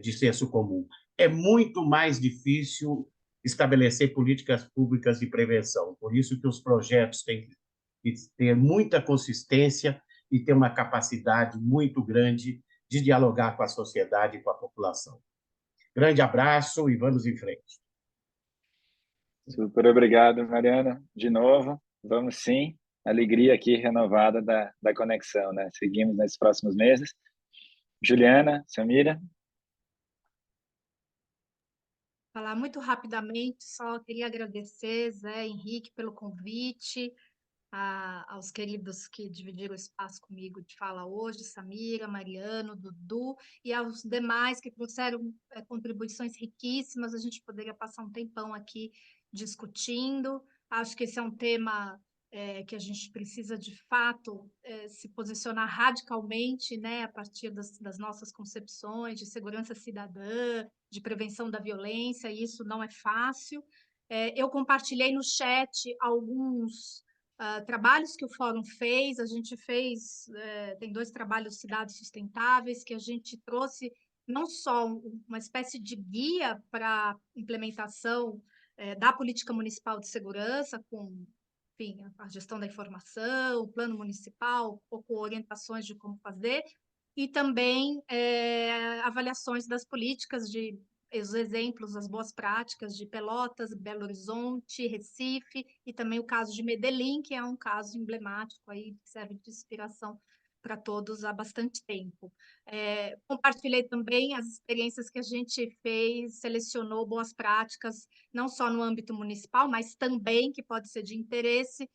de senso comum. É muito mais difícil estabelecer políticas públicas de prevenção, por isso que os projetos têm que ter muita consistência e ter uma capacidade muito grande de dialogar com a sociedade e com a população. Grande abraço e vamos em frente. Super obrigado, Mariana. De novo, vamos sim. Alegria aqui renovada da conexão, né? Seguimos nesses próximos meses. Juliana, Samira. Falar muito rapidamente, só queria agradecer, Zé, Henrique, pelo convite, aos queridos que dividiram o espaço comigo de fala hoje, Samira, Mariano, Dudu, e aos demais que trouxeram contribuições riquíssimas. A gente poderia passar um tempão aqui discutindo. Acho que esse é um tema que a gente precisa, de fato, se posicionar radicalmente, né, a partir das nossas concepções de segurança cidadã, de prevenção da violência, e isso não é fácil. Eu compartilhei no chat alguns trabalhos que o Fórum fez. A gente fez, tem 2 trabalhos Cidades Sustentáveis, que a gente trouxe não só uma espécie de guia para implementação da política municipal de segurança, com, enfim, a gestão da informação, o plano municipal, um pouco orientações de como fazer, e também avaliações das políticas, os exemplos, as boas práticas de Pelotas, Belo Horizonte, Recife, e também o caso de Medellín, que é um caso emblemático aí, que serve de inspiração para todos há bastante tempo. Compartilhei também as experiências que a gente fez, selecionou boas práticas, não só no âmbito municipal, mas também, que pode ser de interesse,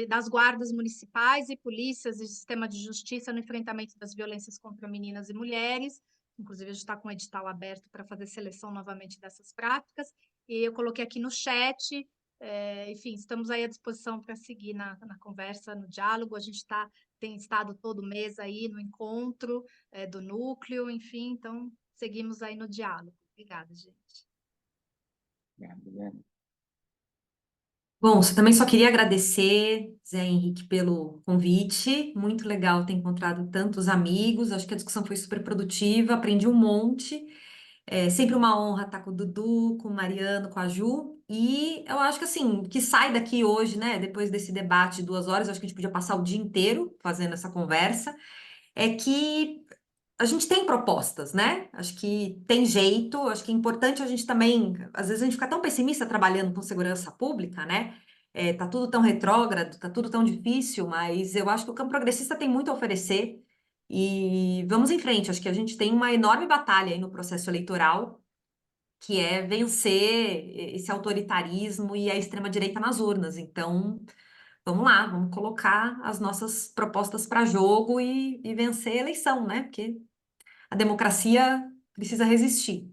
das guardas municipais e polícias e sistema de justiça no enfrentamento das violências contra meninas e mulheres. Inclusive, a gente está com o edital aberto para fazer seleção novamente dessas práticas. E eu coloquei aqui no chat. Enfim, estamos aí à disposição para seguir na conversa, no diálogo. A gente tem estado todo mês aí no encontro do núcleo, enfim, então seguimos aí no diálogo. Obrigada, gente. Obrigado. Bom, eu também só queria agradecer, Zé Henrique, pelo convite. Muito legal ter encontrado tantos amigos. Acho que a discussão foi super produtiva, aprendi um monte. É sempre uma honra estar com o Dudu, com o Mariano, com a Ju. E eu acho que assim, o que sai daqui hoje, né, depois desse debate de 2 horas, eu acho que a gente podia passar o dia inteiro fazendo essa conversa, é que a gente tem propostas, né? Acho que tem jeito, acho que é importante a gente também, às vezes a gente fica tão pessimista trabalhando com segurança pública, né? Tá tudo tão retrógrado, tá tudo tão difícil, mas eu acho que o campo progressista tem muito a oferecer e vamos em frente. Acho que a gente tem uma enorme batalha aí no processo eleitoral, que é vencer esse autoritarismo e a extrema-direita nas urnas. Então, vamos lá, vamos colocar as nossas propostas para jogo e vencer a eleição, né? Porque a democracia precisa resistir.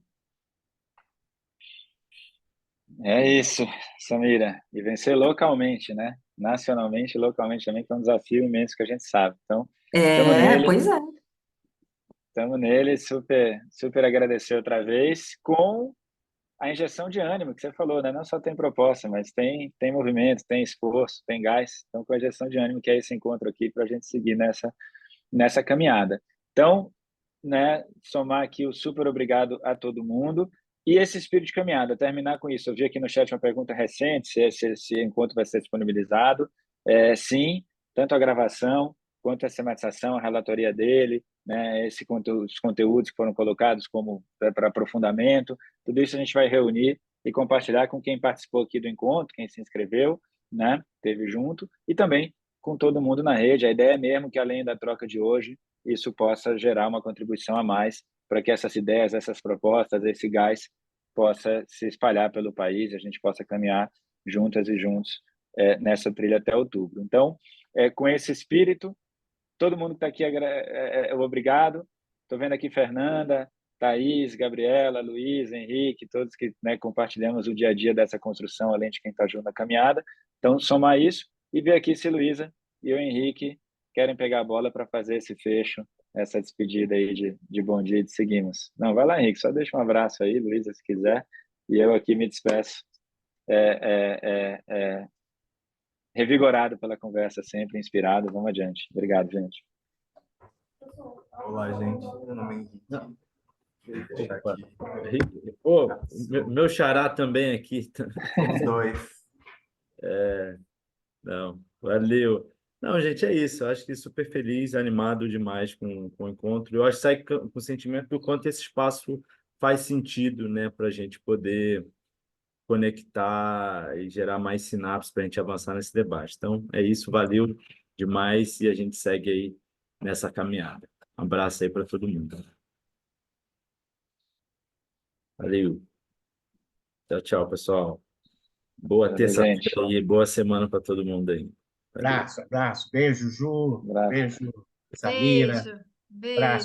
É isso, Samira. E vencer localmente, né? Nacionalmente e localmente também, que é um desafio imenso que a gente sabe. Então, estamos nele. Pois é. Estamos nele. Super, super agradecer outra vez com a injeção de ânimo que você falou, né? Não só tem proposta, mas tem movimento, tem esforço, tem gás. Então, com a injeção de ânimo, que é esse encontro aqui, para a gente seguir nessa caminhada. Então, né, somar aqui o super obrigado a todo mundo e esse espírito de caminhada. Terminar com isso, eu vi aqui no chat uma pergunta recente, se esse encontro vai ser disponibilizado. Sim, tanto a gravação quanto a sematização, a relatoria dele, né, os conteúdos que foram colocados como para aprofundamento, tudo isso a gente vai reunir e compartilhar com quem participou aqui do encontro, quem se inscreveu, né, esteve junto, e também com todo mundo na rede. A ideia é mesmo que, além da troca de hoje, isso possa gerar uma contribuição a mais para que essas ideias, essas propostas, esse gás possa se espalhar pelo país, a gente possa caminhar juntas e juntos nessa trilha até outubro. Então, com esse espírito, todo mundo que está aqui, obrigado. Estou vendo aqui Fernanda, Thaís, Gabriela, Luiz, Henrique, todos que, né, compartilhamos o dia a dia dessa construção, além de quem está junto na caminhada. Então, somar isso e ver aqui se Luísa e o Henrique querem pegar a bola para fazer esse fecho, essa despedida aí de bom dia e de seguimos. Não, vai lá, Henrique, só deixa um abraço aí, Luísa, se quiser, e eu aqui me despeço. Revigorado pela conversa, sempre inspirado. Vamos adiante. Obrigado, gente. Olá, gente. Meu nome é Henrique. Pô, meu xará também aqui. Os dois. Não, valeu. Não, gente, é isso. Eu acho que super feliz, animado demais com o encontro. Eu acho que sai com o sentimento do quanto esse espaço faz sentido, né, para a gente poder conectar e gerar mais sinapses para a gente avançar nesse debate. Então, é isso. Valeu demais e a gente segue aí nessa caminhada. Um abraço aí para todo mundo. Valeu. Tchau, tchau, pessoal. Boa terça-feira e boa semana para todo mundo aí. Abraço, abraço. Beijo, Ju. Abraço. Beijo, Samira. Beijo. Abraço.